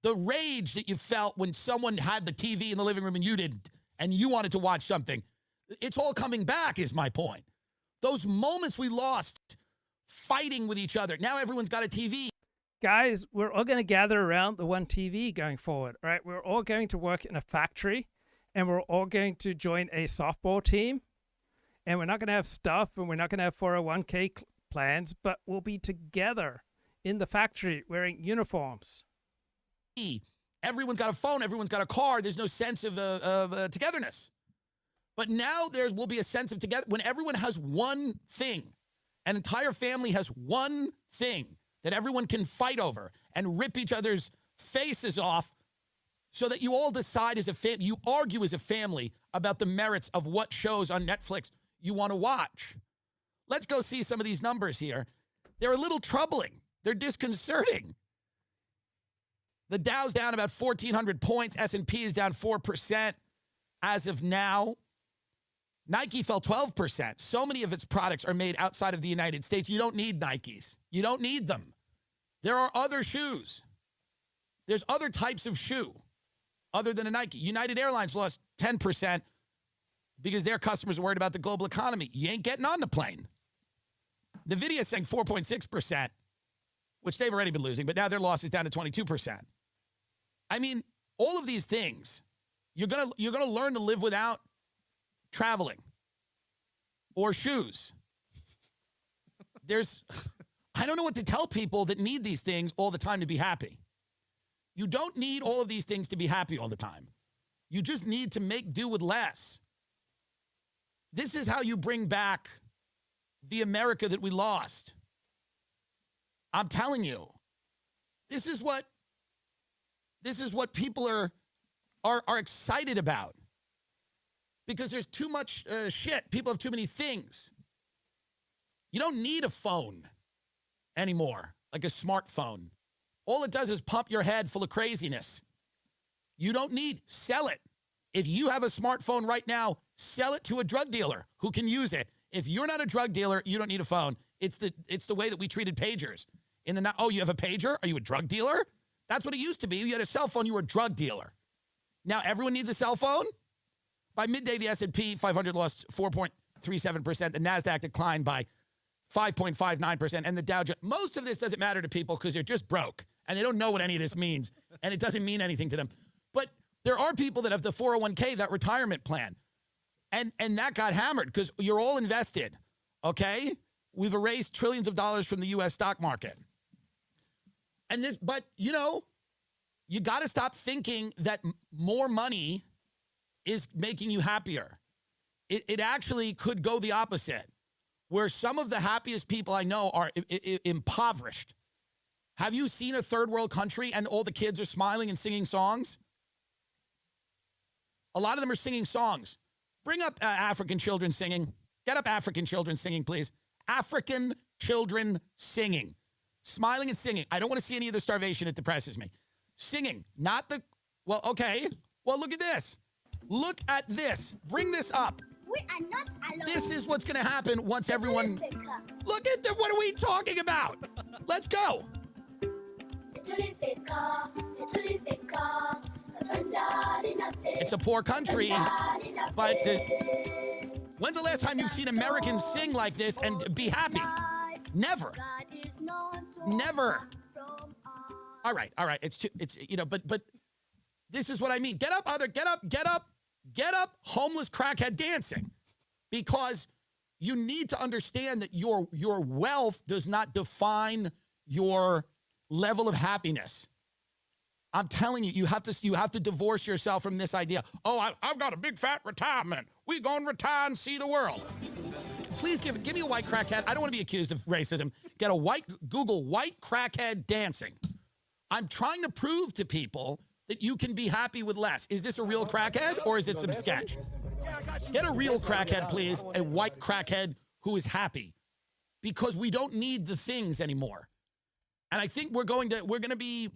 The rage that you felt when someone had the TV in the living room and you didn't, and you wanted to watch something, it's all coming back, is my point. Those moments we lost fighting with each other. Now everyone's got a TV. Guys, we're all going to gather around the one TV going forward, all right? We're all going to work in a factory, and we're all going to join a softball team, and we're not going to have stuff, and we're not going to have 401k plans, but we'll be together in the factory wearing uniforms. Everyone's got a phone. Everyone's got a car. There's no sense of togetherness. But now there will be a sense of together when everyone has one thing. An entire family has one thing that everyone can fight over and rip each other's faces off so that you all decide as a family, you argue as a family about the merits of what shows on Netflix you want to watch. Let's go see some of these numbers here. They're a little troubling. They're disconcerting. The Dow's down about 1,400 points. S&P is down 4% as of now. Nike fell 12%. So many of its products are made outside of the United States. You don't need Nikes. You don't need them. There are other shoes. There's other types of shoe other than a Nike. United Airlines lost 10% because their customers are worried about the global economy. You ain't getting on the plane. NVIDIA sank 4.6%, which they've already been losing, but now their loss is down to 22%. I mean, all of these things, you're gonna learn to live without traveling or shoes. I don't know what to tell people that need these things all the time to be happy. You don't need all of these things to be happy all the time. You just need to make do with less. This is how you bring back the America that we lost. I'm telling you, this is what people are excited about. Because there's too much shit. People have too many things. You don't need a phone anymore, like a smartphone. All it does is pump your head full of craziness. You don't sell it. If you have a smartphone right now, sell it to a drug dealer who can use it. If you're not a drug dealer, you don't need a phone. It's the way that we treated pagers. You have a pager? Are you a drug dealer? That's what it used to be. You had a cell phone, you were a drug dealer. Now everyone needs a cell phone? By midday, the S&P 500 lost 4.37%. The NASDAQ declined by 5.59%. And the Dow Jones. Most of this doesn't matter to people because they're just broke. And they don't know what any of this means. And it doesn't mean anything to them. But there are people that have the 401k, that retirement plan. And that got hammered because you're all invested. Okay? We've erased trillions of dollars from the U.S. stock market. But you got to stop thinking that more money is making you happier. It actually could go the opposite, where some of the happiest people I know are impoverished. Have you seen a third world country and all the kids are smiling and singing songs? A lot of them are singing songs. Bring up African children singing. Get up African children singing, please. African children singing. Smiling and singing. I don't want to see any of the starvation. It depresses me. Singing, not the... Well, okay. Well, look at this. Look at this. Bring this up. We are not alone. This is what's going to happen once everyone... Look at the... What are we talking about? Let's go. It's a poor country, but when's the last time you've seen Americans sing like this and be happy? Never. Never. All right. It's but this is what I mean. Get up, homeless crackhead dancing, because you need to understand that your wealth does not define your level of happiness. I'm telling you, you have to divorce yourself from this idea. Oh, I've got a big fat retirement. We gonna retire and see the world. Please give me a white crackhead. I don't want to be accused of racism. Get a Google white crackhead dancing. I'm trying to prove to people that you can be happy with less. Is this a real crackhead or is it some sketch? Get a real crackhead, please, a white crackhead who is happy, because we don't need the things anymore. And I think we're gonna be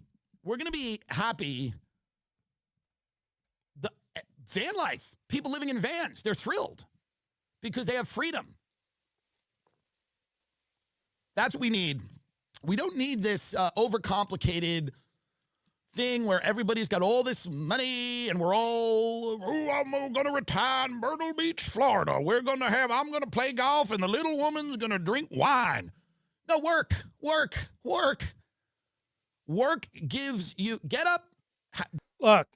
happy. The van life, people living in vans, they're thrilled because they have freedom. That's what we need. We don't need this overcomplicated thing where everybody's got all this money and we're all, I'm going to retire in Myrtle Beach, Florida. I'm going to play golf and the little woman's going to drink wine. No, work. Work gives you, get up. Look,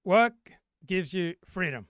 work gives you freedom.